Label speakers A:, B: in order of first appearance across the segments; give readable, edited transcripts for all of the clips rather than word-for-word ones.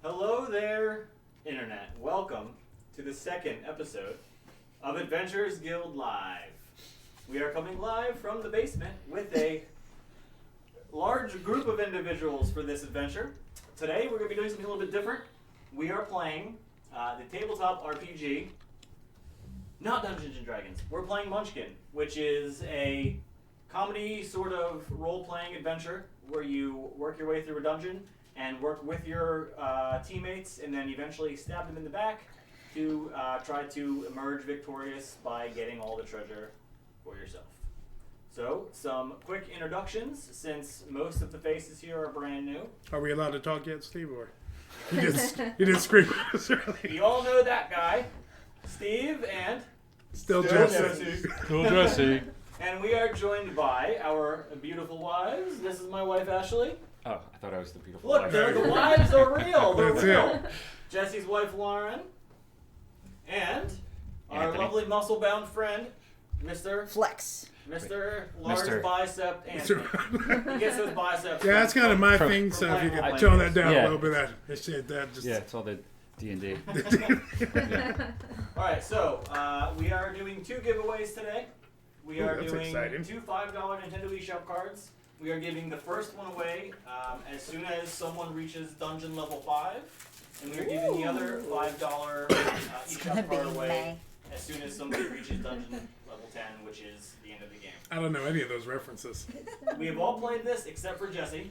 A: Hello there, Internet. Welcome to the second episode of Adventurers Guild Live. We are coming live from the basement with a large group of individuals for this adventure. Today we're going to be doing something a little bit different. We are playing the tabletop RPG, not Dungeons & Dragons. We're playing Munchkin, which is a comedy sort of role-playing adventure where you work your way through a dungeon and work with your teammates and then eventually stab them in the back to try to emerge victorious by getting all the treasure for yourself. So, some quick introductions since most of the faces here are brand new.
B: Are we allowed to talk yet, Steve? Or you didn't scream at us earlier.
A: You all know that guy, Steve, and
B: Still Jesse.
C: Still Jesse.
A: And we are joined by our beautiful wives. This is my wife, Ashley.
C: Oh, I thought I was the beautiful
A: Look,
C: wife.
A: the wives are real. They're
B: That's
A: real.
B: it.
A: Jesse's wife, Lauren. And our
C: Anthony.
A: lovely muscle-bound friend, Mr.
D: Flex.
A: Large
C: Mr.
A: Bicep Anthony. He gets those biceps.
B: Yeah, that's kind of my
C: From-
B: thing, so if you
A: from
B: could tone that down
C: Yeah.
B: a little bit, I shit that just...
C: Yeah, it's all the D&D.
A: All right, so we are doing 2 giveaways today. We
B: Ooh,
A: are
B: that's
A: doing
B: exciting.
A: 2 $5 Nintendo eShop cards. We are giving the first one away as soon as someone reaches dungeon level 5. And we are giving the other $5 eShop card away as soon as somebody reaches dungeon level 10, which is the end of the game.
B: I don't know any of those references.
A: We have all played this except for Jesse.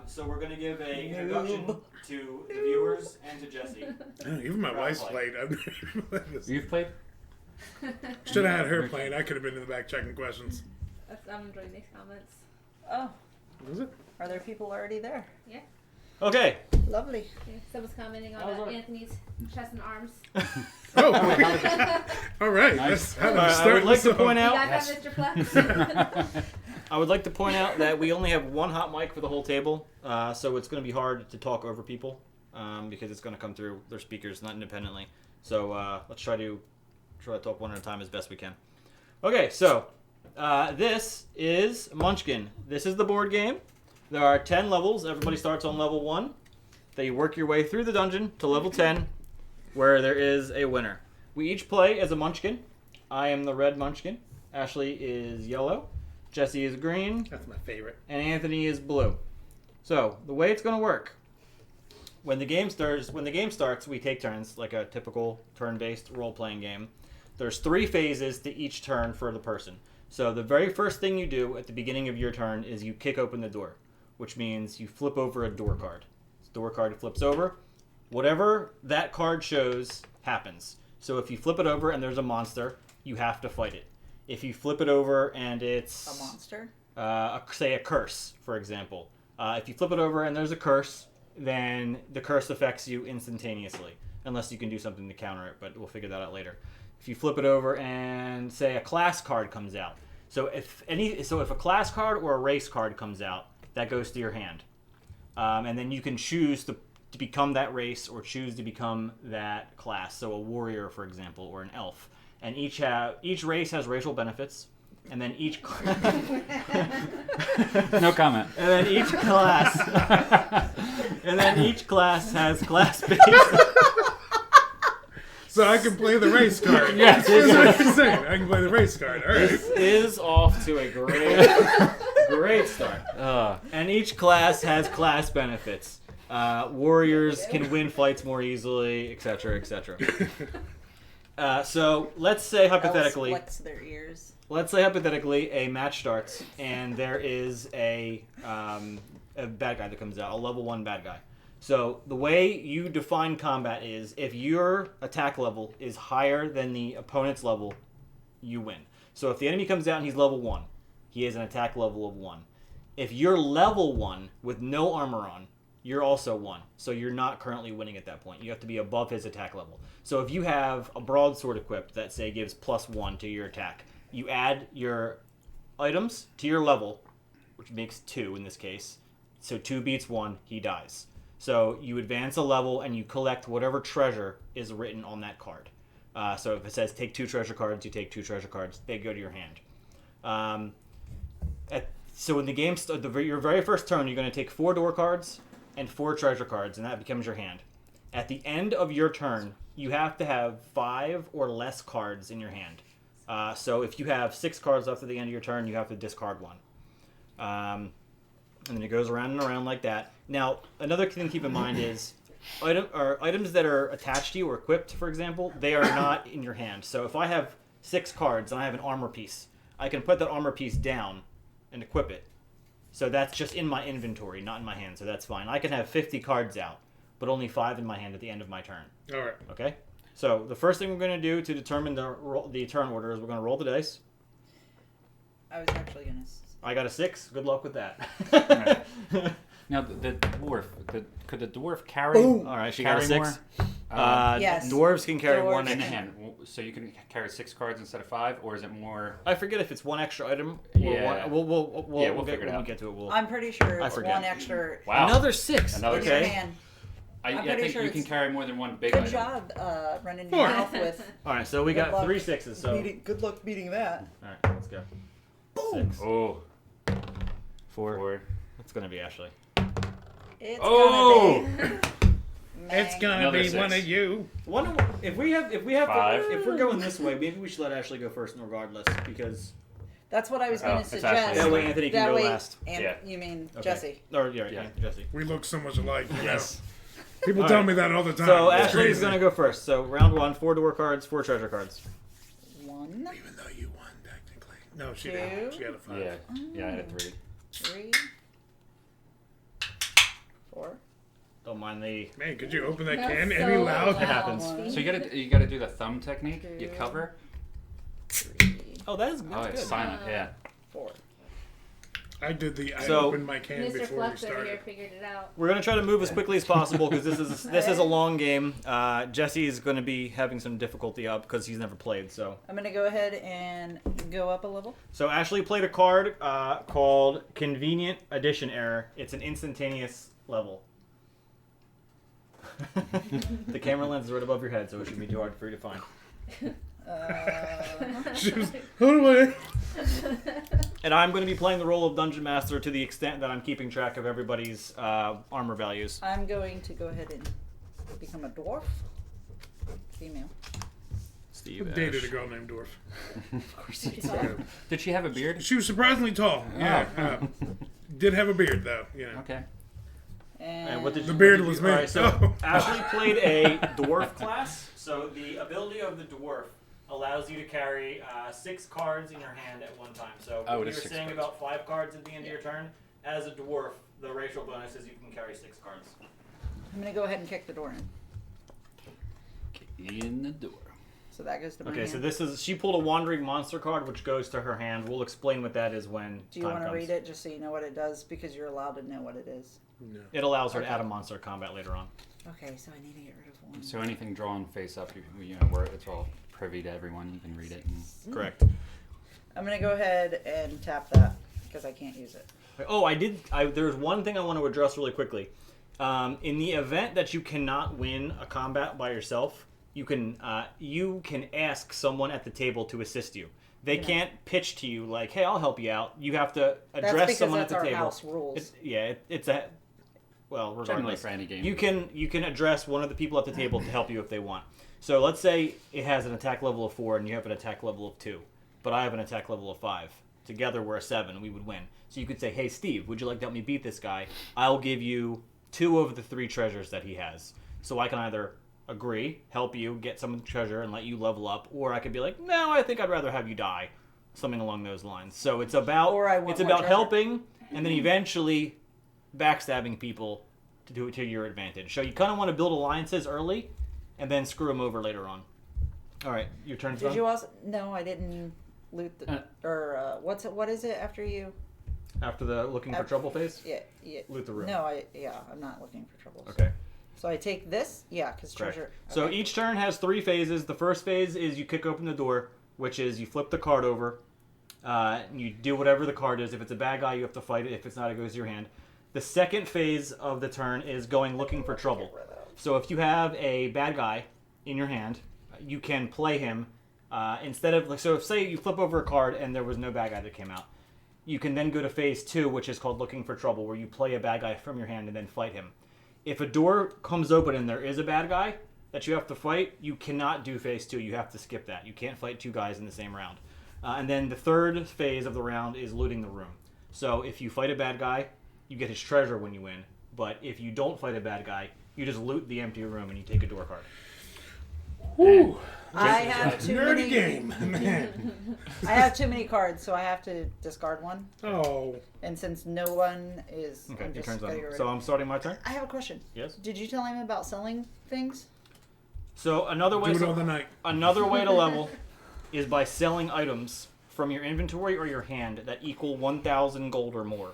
A: So we're going to give a introduction to the viewers and to Jesse.
B: Even my wife's
A: Right.
B: played. I've never played this.
C: You've played?
B: Should have had her playing. I could have been in the back checking questions.
E: I'm enjoying these comments.
D: Oh,
B: Was it?
D: are there people already there?
E: Yeah.
A: Okay.
D: Lovely.
E: Yeah. Someone's commenting
A: How's
E: on
A: it?
E: Anthony's chest and arms.
B: Oh, all right.
C: Nice.
B: That's how
A: All
B: to
A: right, I
B: start
A: would like
B: this
A: to point
E: You
A: out.
E: got
C: Yes.
E: that, Mr. Flex?
A: I would like to point out that we only have one hot mic for the whole table, so it's going to be hard to talk over people because it's going to come through their speakers, not independently. So let's try to talk one at a time as best we can. Okay, so this is Munchkin. This is the board game. There are 10 levels. Everybody starts on level 1. Then you work your way through the dungeon to level 10, where there is a winner. We each play as a Munchkin. I am the red Munchkin. Ashley is yellow. Jesse is green.
B: That's my favorite.
A: And Anthony is blue. So the way it's going to work, when the game starts, we take turns, like a typical turn-based role-playing game. There's 3 phases to each turn for the person. So the very first thing you do at the beginning of your turn is you kick open the door, which means you flip over a door card. This door card flips over. Whatever that card shows happens. So if you flip it over and there's a monster, you have to fight it. If you flip it over and it's
D: A monster?
A: say a curse, for example. If you flip it over and there's a curse, then the curse affects you instantaneously, unless you can do something to counter it, but we'll figure that out later. If you flip it over and say a class card comes out, so if a class card or a race card comes out, that goes to your hand, and then you can choose to become that race or choose to become that class. So a warrior, for example, or an elf, and each race has racial benefits. And then each
C: No comment.
A: and then each class has class-based.
B: So I can play the race card.
C: Yes.
B: That's what you're saying. I can play the race card. All right.
A: This is off to a great start. And each class has class benefits. Warriors can win fights more easily, etc., etc. So let's say hypothetically.
D: Elves flex their ears.
A: Let's say hypothetically a match starts and there is a bad guy that comes out, a level 1 bad guy. So the way you define combat is if your attack level is higher than the opponent's level, you win. So if the enemy comes out and he's level 1, he has an attack level of 1. If you're level 1 with no armor on, you're also 1. So you're not currently winning at that point. You have to be above his attack level. So if you have a broadsword equipped that, say, gives +1 to your attack, you add your items to your level, which makes 2 in this case. So 2 beats 1, he dies. So you advance a level and you collect whatever treasure is written on that card. So if it says take 2 treasure cards, you take 2 treasure cards. They go to your hand. So in the game, your very first turn, you're going to take 4 door cards, and 4 treasure cards, and that becomes your hand. At the end of your turn, you have to have 5 or less cards in your hand. So if you have 6 cards left at the end of your turn, you have to discard one. And then it goes around and around like that. Now, another thing to keep in mind is items that are attached to you or equipped, for example, they are not in your hand. So if I have 6 cards and I have an armor piece, I can put that armor piece down and equip it. So that's just in my inventory, not in my hand, so that's fine. I can have 50 cards out, but only 5 in my hand at the end of my turn.
B: All right.
A: Okay? So the first thing we're going to do to determine the turn order is we're going to roll the dice.
D: I was actually gonna.
A: I got a 6. Good luck with that.
C: Now the dwarf. Could the dwarf carry?
A: All right, she got a
C: carry
A: 6.
C: more?
D: Yes.
A: Dwarves can carry
D: Dwarves
A: one
C: In the
A: extra.
C: hand, so you can carry 6 cards instead of 5, or is it more?
A: I forget if it's one extra item.
C: Yeah.
A: We'll
C: figure it
A: when
C: out.
A: we get to it.
D: I'm pretty sure
A: I
D: it's
A: forget.
D: one extra
C: Wow.
A: Another 6.
C: Another
D: in your
A: Okay.
D: hand.
C: I
D: pretty
C: think
D: sure
C: you can
D: it's-
C: carry more than one big
D: Good
C: item.
D: job running
B: Four.
D: your mouth with.
A: All right, so we
D: Good
A: got
D: luck.
A: 3 6s. So
D: Good luck beating that.
A: all right, let's go. 6.
C: Oh,
A: 4.
C: 4.
A: It's gonna be Ashley.
D: It's
C: Oh!
D: gonna be.
B: It's gonna
C: Another
B: be
C: 6.
B: one of you.
A: One, if we have
C: 5.
A: if we're going this way, maybe we should let Ashley go first, regardless, because
D: That's what I was
C: Oh,
D: going to
C: it's
D: suggest.
C: Ashley.
A: that way Anthony can
D: That
A: go
D: way-
A: last.
D: And
C: Yeah.
D: you mean
A: Okay.
D: Jesse?
A: Or yeah,
C: Yeah.
A: Jesse.
B: We look so much alike. You
C: Yes.
B: know? People
A: All
B: tell
A: right.
B: me that all the time.
A: So
B: It's
A: Ashley's
B: crazy.
A: gonna go first. So round 1, 4 door cards, 4 treasure cards.
D: 1,
B: Even though you won, technically. No, she
D: 2.
B: didn't. She had a 5.
C: Yeah. Yeah, I had a 3.
D: 3, 4.
A: Don't mind the.
B: Man, could you open that
E: That's
B: can
E: so
B: any loud?
A: It happens.
C: So you gotta do the thumb technique. You cover.
D: 3,
A: Oh, that is
C: Oh,
A: that's
C: it's
A: good.
C: silent. Yeah.
D: 4.
B: I did the. I
A: So-
B: opened my can
E: Mr.
B: before we
E: Flex over here
B: started.
E: figured it out.
A: We're gonna try to move as quickly as possible because this is a long game. Jesse is gonna be having some difficulty up because he's never played. So
D: I'm going to go ahead and go up a level.
A: Ashley played a card called Convenient Addition Error. It's an instantaneous level. The camera lens is right above your head, so it shouldn't be too hard for you to find.
B: She was, how do I?
A: And I'm going to be playing the role of Dungeon Master to the extent that I'm keeping track of everybody's armor values.
D: I'm going to go ahead and become a dwarf. Female.
A: Steve
B: Dated
A: Ash.
B: a girl named Dwarf.
C: Did she have a beard?
B: She was surprisingly tall. Yeah. Did have a beard though. You know.
C: Okay.
A: And what did
B: The
A: you,
B: beard
A: what did
B: was
A: you,
B: me.
A: all right, so
B: Oh.
A: Ashley played a dwarf class. So the ability of the dwarf allows you to carry 6 cards in your hand at one time. So
C: Oh,
A: what
C: it
A: you
C: is
A: were
C: 6
A: saying
C: cards.
A: about 5 cards at the end of your turn, as a dwarf, the racial bonus is you can carry 6 cards.
D: I'm going to go ahead and kick the door in.
C: In the door.
D: So that goes to my
A: Okay,
D: hand.
A: so this is she pulled a wandering monster card, which goes to her hand. We'll explain what that is when
D: Do you
A: time
D: want to
A: comes.
D: read it just so you know what it does? Because you're allowed to know what it is.
B: No.
A: It allows her to
D: Okay.
A: add a monster combat later on.
D: Okay, so I need to get rid of 1.
C: So anything drawn face up, you know, where it's all privy to everyone, you can read it. And...
A: Correct.
D: I'm going to go ahead and tap that because I can't use it.
A: Oh, there's one thing I want to address really quickly. In the event that you cannot win a combat by yourself, you can ask someone at the table to assist you. They can't pitch to you like, "Hey, I'll help you out." You have to
D: That's
A: address
D: because
A: someone
D: that's
A: at the
D: our
A: table.
D: house rules.
A: It's a well,
C: Generally
A: regardless.
C: for any game.
A: You can address one of the people at the table to help you if they want. So let's say it has an attack level of 4 and you have an attack level of 2, but I have an attack level of 5. Together we're a 7. We would win. So you could say, "Hey, Steve, would you like to help me beat this guy? I'll give you 2 of the 3 treasures that he has." So I can either agree, help you get some of the treasure and let you level up, or I could be like, "No, I think I'd rather have you die." Something along those lines. So it's about
D: Or I want more treasure.
A: helping and then eventually backstabbing people to do it to your advantage. So you kind of want to build alliances early and then screw them over later on. All right, your turn's
D: Did
A: done.
D: you also? No, I didn't loot the. What is it after you?
A: After the looking for
D: After-
A: trouble phase?
D: Yeah.
A: Loot the room.
D: No, I'm not looking for troubles.
A: Okay.
D: So I take this, because
A: Correct.
D: treasure.
A: So
D: okay.
A: each turn has 3 phases. The first phase is you kick open the door, which is you flip the card over. And you do whatever the card is. If it's a bad guy, you have to fight it. If it's not, it goes to your hand. The second phase of the turn is going looking for trouble. So if you have a bad guy in your hand, you can play him instead of so if say you flip over a card and there was no bad guy that came out. You can then go to phase 2, which is called looking for trouble, where you play a bad guy from your hand and then fight him. If a door comes open and there is a bad guy that you have to fight, you cannot do phase 2. You have to skip that. You can't fight 2 guys in the same round. And then the third phase of the round is looting the room. So if you fight a bad guy, you get his treasure when you win. But if you don't fight a bad guy, you just loot the empty room and you take a door card.
B: Whew.
D: I have too
B: Nerdy
D: many.
B: game, man.
D: I have too many cards, so I have to discard one.
B: Oh.
D: And since no one is,
A: Okay,
D: I'm
A: your
D: just
A: turn's
D: gonna
A: on.
D: get rid
A: So
D: of-
A: I'm starting my turn?
D: I have a question.
A: Yes.
D: Did you tell him about selling things?
A: So another way,
B: Do it all the night.
A: another way to level is by selling items from your inventory or your hand that equal 1,000 gold or more.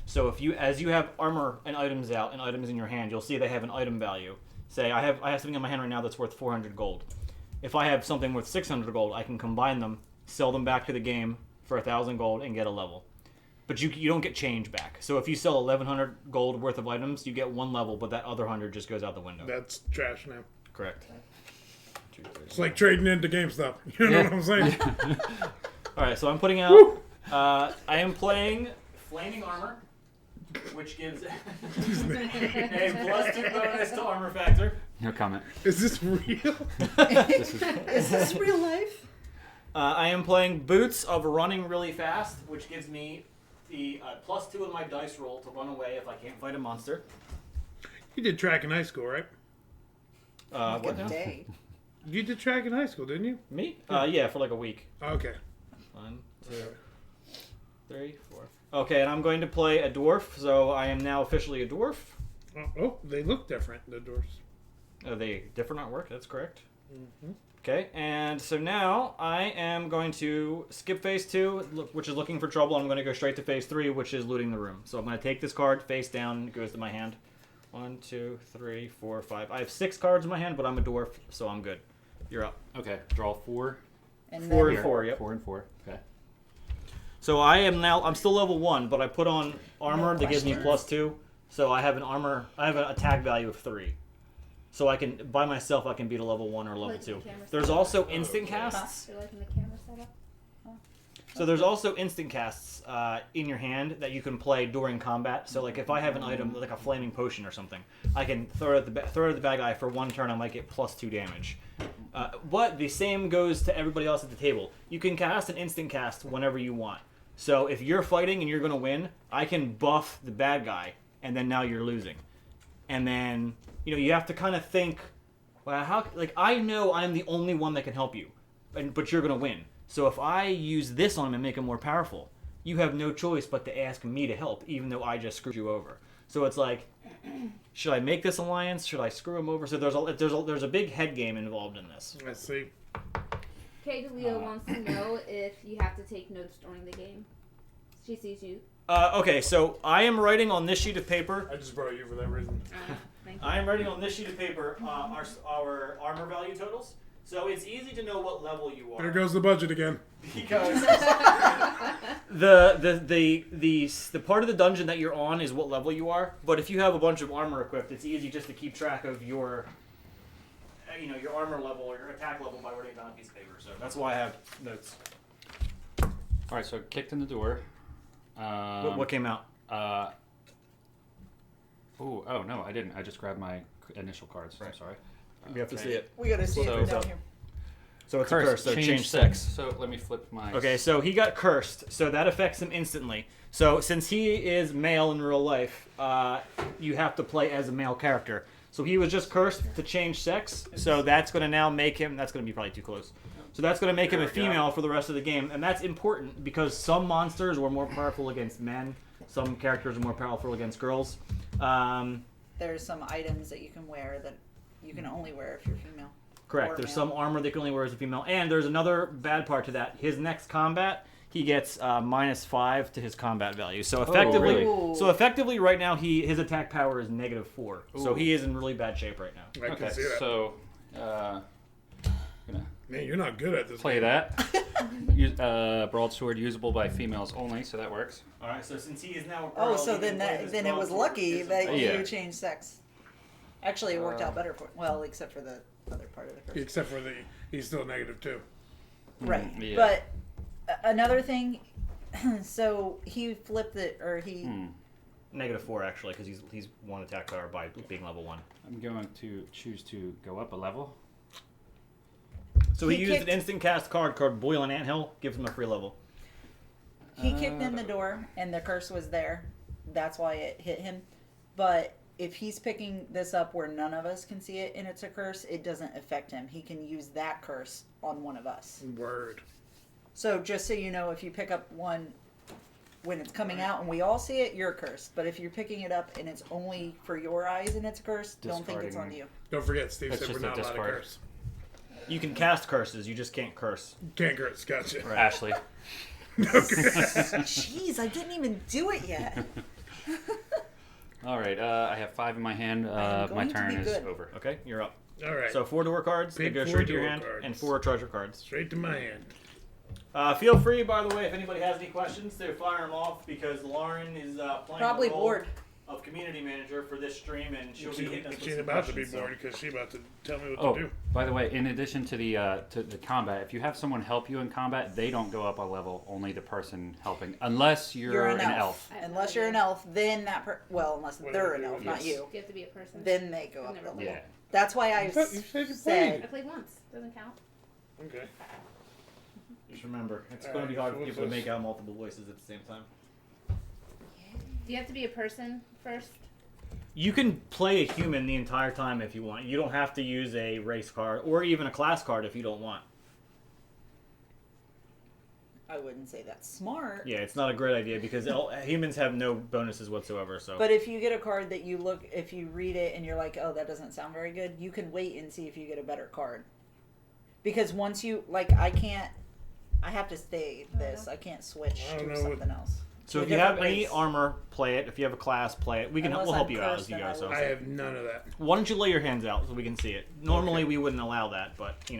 A: So if you, as you have armor and items out and items in your hand, you'll see they have an item value. Say I have something in my hand right now that's worth 400 gold. If I have something worth 600 gold, I can combine them, sell them back to the game for 1,000 gold, and get a level. But you don't get change back. So if you sell 1,100 gold worth of items, you get 1 level, but that other 100 just goes out the window.
B: That's trash now.
A: Correct.
B: It's like trading into GameStop. You know what I'm saying?
A: All right, so I'm putting out.
B: Woo!
A: I am playing Flaming Armor, which gives a +2 bonus to armor factor.
C: No comment.
B: Is this real?
C: This is
D: Is this real life?
A: I am playing Boots of Running Really Fast, which gives me the +2 in my dice roll to run away if I can't fight a monster.
B: You did track in high school, right?
A: What
D: Good
A: now?
D: day.
B: You did track in high school, didn't you?
A: Me? Yeah, for like a week.
B: Okay.
A: 1, 2, 3, 4. Okay, and I'm going to play a dwarf, so I am now officially a dwarf.
B: Oh, they look different, the doors.
A: Are they different artwork? That's correct.
B: Mm-hmm.
A: Okay, and so now I am going to skip phase 2, which is looking for trouble. I'm going to go straight to phase 3, which is looting the room. So I'm going to take this card face down. It goes to my hand. 1, 2, 3, 4, 5. I have 6 cards in my hand, but I'm a dwarf, so I'm good. You're up.
C: okay. Draw 4.
D: And
A: 4
D: then
A: and 4, yep.
C: 4 and 4. Okay.
A: So I'm still level 1, but I put on armor that gives me +2. So I have an attack value of 3. So I can, by myself, I can beat a level 1 or level
E: Like the
A: 2.
E: camera
A: There's
E: setup.
A: also instant casts.
E: You're liking the camera setup?
A: So there's also instant casts in your hand that you can play during combat. So like if I have an item like a flaming potion or something, I can throw it at the bad guy for 1 turn. I might get +2 damage. But the same goes to everybody else at the table. You can cast an instant cast whenever you want. So if you're fighting and you're going to win, I can buff the bad guy, and then now you're losing. And then you have to kind of think, well, how? Like I know I'm the only one that can help you, but you're going to win. So if I use this on him and make him more powerful, you have no choice but to ask me to help, even though I just screwed you over. So it's like, should I make this alliance? Should I screw him over? So there's a big head game involved in this.
B: Let's see.
E: Kay DeLeo wants to know if you have to take notes during the game. She sees you.
A: Okay, so I am writing on this sheet of paper.
B: I just brought you for that reason.
E: Thank you.
A: I am writing on this sheet of paper our armor value totals. So it's easy to know what level you are.
B: There goes the budget again.
A: Because the part of the dungeon that you're on is what level you are. But if you have a bunch of armor equipped, it's easy just to keep track of your your armor level or your attack level by writing down a piece of paper. So that's why I have notes.
C: All right. So kicked in the door.
A: What came out?
C: Oh no, I didn't. I just grabbed my initial cards. I'm
A: Right.
C: sorry.
A: You have to see it.
D: We gotta see
C: So-
D: it down here.
A: So it's a curse. So change
C: sex.
A: 6.
C: So let me flip my.
A: Okay, so he got cursed, so that affects him instantly. So since he is male in real life, you have to play as a male character. So he was just cursed to change sex, so that's going to now make him, that's going to be probably too close. So that's going to make him a female for the rest of the game, and that's important because some monsters were more powerful against men, some characters are more powerful against girls.
D: There's some items that you can wear that you can only wear if you're female.
A: Correct.
D: Or
A: There's
D: male.
A: some armor they can only wear as a female. And there's another bad part to that. His next combat, he gets -5 to his combat value. So effectively,
C: really?
A: effectively, right now his attack power is -4. So
C: Ooh.
A: he is in really bad shape right now.
B: I
C: Okay.
B: can see that.
C: So, gonna
B: Man, you're not good at this.
C: play that. Broadsword usable by females only, so that works.
A: All right. So since he is now a girl,
D: Oh, so
A: he
D: then
A: can play this
D: then it was
A: broadsword.
D: lucky
A: It's
D: that
C: Yeah.
D: you changed sex. Actually, it worked out better for except for the other part of the curse.
B: Except for he's still -2.
D: Right.
C: Yeah.
D: But another thing, so he flipped it, or he
A: -4 actually, because he's 1 attack power by being level 1.
C: I'm going to choose to go up a level.
A: So he used an instant cast card called Boil an Anthill, gives him a free level.
D: He kicked in the door, and the curse was there. That's why it hit him. But if he's picking this up where none of us can see it and it's a curse, it doesn't affect him. He can use that curse on one of us.
B: Word.
D: So just so you know, if you pick up one when it's coming out and we all see it, you're cursed. But if you're picking it up and it's only for your eyes and it's cursed, don't think it's on you.
B: Don't forget, Steve
C: That's
B: said we're
C: just a
B: not allowed to
C: discard.
B: curse.
A: You can cast curses, you just can't curse.
B: Can't curse. Gotcha.
A: Right.
C: Ashley.
D: Jeez, I didn't even do it yet.
C: All right, I have 5 in my hand.
D: I'm
C: My
D: going to
C: turn
D: be
C: is
D: good.
C: over.
A: Okay, you're up.
B: All right.
A: So 4 door cards, they
B: Pick
A: go
B: 4
A: straight to your
B: door
A: hand,
B: cards.
A: and 4 treasure cards.
B: Straight to my hand.
A: Feel free, by the way, if anybody has any questions, to fire them off, because Lauren is playing
D: Probably
A: the role
D: bored.
A: of community manager for this stream, and she'll be hitting us with
B: She's
A: some
B: about to be
A: questions, so-
B: bored because she's about to tell me what
C: Oh,
B: to do.
C: by the way, in addition to the combat, if you have someone help you in combat, they don't go up a level. Only the person helping, unless you're
D: an elf.
E: I have no
D: Unless you're an
E: idea.
D: elf, then that unless they're an elf, not
C: Yes.
D: you.
E: You have to be a person.
D: Then they go
E: I've
D: up
E: never
D: the
E: played.
D: level.
C: Yeah.
D: That's why I
B: You said you played.
D: said
E: I played once. Doesn't count.
B: Okay.
A: Just remember, it's
B: All
A: going to be
B: right,
A: hard
B: so
A: for
B: what's
A: people to
B: this?
A: make out multiple voices at the same time.
E: Do you have to be a person first?
A: You can play a human the entire time if you want. You don't have to use a race card or even a class card if you don't want.
D: I wouldn't say that's smart.
A: Yeah, it's not a great idea because humans have no bonuses whatsoever. So,
D: But if you get a card that you look, if you read it and you're like, oh, that doesn't sound very good, you can wait and see if you get a better card. Because once you, like, I have to stay this. I can't switch
B: I don't
D: to
B: know
D: something else.
A: so
D: To
A: if
D: a
A: you have
D: different
A: any
D: race.
A: armor, play it. If you have a class, play it. We'll
D: Unless
A: help
D: I'm
A: you out
D: cursed,
A: as you
D: then
A: go.
D: I
A: So,
D: will.
B: I have none of that.
A: why don't you lay your hands out so we can see it? Normally we wouldn't allow that, but we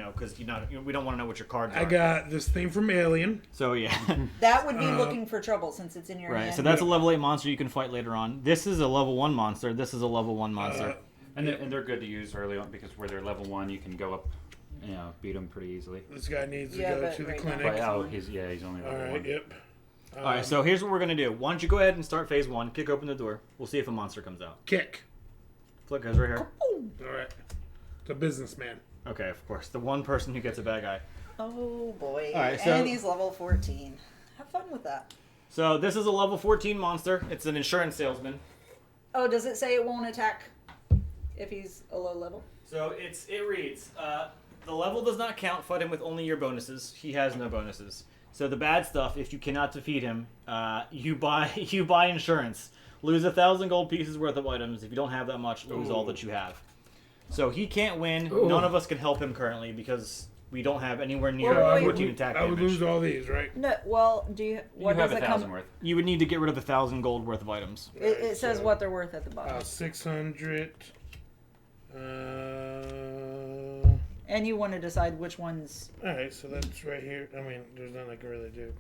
A: don't want to know what your cards are.
B: I got this thing from Alien.
A: So yeah.
D: That would be looking for trouble since it's in your
A: Right,
D: hand.
A: so that's a level 8 monster you can fight later on. This is a level 1 monster. This is a level 1 monster.
C: And they're good to use early on because where they're level 1, you can go up, beat them pretty easily.
B: This guy needs to
D: Yeah,
B: go
D: but
B: to the
D: right
B: clinic.
C: But, oh, he's only
B: All
C: level
B: right.
C: 1.
B: Yep.
A: Alright, so here's what we're going to do. Why don't you go ahead and start phase 1, kick open the door. We'll see if a monster comes out.
B: Kick.
A: Flick goes right here.
B: All right. It's a businessman.
A: Okay, of course. The one person who gets a bad guy.
D: Oh boy.
A: All right, so-
D: and he's level 14. Have fun with that.
A: So this is a level 14 monster. It's an insurance salesman.
D: Oh, does it say it won't attack if he's a low level?
A: So it reads, the level does not count. Fight him with only your bonuses. He has no bonuses. So the bad stuff, if you cannot defeat him, you buy insurance. Lose 1,000 gold pieces worth of items. If you don't have that much, lose all that you have. So he can't win.
B: Ooh.
A: None of us can help him currently because we don't have anywhere near
D: Well, wait,
A: 14 attack
B: I would
A: damage.
B: lose all these, right?
D: No. Well, do you? What
C: You have
D: does it
C: 1,000
D: come?
C: worth.
A: You would need to get rid of 1,000 gold worth of items.
D: It says
B: So,
D: what they're worth at the bottom.
B: 600.
D: And you want to decide which ones.
B: All right, so that's right here. I mean, there's nothing I can really do.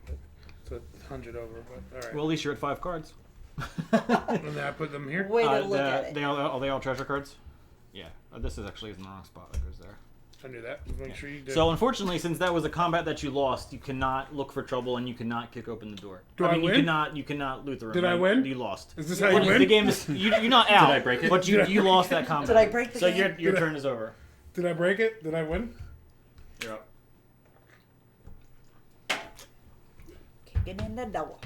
B: But it's 100 over. But all right.
A: Well, at least you're at 5 cards.
B: And then I put them here.
D: Way to look at it.
A: Are they all treasure cards? Yeah. This is actually in the wrong spot. It goes there.
B: I knew that. Just make sure you did.
A: So unfortunately, since that was a combat that you lost, you cannot look for trouble and you cannot kick open the door.
B: Do I
A: You
B: win?
A: cannot loot the room.
B: Did I win?
A: You lost.
B: Is this how you
A: Well,
B: win?
A: The game is you're not out.
C: I break it?
A: But
B: Did I
A: you
B: break
A: lost
B: it?
A: that combat.
D: Did I break the
A: So
D: game?
A: your
B: Did I-
A: turn is over.
B: Did I break it? Did I win?
A: You're up.
D: Kicking in the door.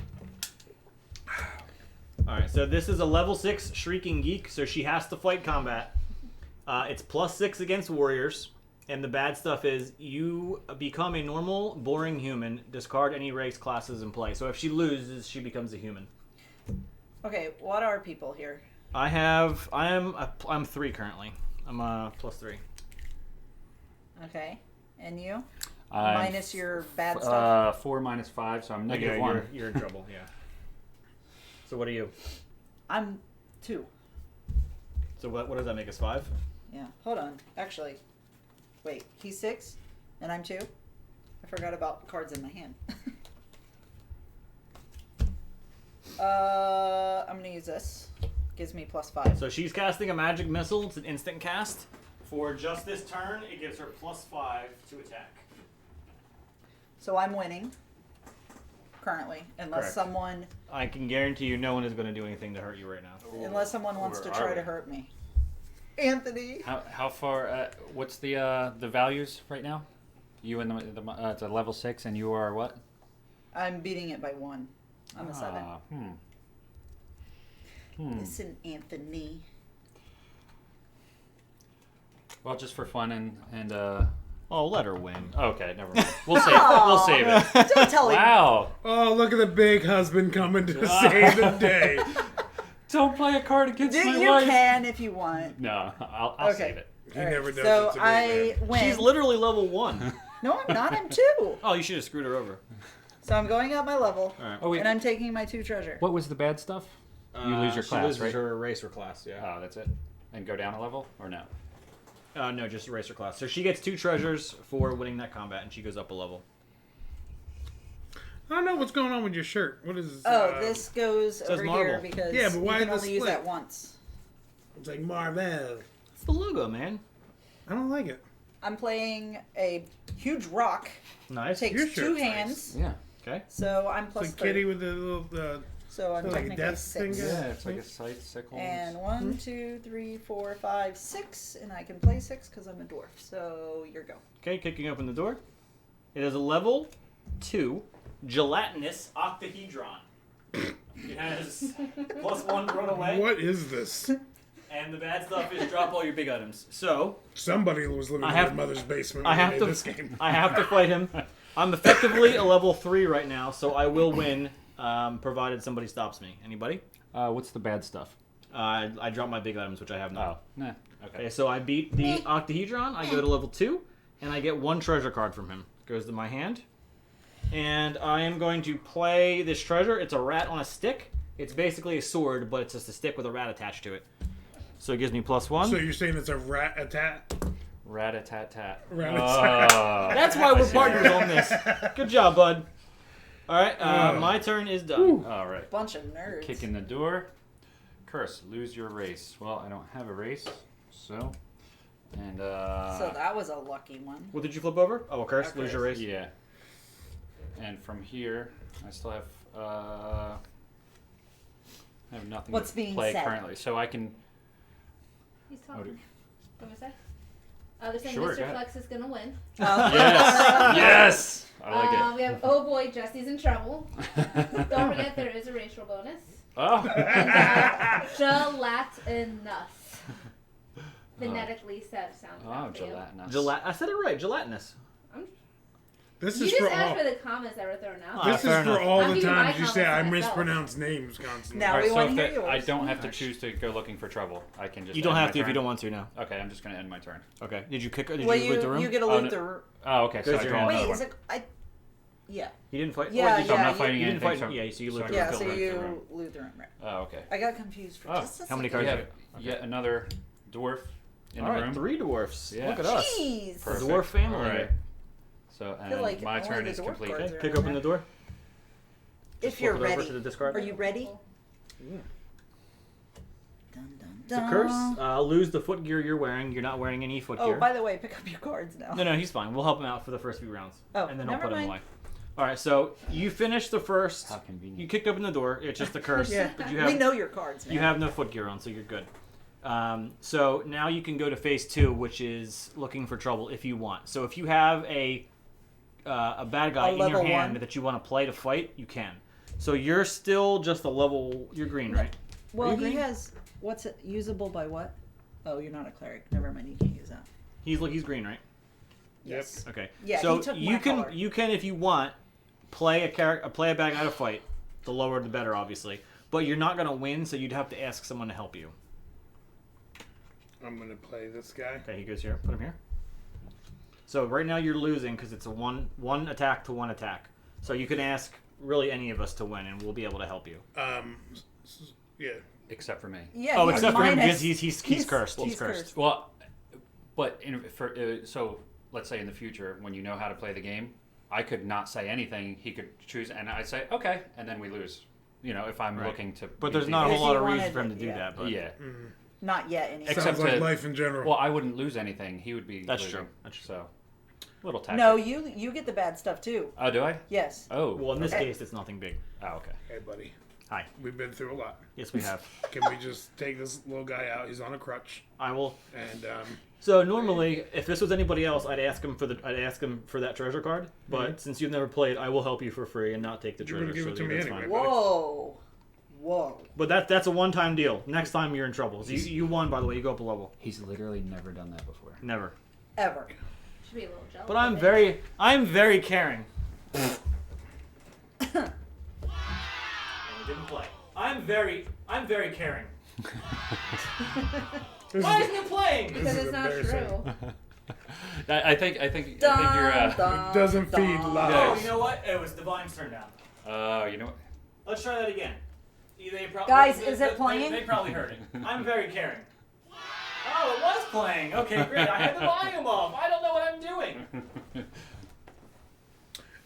A: All right. So this is a level 6 Shrieking Geek. So she has to fight combat. It's +6 against warriors. And the bad stuff is you become a normal, boring human. Discard any race classes in play. So if she loses, she becomes a human.
D: Okay, what are people here?
A: I'm 3 currently. I'm +3.
D: Okay, and you?
C: I'm
D: Minus your bad stuff.
C: 4 minus 5, so I'm
A: Yeah,
C: -1.
A: you're in trouble. Yeah. So what are you?
D: I'm 2.
A: So what does that make us 5?
D: Yeah. Hold on. Actually, wait. He's 6, and I'm 2. I forgot about cards in my hand. I'm gonna use this. Gives me +5.
A: So she's casting a magic missile. It's an instant cast. For just this turn, it gives her +5 to attack.
D: So I'm winning. currently, unless
C: Correct.
D: someone
A: I can guarantee you no one is going to do anything to hurt you right now.
D: wants to
C: Where
D: try
C: are
D: to
C: we?
D: hurt me. Anthony.
C: How far? What's the values right now? You and it's a level 6, and you are what?
D: I'm beating it by 1. I'm a 7. Listen, Anthony.
C: Well, just for fun and
A: Oh, let her win.
C: okay, never mind. We'll save it. We'll save it.
D: Don't tell him.
C: Wow!
B: Oh, look at the big husband coming to save the day.
C: Don't play a card against my
D: You
C: wife.
D: can if you want.
C: No, I'll
D: Okay.
C: save it.
B: He
D: All right,
B: never does
D: so
B: it to me,
D: I
B: man.
D: win.
A: She's literally level 1.
D: No, I'm not. I'm 2.
A: Oh, you should have screwed her over.
D: So I'm going up my level,
A: All right.
C: Oh wait,
D: and I'm taking my 2 treasure.
C: what was the bad stuff? You lose your
A: she
C: class,
A: loses
C: right?
A: her race or class, yeah.
C: Oh, that's it. And go down a level or no?
A: No, just race or class. So she gets 2 treasures for winning that combat, and she goes up a level.
B: I don't know what's going on with your shirt. What is?
D: Oh, this goes
A: says
D: over here
A: marble.
D: because
B: Yeah, but why
D: you can
B: the
D: only use
B: split?
D: that once.
B: It's like Marvel.
A: It's the logo, man.
B: I don't like it.
D: I'm playing a huge rock.
A: Nice.
D: Takes
B: Your
D: 2
B: shirt's
D: hands.
C: Yeah.
A: Okay.
D: So I'm
B: It's
D: plus
B: like Kitty
D: 3.
B: with the little.
D: So I'm
B: like a
D: technically
B: death
D: 6.
B: thing,
C: Yeah, it's like a sight sickle.
D: And 1, 2, 3, 4, 5, 6, and I can play 6 because I'm a dwarf. So your go.
A: Okay, kicking open the door. It is a level 2 gelatinous octahedron. It has +1 thrown away,
B: What is this?
A: and the bad stuff is drop all your big items. So
B: Somebody was living
A: I
B: in
A: have-
B: their mother's basement
A: I
B: when they
A: have
B: made
A: to,
B: this game.
A: I have to fight him. I'm effectively a level 3 right now, so I will win, provided somebody stops me. Anybody?
C: What's the bad stuff?
A: I drop my big items, which I have now.
C: Oh, nah. Okay.
A: Okay, so I beat the octahedron. I go to level 2, and I get 1 treasure card from him. Goes to my hand. And I am going to play this treasure. It's a rat on a stick. It's basically a sword, but it's just a stick with a rat attached to it. So it gives me +1.
B: So you're saying it's a rat-a-tat?
C: Rat-a-tat-tat.
B: Rat-a-tat.
C: Oh.
A: That's why we're partners on this. Good job, bud. All right,
B: Oh.
A: my turn is done.
C: All right.
D: Bunch of nerds.
C: Kick in the door. Curse, lose your race. Well, I don't have a race, so. And,
D: So that was a lucky one.
A: What did you flip over? Oh, a curse.
D: A
A: Lose your
D: curse.
A: race.
C: yeah. And from here, I still have, I have nothing
D: What's
C: to
D: being
C: play
D: said?
C: currently. So I can.
E: He's
C: Oh,
E: talking. What was that? They're saying
C: Sure,
E: Mr.
C: go ahead.
E: Flex is gonna win.
C: Yes! Yes! I like
E: We have, oh boy, Jesse's in trouble.
C: it.
E: Don't forget there is a racial bonus.
C: Oh!
E: And gelatinous. Phonetically said sounds
C: Oh,
E: bad for you.
C: gelatinous.
A: I said it right. Gelatinous.
B: This
E: You
B: is
E: just
B: for
E: asked
B: all.
E: for the comments that were thrown out.
A: Ah,
B: This is
A: fair
B: for
A: enough.
B: all
E: I'll
B: the
E: give you my
B: times you say I
E: comments myself.
B: mispronounce names constantly.
D: Now
C: Alright,
D: we
C: so
D: want to
C: if
D: hear
C: the-
D: yours.
C: I don't have to choose to go looking for trouble. I can just.
A: You don't
C: end
A: have
C: my
A: to if you
C: turn.
A: don't want to now.
C: Okay, I'm just gonna end my turn.
A: Okay. Did you kick? Did
D: Well,
A: you loot the room?
D: you get to
C: Oh,
D: loot
C: no.
D: the room.
C: Oh, okay. So
A: Goes
C: I
A: your
C: draw
A: hand.
C: another
D: Wait,
C: one.
D: is it? Yeah.
A: He didn't fight.
D: Yeah,
A: What,
C: So I'm
D: yeah,
C: not
D: you-
C: fighting
A: you didn't
C: anything.
A: fight.
C: So
A: Yeah, so you
C: so
A: loot
C: I
A: the
C: can
D: Yeah,
A: room.
D: so
C: still loot the
D: you
C: room.
D: loot the room, right?
C: Oh, okay.
D: I got confused for
C: Oh,
D: just a
A: how many
D: second.
A: cards?
C: We have yet another dwarf in
A: All
C: the
A: right,
C: room.
A: 3 dwarfs.
C: Yeah.
A: Look at us.
D: Jeez.
A: The
C: Perfect.
A: dwarf family.
C: All right. So
D: I feel
C: and
D: like
C: my
D: only
C: turn
D: the
C: is
D: dwarf
C: complete.
D: cards
A: Okay,
D: are
A: kick
D: in
A: open
D: there.
A: the door.
D: If you're
A: flip it over
D: ready.
A: to the discard.
D: Are you ready? Dun, dun,
A: It's a
D: dun.
A: curse. Lose the foot gear you're wearing. You're not wearing any foot
D: Oh,
A: gear.
D: by the way, pick up your cards now.
A: No, he's fine. We'll help him out for the first few rounds.
D: Oh,
A: and then I'll
D: never
A: put him
D: mind.
A: away. All right, so you finished the first.
C: How convenient.
A: You kicked open the door. It's just a curse.
D: Yeah,
A: But you
D: we
A: have
D: know your cards now.
A: you have no foot gear on, so you're good. So now you can go to phase 2, which is looking for trouble if you want. So if you have a bad guy
D: A
A: in your
D: level
A: hand
D: 1?
A: that you want to play to fight, you can. So you're still just a level. You're green, right?
D: Well,
A: Are you
D: he
A: green?
D: has what's it usable by what? Oh, you're not a cleric. Never mind. You can't use that.
A: He's green, right?
D: Yes.
A: Okay.
D: Yeah,
A: So
D: he took
A: you
D: my
A: can
D: color.
A: you can if you want play a bad guy to fight. The lower the better, obviously. But you're not gonna win, so you'd have to ask someone to help you.
B: I'm gonna play this guy.
A: Okay, he goes here. Put him here. So right now you're losing because it's a one attack to 1 attack. So you can ask really any of us to win, and we'll be able to help you.
B: Yeah.
C: Except for me.
D: Yeah.
A: Oh,
D: he's
A: except for him
D: minus-
A: because he's cursed. He's cursed.
C: Well, but so let's say in the future when you know how to play the game, I could not say anything. He could choose, and I'd say okay, and then we lose. You know, if I'm
A: Right.
C: looking to.
A: But there's
C: beat
A: not a
C: the
A: whole
D: If
A: lot
D: you
A: of reason
D: wanted
A: for him to
D: it,
A: do
D: yeah.
A: that. But
C: Yeah.
D: Not yet. Anyway.
C: Except
B: Sounds like
C: to-
B: life in general.
C: Well, I wouldn't lose anything. He would be.
A: That's
C: losing.
A: true. That's true.
C: So. Little tactic.
D: No, you get the bad stuff too.
C: Oh, do I?
D: Yes.
C: Oh.
A: Well, in this
D: Okay.
A: case, it's nothing big.
C: Oh, okay.
B: Hey, buddy.
A: Hi.
B: We've been through a lot.
A: Yes, we have.
B: Can we just take this little guy out? He's on a crutch.
A: I will.
B: And,
A: So normally, if this was anybody else, I'd ask him for that treasure card. But since you've never played, I will help you for free and not take the
B: You're gonna
A: treasure.
B: give it to me
A: that's
B: anyway.
A: fine.
D: Whoa. Whoa.
A: But that's a one-time deal. Next time you're in trouble. So you won, by the way. You go up a level.
C: He's literally never done that before.
A: Never.
D: Ever.
E: Should be a little jealous.
A: But
E: I
A: I'm
E: think.
A: very caring. Didn't play. I'm very caring. Why isn't it playing?
E: Because
B: This is
E: it's not
B: embarrassing.
E: true.
C: I think you're.
B: It doesn't feed love.
A: Oh, you know what? It was Divine's turn now.
C: You know what?
A: Let's try that again.
D: Guys, is it playing?
A: They probably heard it. I'm very caring. Oh, it was playing. Okay, great. I had the volume off. I don't know what I'm doing.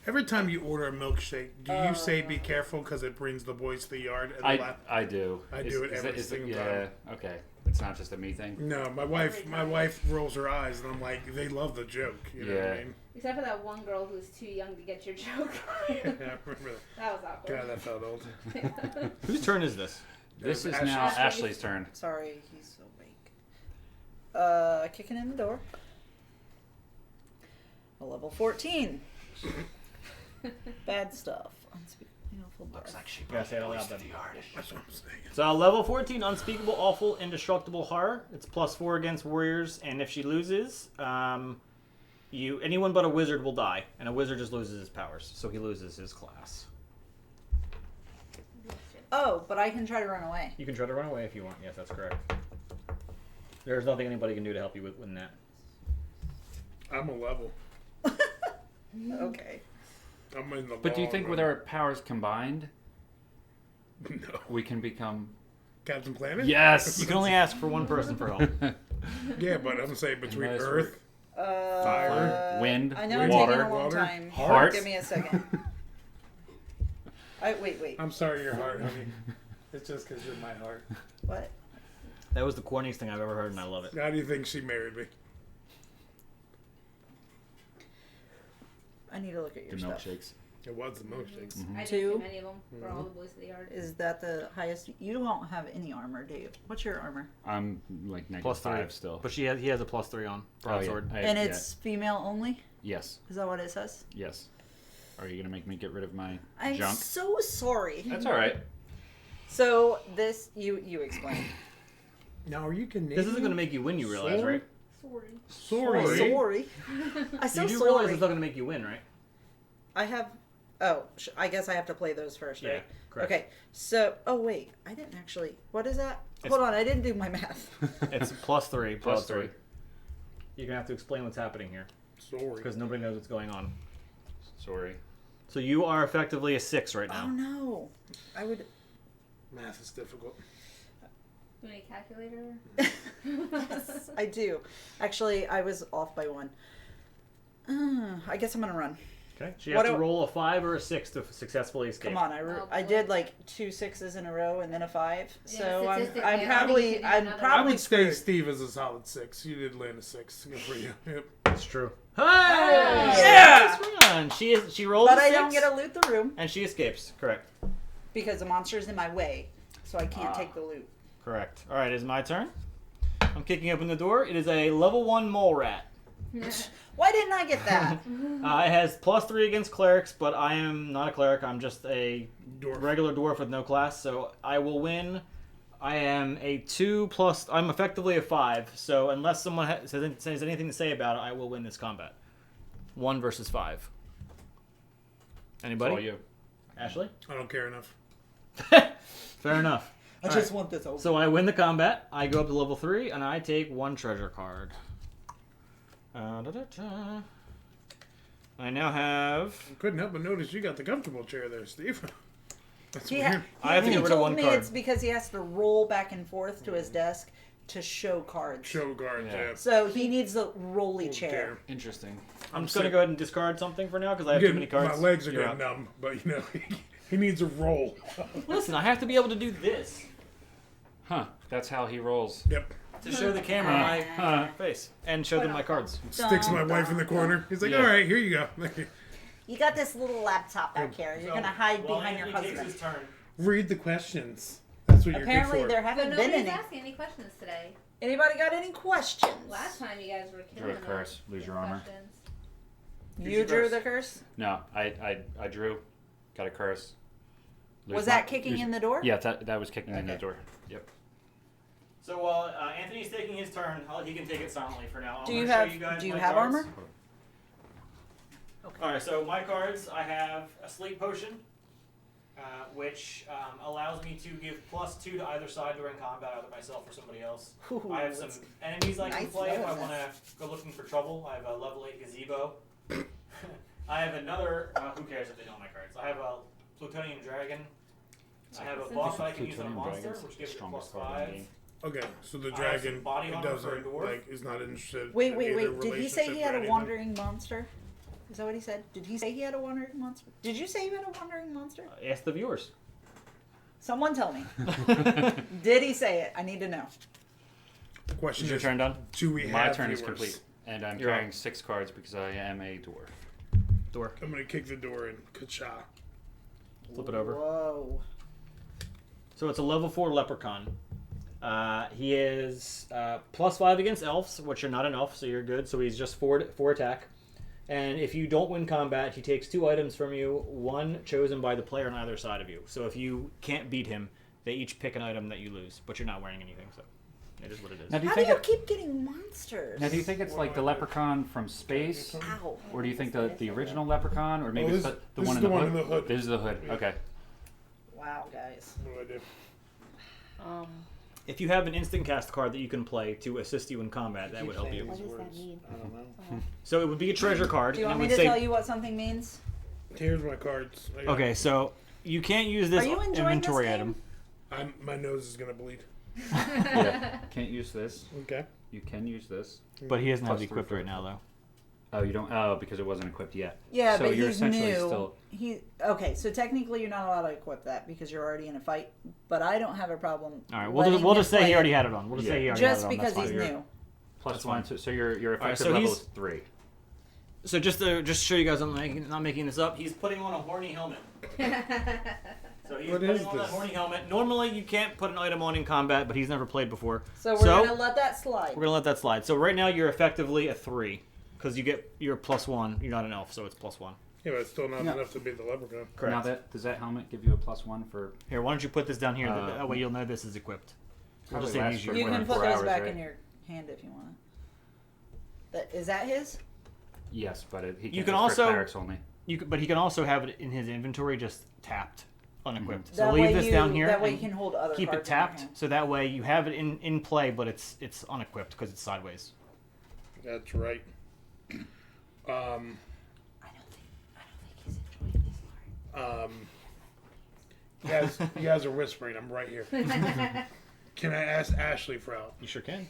B: Every time you order a milkshake, do you say be careful because it brings the boys to the yard? And
C: I do.
B: I do it every single
C: yeah.
B: time.
C: Okay. It's not just a me thing.
B: No, my wife rolls her eyes, and I'm like, they love the joke. You know what I mean?
E: Except for that one girl who's too young to get your joke.
B: Yeah, I remember that.
E: That was awkward.
B: God, that felt old.
A: Whose turn is this?
C: This is
B: Ashley.
C: now Ashley's turn.
D: Sorry, he's awake. Kicking in the door. A level 14. Bad stuff.
C: Looks like she
A: Yeah, say it out loud then.
B: That's what I'm saying.
A: So level 14, unspeakable, awful, indestructible horror. It's +4 against warriors, and if she loses, anyone but a wizard will die, and a wizard just loses his powers, so he loses his class.
D: Oh, but I can try to run away.
A: You can try to run away if you want. Yes, that's correct. There's nothing anybody can do to help you win that.
B: I'm a level.
D: Okay.
B: I'm in the
C: But do you
B: long
C: think
B: run.
C: with our powers combined,
B: No.
C: we can become?
B: Captain Planet?
C: Yes.
A: You can only ask for one person for help.
B: Yeah, but I'm saying between
C: Unless
B: Earth,
C: Fire, wind,
D: I know
C: water,
D: it's taking a long
B: water,
D: time.
C: heart.
D: Give me a second. Wait.
B: I'm sorry, your heart, honey. It's just because you're my heart.
D: What?
A: That was the corniest thing I've ever heard, and I love it.
B: How do you think she married me?
D: I need to look at
C: the
D: your stuff.
C: milkshakes.
B: It was the milkshakes.
C: Mm-hmm.
E: I did
D: Two?
E: too many of them for all the boys of the yard.
D: Is that the highest? You don't have any armor, do you? What's your armor?
C: I'm like
A: +3
C: -5 still.
A: But he has a +3 on broadsword.
D: And it's female only?
C: Yes.
D: Is that what it says?
C: Yes. Are you gonna make me get rid of my
D: I'm
C: junk?
D: so sorry.
C: That's all right.
D: So this, you explain.
B: Now, are you Canadian?
A: This isn't going to make you win, you realize, right?
E: Sorry.
B: Sorry.
D: Sorry. I'm so
A: You do realize
D: sorry.
A: it's not going to make you win, right?
D: I have. Oh, I guess I have to play those first,
A: Yeah,
D: right?
A: correct.
D: Okay. So, wait, I didn't actually. What is that? Hold on, I didn't do my math.
A: It's +3.
C: +3.
A: broadsword. You're going to have to explain what's happening here,
B: Sorry.
A: because nobody knows what's going on.
C: Sorry.
A: So you are effectively a 6 right
D: Oh
A: now.
D: no, I would.
B: Math is difficult.
E: You want a calculator?
D: Yes, I do. Actually, I was off by 1. I guess I'm gonna run.
A: Okay. She
D: What
A: has to
D: do-
A: roll a 5 or a 6 to successfully escape.
D: Come on,
E: Oh,
D: I
E: boy.
D: did like 2 6s in a row and then a 5.
E: Yeah,
D: So I'm
E: statistically,
D: I'm
E: I
D: probably
E: think you
D: I'm
E: need another-
B: I
D: probably
B: would say
D: screwed.
B: Steve is a solid 6. You did land a 6. Good for you. Yep.
A: That's true. Hey!
D: Yeah!
A: Nice run. She rolls
D: But
A: a 6,
D: I don't get to loot the room
A: and she escapes. Correct.
D: because the monster's in my way, so I can't take the loot.
A: Correct. All right, it's my turn. I'm kicking open the door. It is a level 1 mole rat.
D: Why didn't I get that?
A: It has +3 against clerics, but I am not a cleric. I'm just a
B: Dwarf.
A: regular dwarf with no class, so I will win. I am a 2 plus. I'm effectively a 5, so unless someone says anything to say about it, I will win this combat. 1 versus 5.
C: It's
A: Anybody?
C: all you.
A: Ashley?
B: I don't care enough.
A: Fair enough.
D: I just want this over.
A: So I win the combat. I go up to level 3, and I take 1 treasure card. I now have.
B: I couldn't help but notice you got the comfortable chair there, Steve. That's
D: He,
B: weird.
A: I have to
D: he
A: get rid of
D: told
A: 1
D: me
A: card.
D: it's because he has to roll back and forth to his desk to show cards.
B: Show guards,
C: Yeah.
B: yeah.
D: So he needs the rolly
B: Little
D: chair.
C: Interesting.
A: I'm just going to go ahead and discard something for now because I have too many cards.
B: My legs are
A: You're
B: getting
A: up.
B: numb, but you know, he needs a roll.
A: Listen, I have to be able to do this.
C: Huh. That's how he rolls.
B: Yep.
A: to show the camera my face and show them my cards.
B: Sticks my wife in the corner. He's like, all right, here you go.
D: You got this little laptop back here. You're gonna hide
A: While
D: behind your
A: Anthony takes
D: husband.
A: his turn.
B: Read the questions. That's what
D: Apparently,
B: you're good
D: there
B: for.
E: But
D: haven't been
E: nobody's
D: any.
E: asking any questions today.
D: Anybody got any questions?
E: Last time you guys were
C: Drew
E: killing
C: a curse, lose your armor.
E: questions.
D: You drew the curse.
C: No, I drew, got a curse.
D: Was that kicking in the door?
C: Yeah, that was kicking in the door. Yep.
A: So while Anthony's taking his turn, he can take it silently for now.
D: Do you
A: show
D: have?
A: you guys
D: Do you
A: my
D: have
A: cards.
D: armor?
A: All right, so my cards, I have a sleep potion, which allows me to give +2 to either side during combat, either myself or somebody else.
D: Ooh,
A: I have some enemies I can
D: nice
A: play if I
D: knowing
A: want to go looking for trouble. I have a level 8 gazebo. I have another. Who cares if they know my cards? I have a plutonium dragon. I have a boss fight I can use on a
C: Plutonium
A: monster,
C: Dragon's
A: which gives it
C: strongest card in the
A: +5.
C: game.
B: Okay, so the
A: I have
B: dragon
A: some body
B: it
A: armor for a
B: doesn't
A: dwarf.
B: like is not interested.
D: Wait,
B: in
D: wait,
B: either
D: wait. Did he say he
B: relationship
D: had
B: or
D: a
B: anything?
D: wandering monster? Is that what he said? Did he say he had a wandering monster? Did you say you had a wandering monster?
A: Ask the viewers.
D: Someone tell me. Did he say it? I need to know.
B: Question
C: Is your
B: is,
C: turn done?
B: do we
C: My
B: have
C: turn is
B: viewers?
C: complete, and I'm
A: You're
C: carrying
A: up.
C: 6 cards because I am a dwarf.
A: Door.
B: I'm gonna kick the door in. Ka-cha.
A: Flip it over.
D: Whoa.
A: So it's a level 4 leprechaun. He is +5 against elves, which are not an elf, so you're good. So he's just 4 attack. And if you don't win combat, he takes 2 items from you, one chosen by the player on either side of you. So if you can't beat him, they each pick an item that you lose, but you're not wearing anything, so it is what it is.
C: Now, do you
D: How do
C: think
D: you
C: it,
D: keep getting monsters?
C: now, do you think it's like the leprechaun from space,
D: Ow.
C: or do you think the original leprechaun, or maybe
B: Oh,
C: it's
B: this-
C: the
B: this
C: one
B: is
C: in
B: the
C: the
B: one
C: hood?
B: in the hood.
C: This is the hood.
B: Yeah.
C: Okay.
D: Wow, guys.
B: What do I do?
A: If you have an instant cast card that you can play to assist you in combat, that would help you.
E: What does that mean?
B: I don't know.
A: So it would be a treasure card.
D: Do you
A: and
D: want
A: it
D: me
A: would
D: to
A: say,
D: tell you what something means?
B: Here's my cards. I got-
A: Okay, so you can't use this
D: Are you enjoying
A: inventory
D: this
A: item.
D: game?
B: my nose is gonna bleed.
C: Yeah. Can't use this.
B: Okay.
C: You can use this.
A: But he doesn't have
C: Plus
A: it equipped
C: three
A: right now, though.
C: Oh, you don't. Oh, because it wasn't equipped yet.
D: Yeah,
C: So
D: but
C: you're
D: he's
C: essentially
D: new.
C: still-
D: Okay, so technically you're not allowed to equip that because you're already in a fight. But I don't have a problem.
A: All right,
D: letting
A: we'll
D: him
A: just say
D: play
A: he
D: it
A: already had it on. We'll just say he already
D: just
A: had it on.
D: because
A: That's
D: he's
A: fine.
D: new.
C: Plus
A: That's
C: 1,
A: fine.
C: so your effective
A: right, so
C: level
A: he's-
C: is 3.
A: So just to show you guys, I'm not making this up. He's putting on a horny helmet. So he's
B: What
A: putting
B: is
A: on that
B: this?
A: horny helmet. Normally you can't put an item on in combat, but he's never played before.
D: So we're gonna let that slide.
A: we're gonna let that slide. So right now you're effectively a 3 because you're +1. You're not an elf, so it's +1.
B: Yeah, but it's still not
C: No.
B: enough to beat the leprechaun.
A: Correct.
C: Now does that helmet give you a +1 for?
A: Here, why don't you put this down here?
C: Uh,
A: That way you'll know this is equipped. We'll just
C: Probably
A: say
C: lasts
A: he's
C: for
D: You
C: more
D: can
C: than
D: put
C: 4
D: those
C: hours,
D: back
C: right?
D: in your hand if you want. Is that his?
C: Yes, but he
A: You
C: can
A: can
C: it's for
A: also-
C: clerics only.
A: But he can also have it in his inventory just tapped, unequipped. So
D: That
A: leave
D: way
A: this
D: you,
A: down here.
D: That way
A: and
D: you can hold other
A: keep it
D: cards in your
A: tapped,
D: hand.
A: so that way you have it in play, but it's unequipped because it's sideways.
B: That's right.
D: I don't think he's enjoying this part.
B: You guys are whispering. I'm right here. Can I ask Ashley for help?
A: You sure can.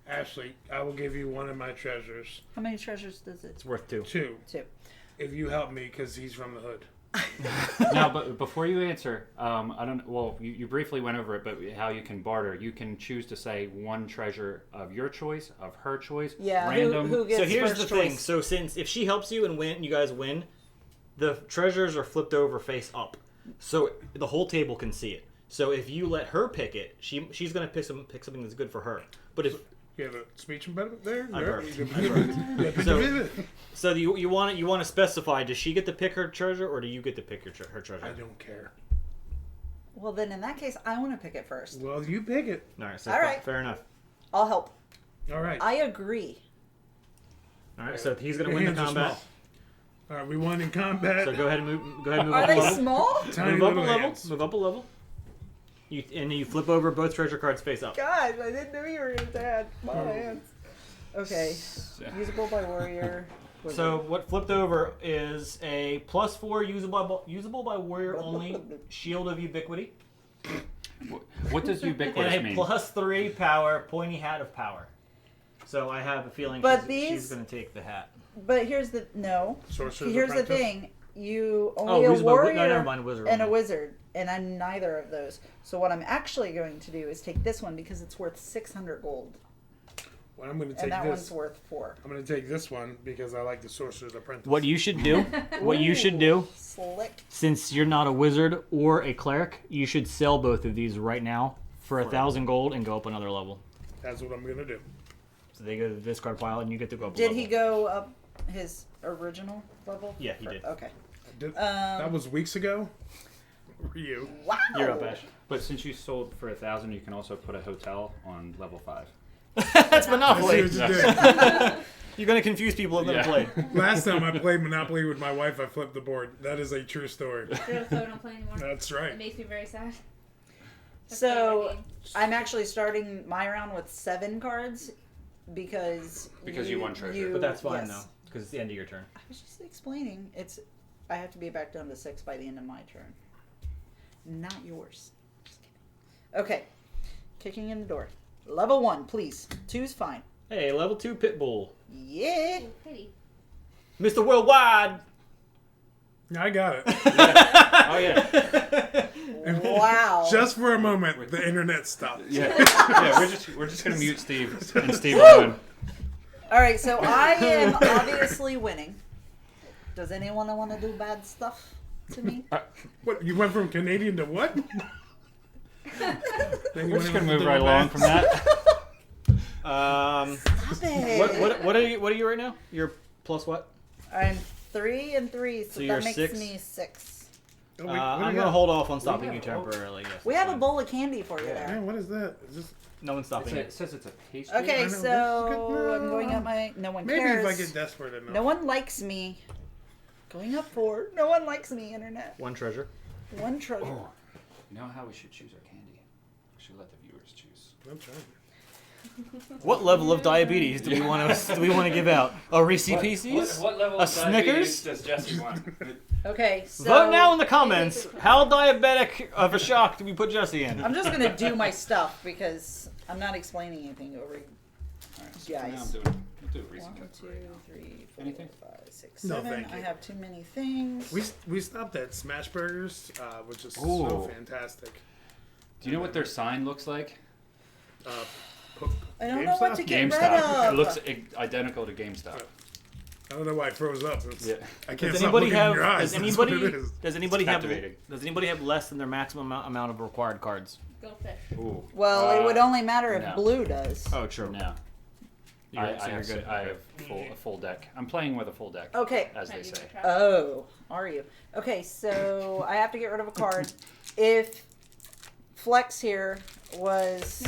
B: Ashley, I will give you one of my treasures.
D: How many treasures does it?
A: It's worth 2.
B: 2,
D: 2.
B: if you help me, because he's from the hood.
C: Now, but before you answer, I don't. Well, you briefly went over it, but how you can barter. You can choose to say one treasure of your choice, of her choice,
D: Yeah.
C: random.
D: Who gets
A: So here's
D: first
A: the thing.
D: choice?
A: So since if she helps you and you guys win, the treasures are flipped over face up, so the whole table can see it. So if you let her pick it, she's gonna pick something that's good for her. But if
B: You have a speech impediment there?
A: I've heard.
B: Yeah,
A: So- so you want to specify, does she get to pick her treasure or do you get to pick her treasure?
B: I don't care.
D: Well, then in that case, I want to pick it first.
B: Well, you pick it.
A: All right. So
D: All right.
A: Fair enough.
D: I'll help.
B: All right.
D: I agree.
A: All right. So he's gonna
B: Your
A: win the
B: hands are
A: combat.
B: small. All right, we won in combat.
A: So go ahead and move. Go ahead and move
D: Are
A: up a
D: they
A: level.
D: small?
B: Tiny
A: Move up a
B: little
A: level.
B: hands.
A: Move up a level. And you flip over both treasure cards face up.
D: Gosh, I didn't know you were in that. My hands. Okay. Usable by warrior.
A: So what flipped over is a +4 usable by warrior only shield of ubiquity
C: What does ubiquitous
A: and a
C: mean?
A: +3 power pointy hat of power. So I have a feeling
D: But
A: she's
D: these-
A: going to take the hat.
D: But here's the
B: Sorcerer's
D: Here's the
B: Apprentice.
D: thing. You
A: Oh,
D: only a
A: usable.
D: warrior
A: No, never mind. Wizard.
D: and a
A: only.
D: wizard and I'm neither of those. So what I'm actually going to do is take this one because it's worth 600 gold,
B: Well, I'm going to take
D: and that
B: this.
D: one's worth 4.
B: I'm going to take this one because I like the Sorcerer's Apprentice.
A: What you should do,
D: Slick.
A: since you're not a wizard or a cleric, you should sell both of these right now for 1,000 gold and go up another level.
B: That's what I'm going to do.
A: So they go to the discard pile and you get to go up.
D: Did
A: a
D: he
A: level.
D: go up his original level?
A: Yeah, he did.
D: Okay.
B: That was weeks ago. Were you?
D: Wow.
A: You're up, Ash.
C: But since you sold for 1,000, you can also put a hotel on level 5.
A: That's
B: I see
A: Monopoly.
B: what you did.
A: You're gonna confuse people who've never
C: Yeah.
A: played.
B: Last time I played Monopoly with my wife, I flipped the board. That is a true story.
E: So I don't play anymore.
B: That's
E: It
B: right.
E: makes me very sad.
D: So I'm actually starting my round with 7 cards because
C: You won treasure.
A: But that's fine
D: yes.
A: though, because it's the end of your turn.
D: I was just explaining. I have to be back down to 6 by the end of my turn. Not yours. Just kidding. Okay. Kicking in the door. Level 1, please. 2's fine.
A: Hey, level 2 Pitbull,
D: Yeah.
E: Ooh, pity.
A: Mr. Worldwide.
B: I got it.
C: Oh, yeah.
D: Wow.
B: Just for a moment, the internet stopped.
C: Yeah, we're just going to mute Steve and Steve alone.
D: All right, so I am obviously winning. Does anyone want to do bad stuff to me?
B: What? You went from Canadian to what?
C: We're just going to move right along from that.
D: Stop it.
A: What are you right now? You're plus what?
D: I'm 3 and 3, so
A: you're
D: that makes
A: 6?
D: me 6.
B: Oh, what do
A: I'm
B: you
A: gonna
B: got?
A: hold off on stopping you
C: have? Oh.
A: temporarily. Yes,
D: We
A: that's
D: have a
A: fine.
D: bowl of candy for you
B: Man,
D: there.
B: what is that? Is this,
A: No one's stopping
C: It
A: it.
C: says it's a pastry.
D: Okay,
B: I know, this is
D: so
B: good.
D: I'm going up my. No one
B: maybe
D: cares.
B: if I get desperate enough.
D: No one likes me. Going up 4. No one likes me, internet.
A: One treasure.
D: 1 treasure.
C: You know how we should choose our candy? We should let the viewers choose.
B: That's right.
A: What level of diabetes do we want to give out? A Reese Pieces?
C: What level
A: A
C: of diabetes
A: Snickers?
C: does Jesse want?
D: Okay, so.
A: Vote now in the comments. How diabetic of a shock do we put Jesse in?
D: I'm just going to do my stuff because I'm not explaining anything over
C: Now I'm
D: guys.
C: doing Reese
D: 1,
C: cuts
D: 2,
C: right now.
D: 3, 4,
C: Anything?
D: 5, 6,
B: No,
D: 7.
B: thank
D: I
B: you.
D: have too many things.
B: We stopped at Smash Burgers, which is so
C: Ooh.
B: fantastic.
C: Do you know what their sign looks like?
D: I don't know what to get rid
C: GameStop.
D: of.
C: It looks identical to GameStop.
B: I don't know why it froze up. It's,
C: Yeah.
B: I can't
A: Does
B: stop
A: anybody
B: looking
A: have?
B: in your eyes.
A: Does
B: That's what
A: anybody?
B: it is.
A: Does anybody have?
C: captivating.
A: Does anybody have less than their maximum amount of required cards?
E: Go fish.
C: Ooh.
D: Well, it would only matter if
C: no.
D: Blue does.
A: Oh, true.
C: No.
A: You're, so
C: I
A: you're
C: have,
A: good.
C: I have a full deck. I'm playing with a full deck,
D: Okay.
C: as
E: Can I
C: they
E: do
C: say.
E: my trash?
D: Oh, are you? Okay, so I have to get rid of a card. If Flex here was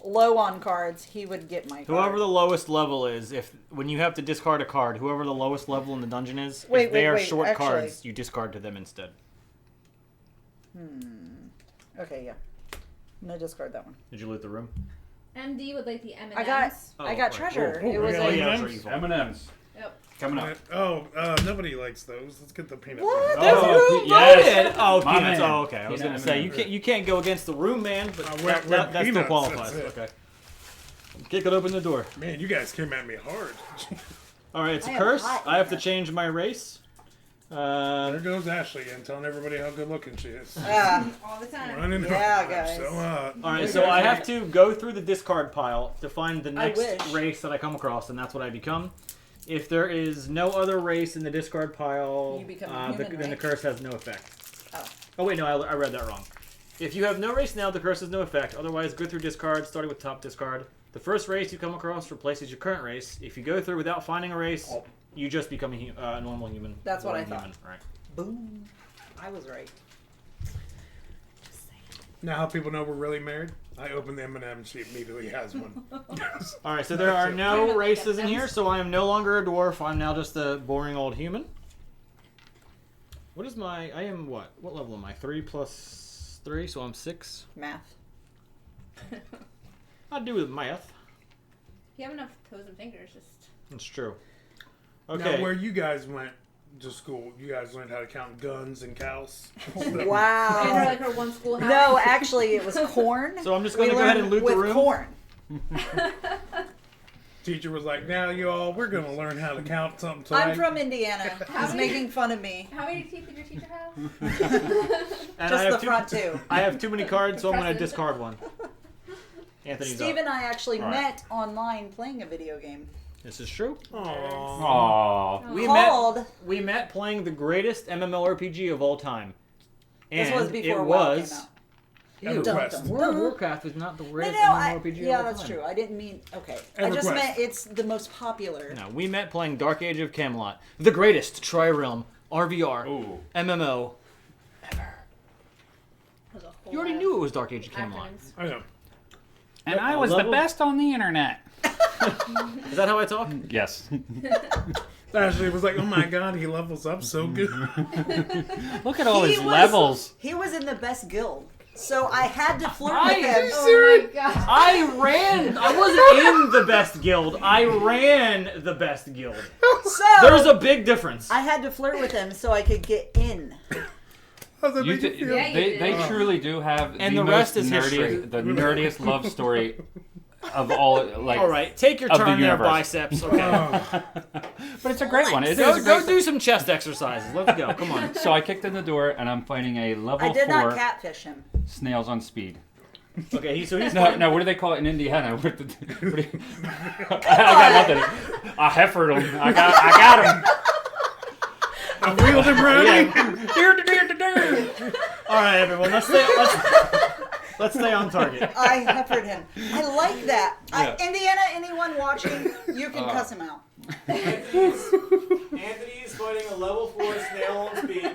D: low on cards, he would get my card.
A: Whoever the lowest level is, if when you have to discard a card, whoever the lowest level in the dungeon is,
D: Wait,
A: if they are
D: wait,
A: short
D: actually-
A: cards, you discard to them instead.
D: Okay, yeah. I'm gonna discard that one.
A: Did you loot the room?
E: MD would like the M&Ms.
D: I got
A: right.
D: treasure.
B: Oh,
D: it was
B: yeah,
D: a
B: yeah.
A: that's evil.
C: M&M's
E: Yep.
C: coming up.
B: Nobody likes those. Let's get the peanut
D: What?
B: butter.
A: That's
C: Oh,
A: room
C: yes.
A: voted. Oh,
C: My
A: peanuts.
C: man.
A: Oh, okay. I was
C: Peanut
A: gonna say
C: M&M.
A: you can't go against the room, man, but
B: we're
A: that still
B: peanuts,
A: qualifies.
B: that's it.
A: Okay. Kick it open the door.
B: Man, you guys came at me hard.
A: All right, it's
D: I
A: a
D: am
A: curse.
D: hot in
A: I have to
D: here.
A: change my race.
B: There goes Ashley and telling everybody how good looking she is.
E: All the time.
B: Running
D: Yeah,
B: hard.
D: guys.
B: So,
A: All right, so I have to go through the discard pile to find the
D: I
A: next
D: wish.
A: race that I come across, and that's what I become. If there is no other race in the discard pile,
D: You become a human,
A: then the
D: right?
A: curse has no effect.
D: Oh.
A: Oh wait, no, I read that wrong. If you have no race now, the curse has no effect. Otherwise, go through discard, starting with top discard. The first race you come across replaces your current race. If you go through without finding a race, you just become a normal human.
D: That's what I
A: Boring
D: thought.
A: human. Right.
D: Boom. I was right.
B: now how people know we're really married? I open the M&M. She immediately has one.
A: All right, so there are no races in here, so I am no longer a dwarf. I'm now just a boring old human. What is my? I am what? What level am I? 3 plus 3, so I'm 6.
D: Math.
A: I do with math.
E: You have enough toes and fingers, just.
A: That's true.
B: Now,
A: Okay.
B: where you guys went to school, you guys learned how to count guns and cows.
E: And her,
D: Wow.
E: like her one schoolhouse.
D: No, actually, it was corn.
A: So I'm just
D: We
A: going to go ahead and
D: learned
A: loot the
D: with
A: room.
D: corn.
B: Teacher was like, "Now, y'all, we're gonna learn how to count something tonight."
D: I'm from Indiana. He's making fun of me.
E: How many teeth did your teacher have?
A: And
D: Just the front two.
A: I have too many cards, so I'm going to discard one. Anthony's
D: Steve
A: up.
D: and I actually
C: All right.
D: met online playing a video game
A: This is true.
B: Aww.
C: Aww.
D: called.
A: We met playing the greatest MMORPG of all time. And
D: This was before
A: it
D: WoW
A: was.
D: came out.
B: EverQuest.
D: Dun, dun,
A: World of
D: dun.
A: Warcraft was not the
D: No,
A: greatest
D: no,
A: MMORPG
D: yeah,
A: of all
D: that's
A: time.
D: true. I didn't mean. Okay, I just
B: EverQuest.
D: meant it's the most popular.
A: No, we met playing Dark Age of Camelot, the greatest Tri-Realm RVR
C: Ooh.
A: MMO ever.
E: There's a whole
A: You already
E: lot
A: knew
E: of
A: it was Dark Age of Camelot.
E: acronyms.
B: I know.
C: And I was
A: level-
C: the best on the internet.
A: Is that how I talk?
C: Yes.
B: Ashley was like, "Oh my god, he levels up so good."
C: Look at all
D: He
C: his
D: was-
C: levels.
D: He was in the best guild, so I had to flirt
A: I-
D: with him.
E: Oh my god.
A: I wasn't in the best guild. I ran the best guild.
D: So
A: There's a big difference.
D: I had to flirt with him so I could get in.
B: How's that
C: You
B: make you
C: th-
B: feel?
E: Yeah, you
C: they
E: did.
C: they truly do have
A: And
C: the
A: the rest
C: most
A: is history.
C: the nerdiest love story of all. Like,
A: All right, take your
C: Of the
A: turn there,
C: universe.
A: biceps. Okay.
B: Oh,
C: but it's a great one. It is
A: Go,
C: a great.
A: go do some chest exercises. Let's go. Come on.
C: So I kicked in the door and I'm fighting a level
D: I did
C: 4
D: not catfish him.
C: snails on speed.
A: Okay, so he's
C: No, what do they call it in Indiana? What do you- I got nothing. I heifered him. I got him.
B: I wheeled him right.
A: All right, everyone. Let's stay on target.
D: I heifered him. I like that.
C: Yeah.
D: Indiana, anyone watching, you can cuss him out.
A: Anthony's fighting a level 4 snail on speed.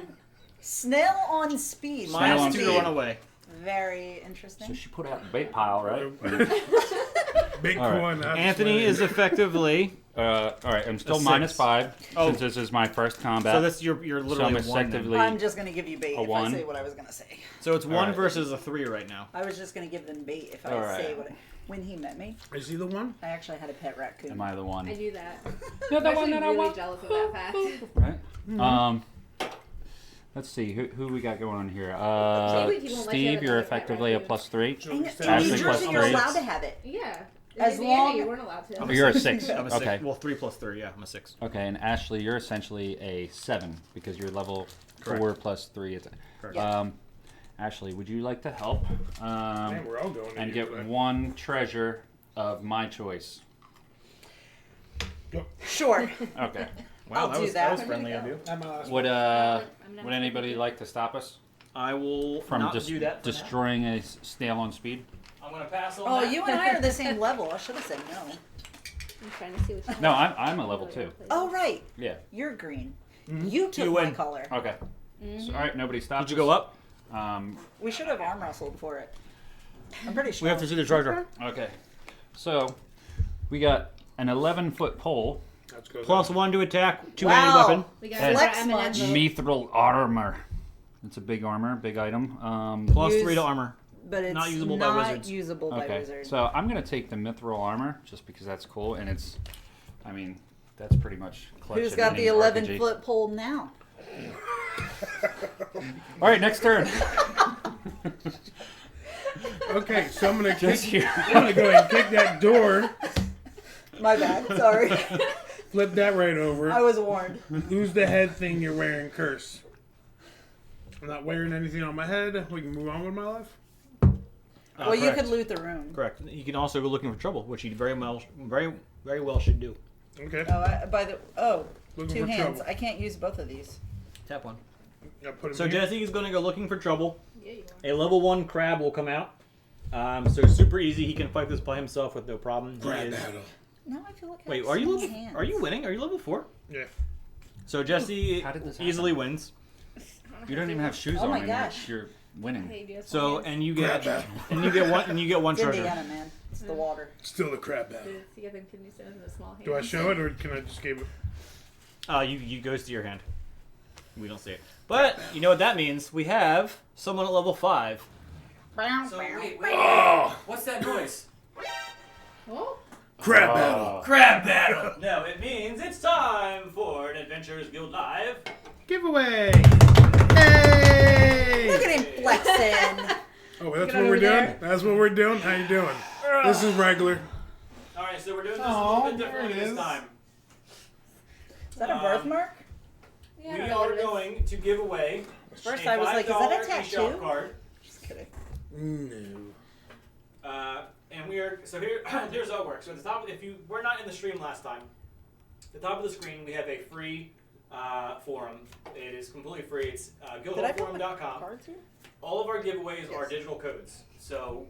D: Snail on speed.
C: Snail on
A: Minus 2 to
C: speed.
A: run away.
D: Very
C: So
D: interesting.
C: she put out the bait pile, right?
B: Big
C: All right.
B: one. I just
A: Anthony
B: went
A: is
B: in.
A: effectively.
C: All right, I'm still
A: A
C: minus
A: 6.
C: 5
A: Oh.
C: since this is my first combat.
A: So that's you're
C: So
A: literally
C: I'm
A: a 1 then.
C: effectively
D: I'm just going to give you bait
C: A
D: if
C: one.
D: I say what I was going to say.
A: So it's 1
C: right.
A: versus a 3 right now.
D: I was just going to give them bait if I
C: All right.
D: say what I... When he met me,
B: Is he the one?
D: I actually had a pet raccoon.
C: am I the one?
E: I do that.
C: You're
E: I'm
C: the
E: actually
C: one that I
E: really
C: want.
E: jealous of that fact.
C: Right. Let's see who we got going on here.
E: Maybe he won't let you have
C: Steve, you're
E: another pet
C: effectively a
E: raccoon.
C: +3.
D: In
C: Ashley
D: New
C: plus
D: Jersey, you're
C: 3.
D: allowed to have it.
E: Yeah.
D: As
E: In Indiana,
D: long-
E: you weren't allowed to.
A: I'm a
C: You're a
A: 6.
C: 6.
A: I'm a 6.
C: Okay.
A: Well, 3 plus 3. Yeah, I'm a 6.
C: Okay, and Ashley, you're essentially a 7 because you're level
A: Correct.
C: 4 plus 3. It's,
A: Correct.
D: Yeah.
C: Ashley, would you like to help
B: Man, we're all going in
C: and
B: here
C: get
B: today.
C: 1 treasure of my choice?
D: Sure.
C: Okay.
A: Wow,
D: I'll
A: that
D: do
A: was
D: that.
A: that was friendly of you.
B: I'm last
C: Would
E: I'm not
C: would anybody like to stop us
A: I will
C: from
A: not
C: just
A: do that. For now.
C: destroying a snail on speed?
A: I'm gonna pass on
D: Oh,
A: that.
D: you and I are the same level. I should have said no.
E: I'm trying to see which one.
C: No, I'm a level 2.
D: Oh, right.
C: Yeah.
D: You're green.
B: Mm-hmm.
D: You took
A: You
D: my
A: win.
D: color.
C: Okay. So, all right, nobody stopped.
A: Did you go up?
D: We should have arm wrestled for it. I'm pretty sure.
A: We have to see the treasure.
C: Okay. So, we got an 11-foot pole,
B: Let's go.
A: Plus 1 to attack, 2
D: Wow.
A: any weapon.
E: We got
C: Flex
E: our M&Ms.
C: mithril armor. It's a big armor, big item.
A: Plus
D: Use-
A: 3 to armor.
D: But it's
A: Not usable by wizards.
D: usable by
C: Okay.
D: wizards.
C: So I'm gonna take the mithril armor just because that's cool, and it's, I mean, that's pretty much. clutch
D: Who's
C: in
D: got
C: any
D: the
C: RPG.
D: 11-foot pole now?
C: All right, next turn.
B: Okay, so I'm gonna
C: Just
B: kick,
C: here.
B: I'm gonna go ahead and kick that door.
D: My bad. Sorry.
B: Flip that right over.
D: I was warned.
B: Who's the head thing you're wearing? Curse. I'm not wearing anything on my head. We can move on with my life.
D: Well, you
A: correct.
D: could loot the room.
A: Correct. You can also go looking for trouble, which you very well should do.
B: Okay. Looking
D: Two
B: for
D: hands.
B: trouble.
D: I can't use both of these.
A: Tap 1.
B: I put him
A: So
B: here.
A: Jesse is going to go looking for trouble.
E: Yeah, you are.
A: A level 1 crab will come out. So super easy. He can fight this by himself with no problem. He is-
D: Now I feel like I
A: Wait,
D: have
A: are you
D: so
A: level?
D: many hands.
A: Are you winning? Are you level 4?
B: Yeah.
A: So Jesse
C: How did this
A: easily wins.
C: You don't even have shoes
D: Oh
C: on.
D: my
C: and
D: gosh.
C: You're winning.
E: Hey, do you have
A: So
E: some hands?
A: and you get one
D: It's
A: treasure.
D: Indiana, man. It's the water.
B: Still the crab battle.
E: Do you get them kidney stones in the small hands?
B: Do I show it or can I just give it?
A: You goes to your hand. We don't see it. But you know what that means? We have someone at level 5. So wait.
B: Oh!
A: What's that noise?
E: Oh,
B: Crab battle.
A: Crab battle. No, it means it's time for an Adventurers Guild Live.
B: Giveaway.
D: Look
B: Hey!
D: at him flexing.
B: Oh, that's
D: Get
B: what we're
D: over
B: doing?
D: there.
B: That's what we're doing? How you doing? This is regular.
A: All right, right, so we're doing this a
B: Oh,
A: little bit
B: there
A: differently
B: it
A: this
B: is.
A: time.
D: Is that a birthmark?
E: Yeah, I
A: We
E: don't know what
A: are
E: it is.
A: going to give away
D: First
A: a
D: I was like, is that a
A: $5 eShop
D: tattoo?
A: card.
D: Just kidding.
B: No.
A: And we are so here. Here's how it works. So at the top, if you were not in the stream last time, at the top of the screen we have a free forum. It is completely free. It's
D: Did I put my
A: guildhallforum.com.
D: cards here?
A: All of our giveaways are
D: Yes.
A: digital codes. So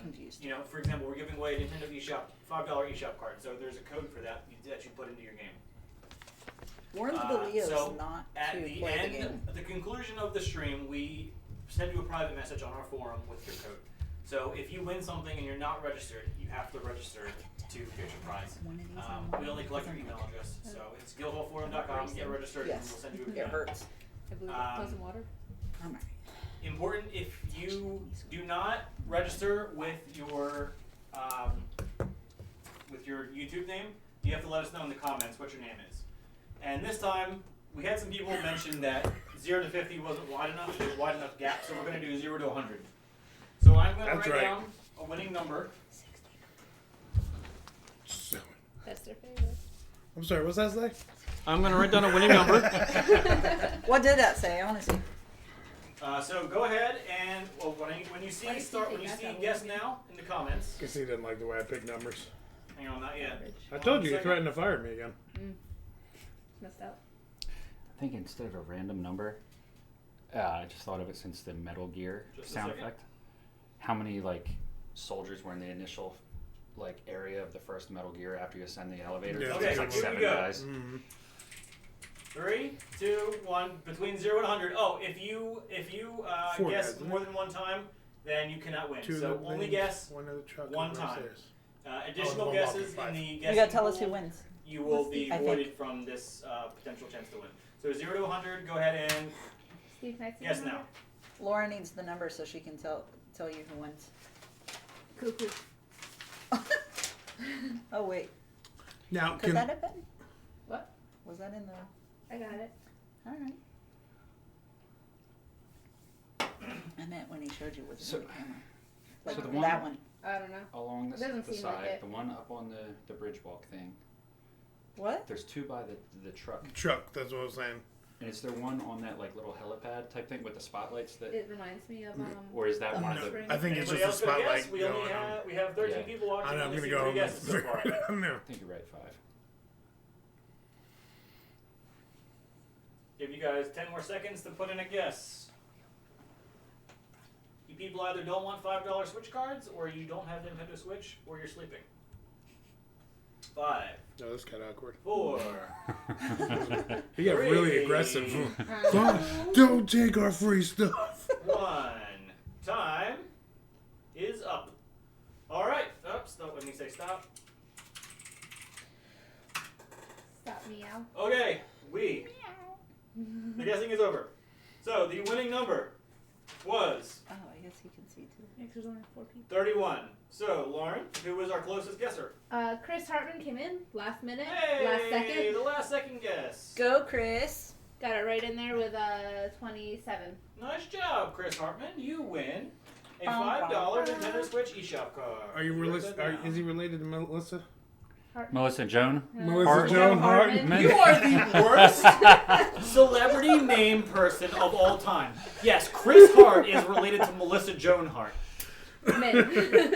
D: Confused.
A: you know, for example, we're giving away a Nintendo eShop $5 eShop card. So there's a code for that that you put into your game.
D: Warns the Leos
A: so
D: not
A: At
D: to
A: the
D: play the
A: end,
D: game.
A: at the conclusion of the stream, we send you a private message on our forum with your code. So if you win something and you're not registered, you have to register to get your prize. We only collect your email address, so it's guildhallforum.com. Get registered, and
D: Yes.
A: we'll send you a
D: It
A: code.
D: hurts.
E: I believe frozen water.
D: Alright.
A: Important, if you do not register with your YouTube name, you have to let us know in the comments what your name is. And this time, we had some people mention that 0 to 50 wasn't wide enough. There's wide enough gap, so we're going to do 0 to 100. So I'm going to
B: That's
A: write
B: right.
A: down a winning number.
E: That's their favorite.
B: I'm sorry, what's that say?
A: I'm going to write down a winning number.
D: What did that say? I want to see.
A: So go ahead and when you see
E: Why do you think that's how
A: guess
E: we
A: now in the comments.
B: Guess he didn't like the way I picked numbers.
A: Hang on, not yet.
B: I told you, you
A: Second.
B: threatened to fire me again.
E: Messed up.
C: I think instead of a random number, I just thought of it since the Metal Gear
A: Just a
C: sound
A: second.
C: effect. How many like soldiers were in the initial like area of the first Metal Gear after you ascend the elevator?
B: Yeah,
C: It's
A: okay,
C: like
A: here we
C: 7
A: go.
C: guys.
B: Mm-hmm.
A: 3, 2, 1. Between 0 and 100. Oh, if you
B: Four
A: guess
B: guys, isn't
A: more
B: it?
A: than one time, then you cannot win.
B: Two
A: So
B: of the
A: only
B: things,
A: guess
B: one of the truck
A: one
B: and
A: time.
B: upstairs.
A: additional
B: one
A: guesses
B: walking
A: in the
D: You
A: guessing
D: gotta tell us who
A: pool,
D: wins.
A: You will be
D: I think.
A: voided from this potential chance to win. So 0 to 100. Go ahead and
E: Steve, can I see
A: guess
E: the
A: now.
E: number?
D: Laura needs the number so she can tell you who wins.
E: Cuckoo.
D: Oh wait,
B: Now,
D: could that
B: can
D: have been?
E: What?
D: Was that in the?
E: I got it.
D: All right. I meant when he showed you with
C: So-
D: the camera. Like
C: so the
D: that
C: one-
D: one.
E: I don't know.
C: Along
E: It doesn't
C: the
E: seem like
C: side,
E: it.
C: the one up on the bridge walk thing.
D: What?
C: There's 2 by the truck,
B: truck, that's what I was saying.
C: and is there one on that like little helipad type thing with the spotlights that,
E: It reminds me of
C: or is that one of
B: No,
C: the?
B: I think it's
A: Anybody
B: just a
A: else gonna guess?
B: spotlight
A: We only
B: going on.
A: have 13
C: Yeah.
A: people watching.
B: I know, I'm
A: Only
B: going to
A: see
B: go
A: 3 guesses so far.
B: no.
C: I think you're right, 5.
A: Give you guys 10 more seconds to put in a guess. You people either don't want $5 Switch cards, or you don't have Nintendo Switch, or you're sleeping. 5,
B: No, that's kind of awkward.
A: 4,
B: He got really
A: Three.
B: aggressive. Don't take our free stuff.
A: 1. Time is up. All right. Stop. Let me say stop.
E: Stop meow.
A: Okay. The guessing is over. So the winning number was
D: Oh, I guess he can see too.
E: Next, there's only 4 people.
A: 31. So Lauren, who was our closest guesser?
E: Chris Hartman came in last minute,
A: Hey,
E: last second.
A: the last second guess.
D: Go, Chris.
E: Got it right in there with 27.
A: Nice job, Chris Hartman. You win a
D: Bum,
A: $5
D: bum, bum.
A: Nintendo Switch eShop card.
B: Are you
A: Wrote
B: related?
A: that down.
B: Is he related to Melissa?
C: Melissa Joan.
B: Melissa
C: Hart-
B: Joan
E: Hartman.
B: Hart?
A: You are the worst celebrity name person of all time. Yes, Chris Hart is related to Melissa Joan Hart.
E: Min.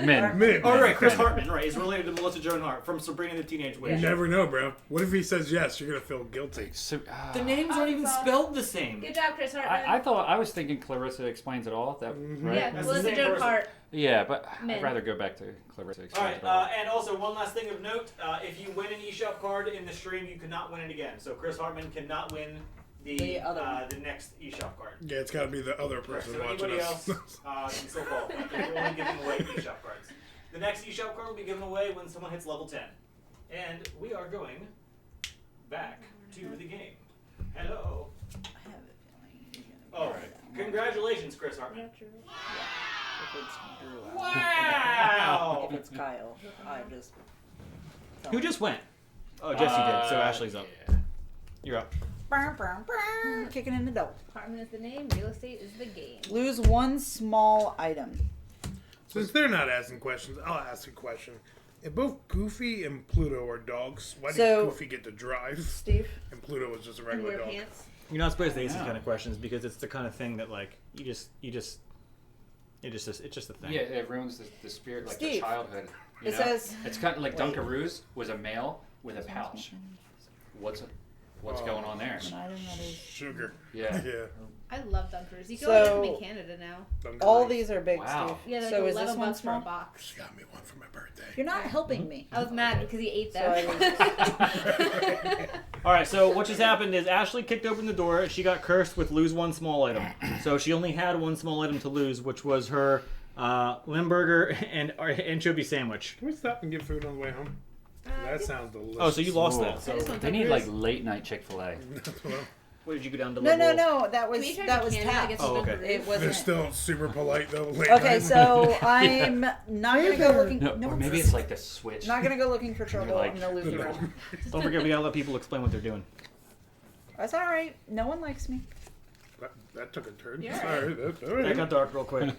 C: Min.
B: Min.
A: Oh, right, Chris Hartman, right, is related to Melissa Joan Hart from Sabrina the Teenage
B: You
A: Witch.
B: never know, bro. What if he says yes? You're gonna feel guilty.
C: So,
A: The names aren't even spelled the same.
E: Good job, Chris Hartman.
C: I was thinking Clarissa explains it all. That right?
E: Yeah,
A: That's the
E: Melissa
A: same
E: Joan
A: person.
E: Hart.
C: Yeah, but
E: Min.
C: I'd rather go back to Clarissa
A: All
C: explains
A: right,
C: it all.
A: and also one last thing of note: if you win an eShop card in the stream, you cannot win it again. So Chris Hartman cannot win
D: The other one.
A: the next eShop card.
B: Yeah, it's gotta be the other person
A: So
B: watching
A: anybody
B: us.
A: else can still qualify. We're only giving away eShop cards. The next eShop card will be given away when someone hits level 10, and we are going back to the game. Hello.
D: I have a feeling he's gonna
A: Oh,
D: get it.
A: congratulations, Chris Hartman.
D: If it's Drew,
A: Wow.
D: if it's Kyle, I just.
A: Who just went? Oh, Jesse did. So Ashley's up.
C: Yeah.
A: You're up.
D: Kicking in the dough.
E: Hartman is the name. Real estate is the game.
D: Lose one small item.
B: Since they're not asking questions, I'll ask a question. If both Goofy and Pluto are dogs, why did
D: So-
B: Goofy get to drive
D: Steve?
B: and Pluto was just a
E: And
B: regular
E: wear
B: dog?
E: pants.
A: You're not supposed to ask these
C: Yeah.
A: kind of questions because it's the kind of thing that like it's just a thing.
C: Yeah, it ruins the spirit, like
D: Steve,
C: the childhood. You
D: it
C: know?
D: says-
C: It's kind of like
D: Wait.
C: Dunkaroos was a male with a pouch. What's going on there?
D: An item that is-
B: Sugar.
C: Yeah.
B: Yeah.
E: I love Dunkers. You can
D: So-
E: only get them in Canada now.
D: All these are big,
C: Wow.
D: Steve.
E: Yeah, they're
D: so
E: like
D: is this
E: 11
D: one
E: bucks for a
D: small?
E: box.
B: She got me one for my birthday.
D: You're not helping me.
E: I was mad because he ate
D: So
E: them.
A: All right, so what just happened is Ashley kicked open the door and she got cursed with lose one small item. So she only had one small item to lose, which was her Limburger and anchovy sandwich.
B: Can we stop and get food on the way home? That sounds delicious.
A: Oh, so you lost
C: Ooh.
A: that. So
E: I just want
C: They need like
E: Dunkaroos.
C: late night Chick-fil-A.
A: what did you go down to?
D: No, no,
A: level-
D: no. That was
E: Can we turn
D: that
E: to
D: was
E: Canada to
D: tap.
E: get some
A: Oh, okay.
E: Dunkaroos?
D: It
B: They're
D: wasn't.
B: still super polite though. Late
D: Okay,
B: night.
D: so I'm not gonna go looking.
C: No, or maybe it's like the switch.
D: not gonna go looking for trouble.
C: like-
D: I'm gonna lose the room.
A: Don't forget, we gotta let people explain what they're doing.
D: That's all right. No one likes me.
B: that took a turn.
E: You're
B: Sorry, that's all
A: That
B: right.
A: got dark real quick.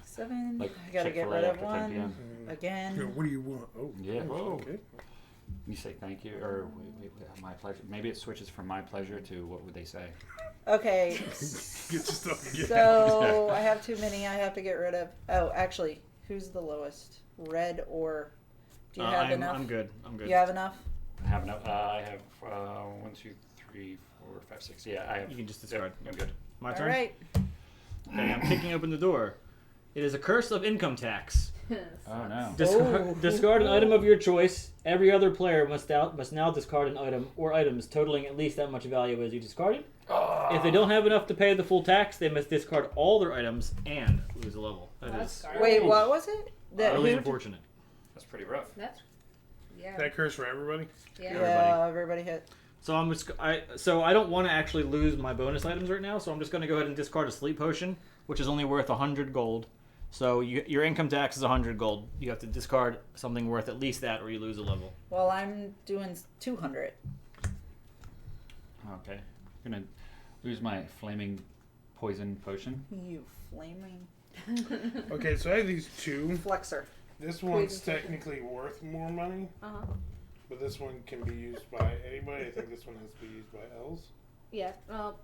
D: 7.
C: Like
D: I gotta get
C: Chick-fil-A
D: rid of
C: after 10
D: one
C: p.m.
B: Yeah,
D: again.
B: what do you want? Oh,
C: Yeah. Whoa.
B: Okay.
C: You say thank you, or wait, my pleasure. Maybe it switches from my pleasure to what would they say?
D: Okay,
B: Get your stuff again.
D: so I have too many. I have to get rid of. Oh, actually, who's the lowest? Red or? Do you have enough?
A: I'm good. I'm good.
D: You have enough?
C: I have enough. I have 1, 2, 3, 4, 5, 6. Yeah, I have.
A: You can just discard.
C: I'm good.
A: My
D: All
A: turn.
D: right.
A: Okay, I'm kicking open the door. It is a curse of income tax.
C: Oh no.
A: Discard an item of your choice. Every other player must now discard an item or items totaling at least that much value as you discarded. If they don't have enough to pay the full tax, they must discard all their items and lose a level. That
E: That's
A: is
E: garbage.
D: Wait, what was it?
A: really
D: who-
A: unfortunate.
C: That's pretty rough.
E: That's yeah.
B: That curse for everybody?
E: Yeah.
D: Yeah, everybody hit.
A: So I don't want to actually lose my bonus items right now, so I'm just going to go ahead and discard a sleep potion, which is only worth 100 gold. So your income tax is 100 gold. You have to discard something worth at least that, or you lose a level.
D: Well, I'm doing 200.
C: Okay. I'm gonna lose my flaming poison potion.
D: You flaming
B: Okay, so I have these two.
D: flexor.
B: This one's
D: Poison.
B: technically worth more money,
E: Uh-huh.
B: but this one can be used by anybody. I think this one has to be used by elves.
E: Yeah. Well,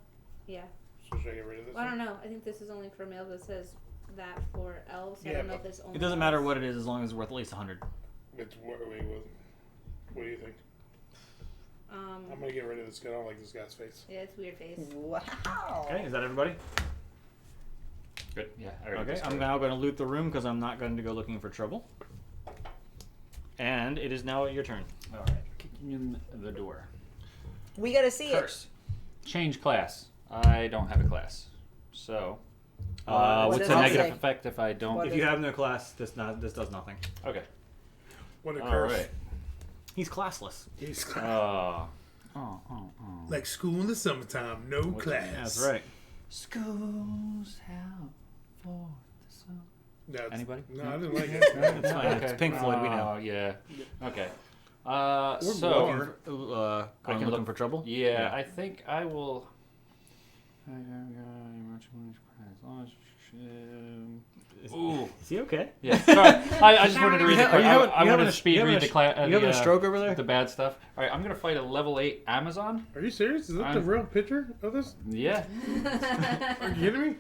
E: yeah.
B: So should I get rid of this
E: I don't
B: one?
E: know. I think this is only for males. It says that for elves. I
B: Yeah,
E: don't know if
B: but
E: this only.
A: It doesn't matter what it is as long as it's worth at least 100.
B: It's what do you think? I'm gonna get rid of this guy. I don't like this guy's face.
E: Yeah, it's weird face.
D: Wow.
A: Okay, is that everybody?
C: Good. Yeah. I already
A: Okay, I'm
C: discarded.
A: now going to loot the room because I'm not going to go looking for trouble. And it is now your turn.
C: All right. Kicking in the door.
D: We gotta see it.
C: Curse. Change class. I don't have a class. So,
A: What
C: what's
D: does
C: the
D: it
C: negative
D: say?
C: effect if I don't?
D: What
A: If you have no class, this does nothing.
C: Okay.
B: What a
C: All
B: curse.
C: right.
A: He's classless.
B: He's
C: Oh.
B: like school in the summertime, no
C: What's-
B: class.
A: That's right.
C: School's out for the summer.
B: That's-
C: Anybody?
B: No, I didn't like it.
A: It's fine. It's Pink Floyd, we know.
C: Oh, yeah. Okay.
B: Or
C: So,
B: more.
A: Going
C: can
A: looking
C: look-
A: for trouble?
C: yeah, I think I will. Ooh.
A: Is he okay?
C: Yeah. Sorry. I just wanted to read.
A: Are you having-
C: I
A: you
C: wanted
A: having
C: to
A: a-
C: speed
A: you having
C: read
A: a-
C: the class.
A: you having a stroke over there?
C: The bad stuff. All right. I'm gonna fight a level 8 Amazon.
B: Are you serious? Is that the
C: I'm-
B: real picture of this?
C: Yeah.
B: Are you kidding me?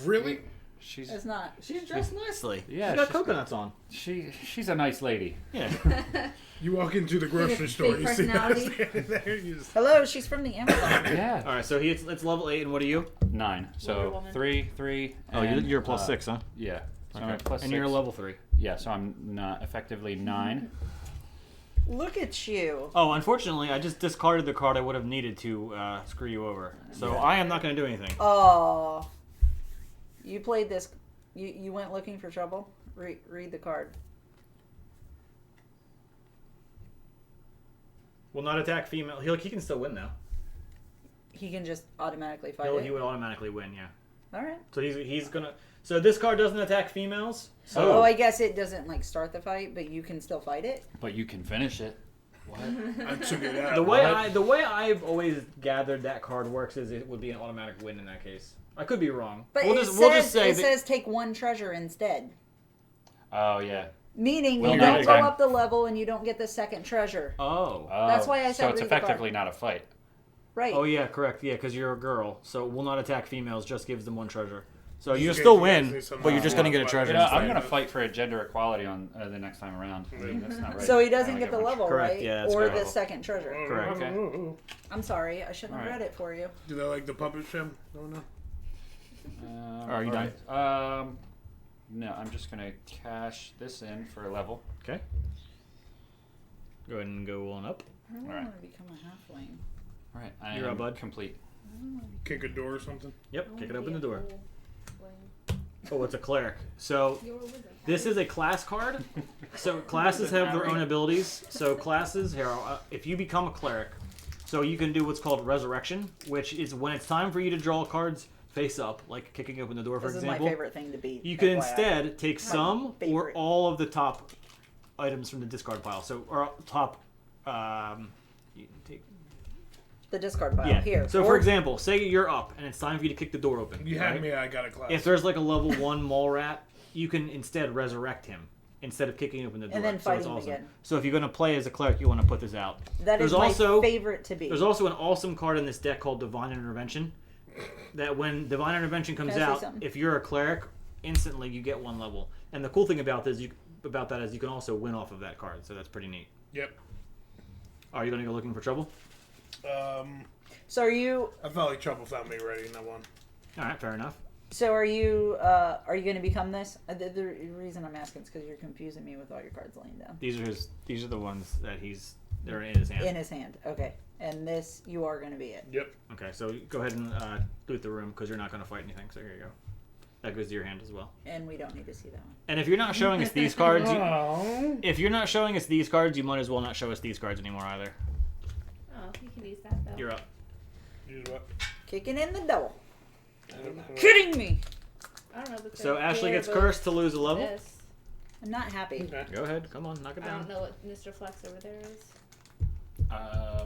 B: Really?
C: She's
D: It's not.
A: She's dressed nicely.
C: Yeah,
A: She's got
C: she's
A: coconuts on.
C: she's a nice lady.
A: Yeah.
B: You walk into the grocery
E: Fake
B: store, you see her
E: personality.
B: standing there, you just...
D: Hello, she's from the Amazon.
C: Yeah.
A: All right, so it's level 8, and what are you?
C: 9.
E: Wonder
C: So
E: Woman.
C: 3.
A: Oh,
C: and,
A: you're plus 6, huh?
C: Yeah. So I'm
A: Okay.
C: at plus
A: And
C: 6.
A: you're level 3.
C: Yeah. So I'm not effectively 9.
D: Look at you.
A: Oh, unfortunately, I just discarded the card I would have needed to screw you over. So I am not going to do anything.
D: Oh. You played this. You went looking for trouble? Read the card.
A: Will not attack female. He can still win, though.
D: He can just automatically fight
A: He
D: it.
A: would automatically win, yeah.
D: All right.
A: So he's going to... So this card doesn't attack females. So
D: Oh, I guess it doesn't like start the fight, but you can still fight it.
C: But you can finish it.
B: I took it out.
A: the way I've always gathered that card works is it would be an automatic win in that case. I could be wrong.
D: But
A: we'll
D: it
A: just
D: says
A: say
D: it
A: that,
D: says take one treasure instead.
C: Oh yeah.
D: Meaning
C: Will
D: you
C: not
D: don't go
C: attack.
D: up the level and you don't get the second treasure.
A: Oh.
D: That's why I said
C: So it's
D: read the
C: effectively
D: card.
C: not a fight.
D: Right.
A: Oh yeah, correct. Yeah, because you're a girl, so will not attack females. Just gives them one treasure. So
B: Just
A: you
B: in
A: still
B: case you guys
A: win,
B: need some
A: but you're just gonna get a
B: weapons.
A: treasure.
C: You know, I'm
A: instead.
C: gonna fight for a gender equality on the next time around. I mean, that's not right.
D: So he
C: I
D: doesn't
C: only
D: get the
C: one
D: level,
A: Correct,
D: right?
A: yeah, that's
D: or
A: correct.
D: the second treasure.
A: Correct.
C: Okay.
D: I'm sorry, I shouldn't have
C: Alright.
D: read it for you.
B: Do they like the puppet show? Don't know.
A: Are you done?
C: No, I'm just gonna cash this in for a level.
A: Okay. Go ahead and go on up.
D: I don't
C: Alright.
D: want to become a halfling.
C: All right, I
A: You're
C: am
A: up, bud.
C: complete.
B: Kick a door or something.
A: Yep. Kick it open
E: Be
A: the
E: a
A: door.
E: fool.
A: Oh, it's a cleric. So
E: You're a wizard.
A: this is a class card. So classes have their own abilities. So classes here, if you become a cleric, so you can do what's called resurrection, which is when it's time for you to draw cards face up, like kicking open the door, for
D: This
A: example.
D: is my favorite thing to beat.
A: You can
D: FYI.
A: instead take some or
D: favorite.
A: all of the top items from the discard pile. So or top. You can take.
D: the discard pile
A: Yeah.
D: here.
A: So
D: Or-
A: for example, say you're up and it's time for you to kick the door open.
B: You
A: right?
B: had me. I got a class.
A: If there's like a level 1 mole rat, you can instead resurrect him instead of kicking open the door.
D: And then
A: so
D: fight
A: it's
D: him
A: awesome.
D: again.
A: So if you're going to play as a cleric, you want to put this out.
D: that
A: there's
D: is my
A: also-
D: favorite to beat.
A: There's also an awesome card in this deck called Divine Intervention. That when Divine Intervention comes
D: Can I say
A: out,
D: something?
A: if you're a cleric, instantly you get 1 level. And the cool thing about this, about that is you can also win off of that card. So that's pretty neat.
B: Yep.
A: Are you going to go looking for trouble?
D: So are you?
B: I felt like trouble found me already in that one.
A: All right, fair enough.
D: So are you going to become this? The reason I'm asking is because you're confusing me with all your cards laying down
A: These are the ones that they're in his hand.
D: in his hand. Okay, and this you are going to be it.
B: Yep.
A: Okay, so go ahead and loot the room because you're not going to fight anything. So here you go. That goes to your hand as well.
D: And we don't need to see that one.
A: And if you're not showing us these cards,
B: Oh.
A: if you're not showing us these cards, you might as well not show us these cards anymore either.
E: Oh, you can use that though.
A: You're up.
B: Use what?
D: Kicking in the door.
B: I don't know.
D: Kidding me?
E: I don't know. Because
A: So Ashley
E: they're
A: gets
E: both
A: cursed to lose a level.
E: This.
D: I'm not happy.
B: Okay.
A: Go ahead, come on, knock it
E: I don't
A: down.
E: know what Mr. Flex over there is.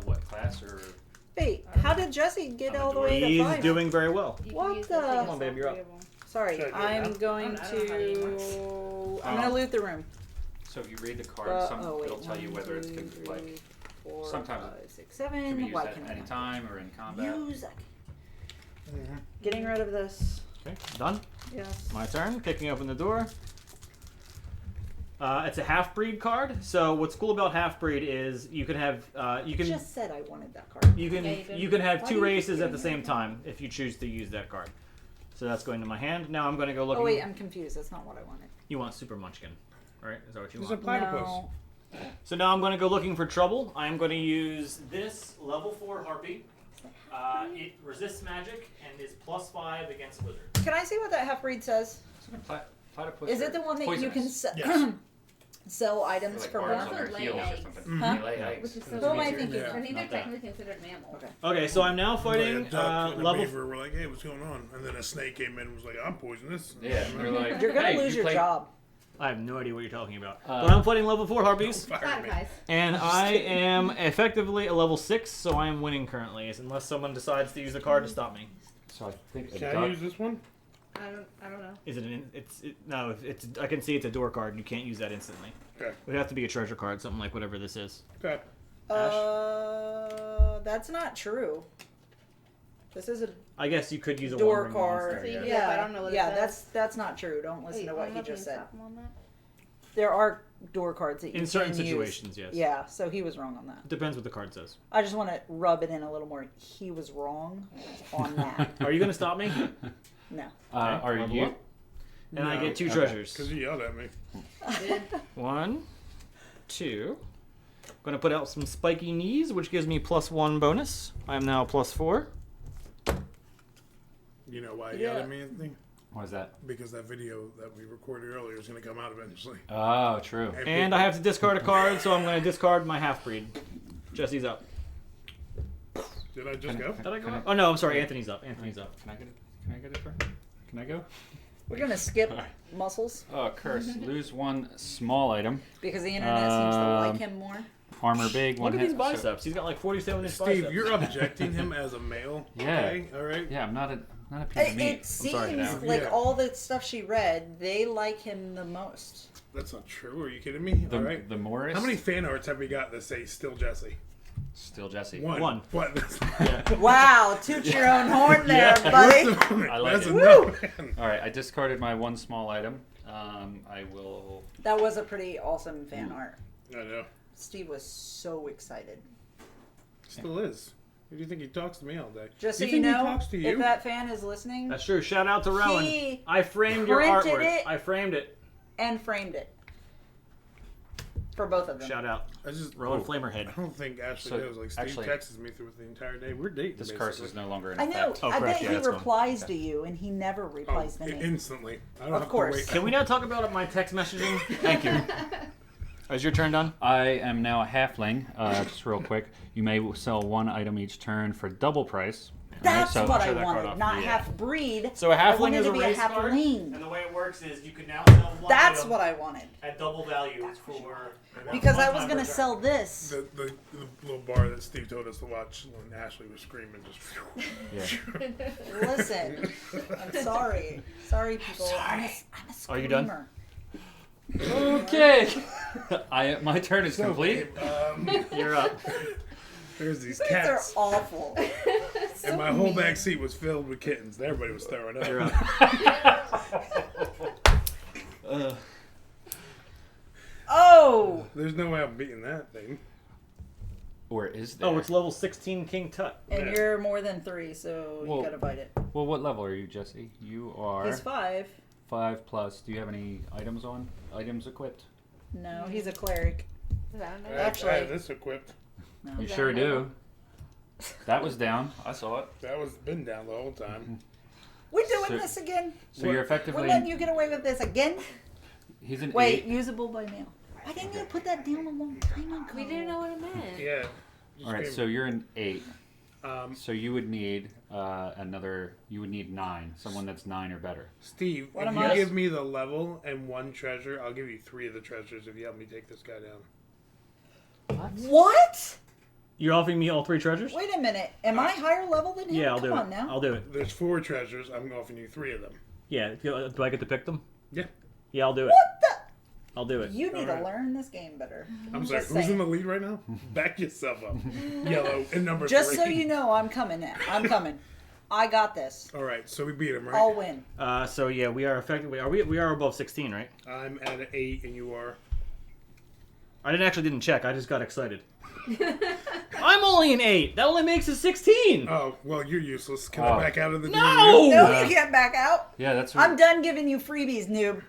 C: What class or?
D: Wait, how did Jesse get
C: I'm
D: all the way to
A: He's
D: 5?
A: doing very well.
E: You can
D: What
E: use
D: the-
E: this to
A: Come
E: use
A: on, babe,
E: all
A: you're
E: three
A: up.
E: of them.
D: Sorry,
B: Should I do it
D: I'm
B: now?
D: going
E: I don't know how to
D: to. I'm going to loot the room.
C: So if you read the card, it'll tell you whether it's
D: One,
C: good,
D: two,
C: like
D: three, four,
C: sometimes
D: five, six,
C: can be
D: seven.
C: used
D: Why
C: at
D: can't I
C: any
D: not?
C: time or in combat.
D: Use.
B: Mhm.
D: Getting rid of this.
A: Okay, done.
D: Yes.
A: My turn. Kicking open the door. It's a half-breed card. So what's cool about half-breed is you can have you can
D: Just said I wanted that card.
A: you can
E: Yeah, you can-
A: you can have
D: Why
A: two
D: do you keep
A: races at
D: getting
A: the
D: rid
A: same
D: of
A: time if you choose to use that card. So that's going to my hand. Now I'm going to go looking.
D: Oh wait, I'm confused. That's not what I wanted.
A: You want Super Munchkin, right? Is that what you
B: There's a
A: want?
B: platypus.
D: No.
A: So now I'm going to go looking for trouble. I'm going to use this level 4 harpy. It resists magic and is +5 against wizards.
D: Can I see what that half breed says?
C: Platypus
D: Is
C: are
D: it the one that you can
C: poisonous.
B: Yes.
D: sell items
C: Like
D: for
C: barbs
D: more?
C: on their
E: Lay
C: heels or
E: eggs.
C: something.
D: Huh?
C: They lay
A: Yeah.
C: eggs.
E: Which is so
D: Who am I
E: weird.
D: thinking
B: Yeah.
D: of?
E: I think they're
C: Not that.
E: technically considered mammal.
D: Okay.
A: Okay, so I'm now
B: Like a
A: fighting
B: duck and a
A: level.
B: beaver were like, "Hey, what's going on?" And then a snake came in and was like, "I'm poisonous."
C: Yeah, they're like,
D: You're gonna
C: hey,
D: lose
C: you
D: your
C: play-
D: job.
A: I have no idea what you're talking about.
C: Uh,
A: but I'm fighting level 4 harpies,
B: Fire me.
E: Platypus.
A: and I am effectively a level 6, so I am winning currently, unless someone decides to use the card to stop me.
C: So I think a
B: Can I
C: duck.
B: use this one?
E: I don't know.
A: Is it an? No. If it's. I can see it's a door card. You can't use that instantly.
B: Okay.
A: It would have to be a treasure card, something like whatever this is.
B: Okay.
D: That's not true. This is a
A: I guess you could use a
D: door
A: wandering
D: card.
A: monster,
E: So you
A: yeah.
E: can-
D: Yeah,
E: I don't know what it
D: yeah,
E: says.
D: that's not true. Don't listen
E: Wait,
D: to what
E: I'm
D: he
E: not
D: just
E: being
D: said.
E: stop him on that.
D: There are door cards that you
A: In certain
D: can use.
A: situations, yes.
D: Yeah, so he was wrong on that.
A: Depends what the card says.
D: I just want to rub it in a little more. He was wrong on that.
A: Are you going to stop me?
D: No.
C: Are
A: level
C: you?
A: up. And I
B: No.
A: get 2
C: Okay.
A: treasures.
B: Because he yelled at me.
E: Did
A: 1, 2. Going to put out some spiky knees, which gives me +1 bonus. I am now +4.
B: You know why he yelled at me, Anthony?
C: What is that?
B: Because that video that we recorded earlier is going to come out eventually.
C: Oh, true.
A: And I have to discard a card, so I'm going to discard my half-breed. Jesse's up.
B: Did I just go?
A: Did I go
C: Can I-
A: up? Oh, no, I'm sorry. Anthony's up. Anthony's up.
C: Can I get a turn? Can I go?
D: We're gonna skip
C: Alright.
D: muscles
C: Oh, curse. Lose 1 small item.
D: because the internet seems to like
C: Um,
D: him more.
C: Armor big.
A: Look
C: 1
A: at
C: hit.
A: these biceps. He's got like 47-inch
B: Steve,
A: biceps.
B: you're objecting him as a male.
C: Yeah.
B: Okay, all right.
C: Yeah, I'm not a piece of meat.
D: It seems
A: sorry,
C: now.
D: like
B: Yeah.
D: all the stuff she read, they like him the most.
B: That's not true. Are you kidding me? All right.
C: The Morris.
B: How many fan arts have we got that say "Still Jesse"?
C: Still Jesse.
A: One.
B: What?
D: Wow, toot your own horn there,
C: Yeah.
D: buddy.
C: I like
B: That's
C: it.
B: enough.
C: All right, I discarded my one small item. I will.
D: That was a pretty awesome fan art.
B: I know.
D: Steve was so excited.
B: Still is. Who do you think he talks to me all day?
D: Just so
B: you
D: you
B: think he
D: know,
B: talks to you?
D: if that fan is listening
A: That's true. Shout out to Rowan.
D: He
A: I framed your
D: printed
A: artwork.
D: it.
A: I framed it.
D: and framed it for both of them.
A: Shout out.
B: I just
A: Rowan Flamerhead.
B: I don't think Ashley
C: So,
B: knows. Like Steve
C: actually-
B: texts me through the entire day. We're dating.
C: This
B: basically.
C: curse is no longer in
D: I know.
C: effect.
A: Oh,
D: I
A: crap,
D: bet
A: yeah,
D: he
A: that's gone.
D: replies to you, and he never replies to me.
B: Instantly. I don't
D: Of
B: have
D: course.
B: To wait.
A: Can we now talk about my text messaging? Thank you. Is your turn done?
C: I am now a halfling. Just real quick, you may sell one item each turn for double price.
D: That's
C: so
D: what I
A: show that card
D: wanted,
A: off.
D: not
A: Yeah.
D: half breed.
A: So a
D: I
A: halfling
D: wanted
A: is
D: to
A: a
D: be a
A: race card,
D: halfling.
A: and the way it works is you can now sell one
D: That's
A: item
D: what I wanted.
A: at double value for
D: Because
A: one
D: I was
A: time
D: going to
A: per turn.
D: sell this.
B: The little bar that Steve told us to watch when Ashley was screaming just.
C: Yeah.
D: Listen, I'm sorry. Sorry, people. I'm a
A: Are you done?
D: screamer.
C: Okay. My turn is complete.
A: You're up.
B: There's these
D: These are
B: cats,
D: awful.
B: and my whole back seat was filled with kittens. Everybody was throwing
A: You're
B: up.
A: up.
D: Oh!
B: There's no way I'm beating that thing.
C: Or is there?
A: Oh, it's level 16 King Tut.
D: And
B: Yeah.
D: you're more than 3, so
C: Well-
D: you gotta bite it.
C: Well, what level are you, Jesse? You are
D: He's 5.
C: 5 plus. Do you have any items on? Items equipped?
D: No, he's a cleric.
E: Is that
B: I
E: a
D: Actually-
B: have this equipped.
D: No.
C: You
E: that
C: sure
E: a
C: do. That was down. I saw it.
B: That was been down the whole time.
D: We're doing
C: So-
D: this again?
C: So you're
D: We're
C: effectively.
D: letting you get away with this again?
C: He's an
D: Wait,
C: 8.
D: usable by mail. Why didn't you put that down a long time ago?
E: We didn't know what it meant.
B: Yeah.
C: All right, so you're an 8.
B: Um,
C: So you would need another. You would need 9. Someone that's 9 or better.
B: Steve,
D: What
B: if
D: am
B: you
D: I?
B: give me the level and 1 treasure, I'll give you 3 of the treasures if you help me take this guy down.
D: What?
A: You're offering me all 3 treasures?
D: Wait a minute. Am I higher level than him?
A: Yeah, I'll
D: Come
A: do
D: on
A: it.
D: now.
A: I'll do it.
B: There's 4 treasures. I'm offering you 3 of them.
A: Yeah. Do I get to pick them?
B: Yeah.
A: Yeah, I'll do it.
D: What the?
A: I'll do it.
D: You need
B: Alright.
D: to learn this game better.
B: I'm sorry.
D: Just
B: Who's in
D: saying.
B: the lead right now? Back yourself up. Yellow and number 3.
D: Just so you know, I'm coming. I'm coming. I got this.
B: All right, so we beat him, right?
D: I'll win.
A: So yeah, we are effectively. We are above 16, right?
B: I'm at an 8, and you are.
A: I didn't check. I just got excited. I'm only an 8. That only makes it 16.
B: Oh, well, you're useless. Can
C: Oh.
B: I back out of the deal?
A: No!
D: No, you can't back out.
C: Yeah, that's. What,
D: I'm done giving you freebies, noob.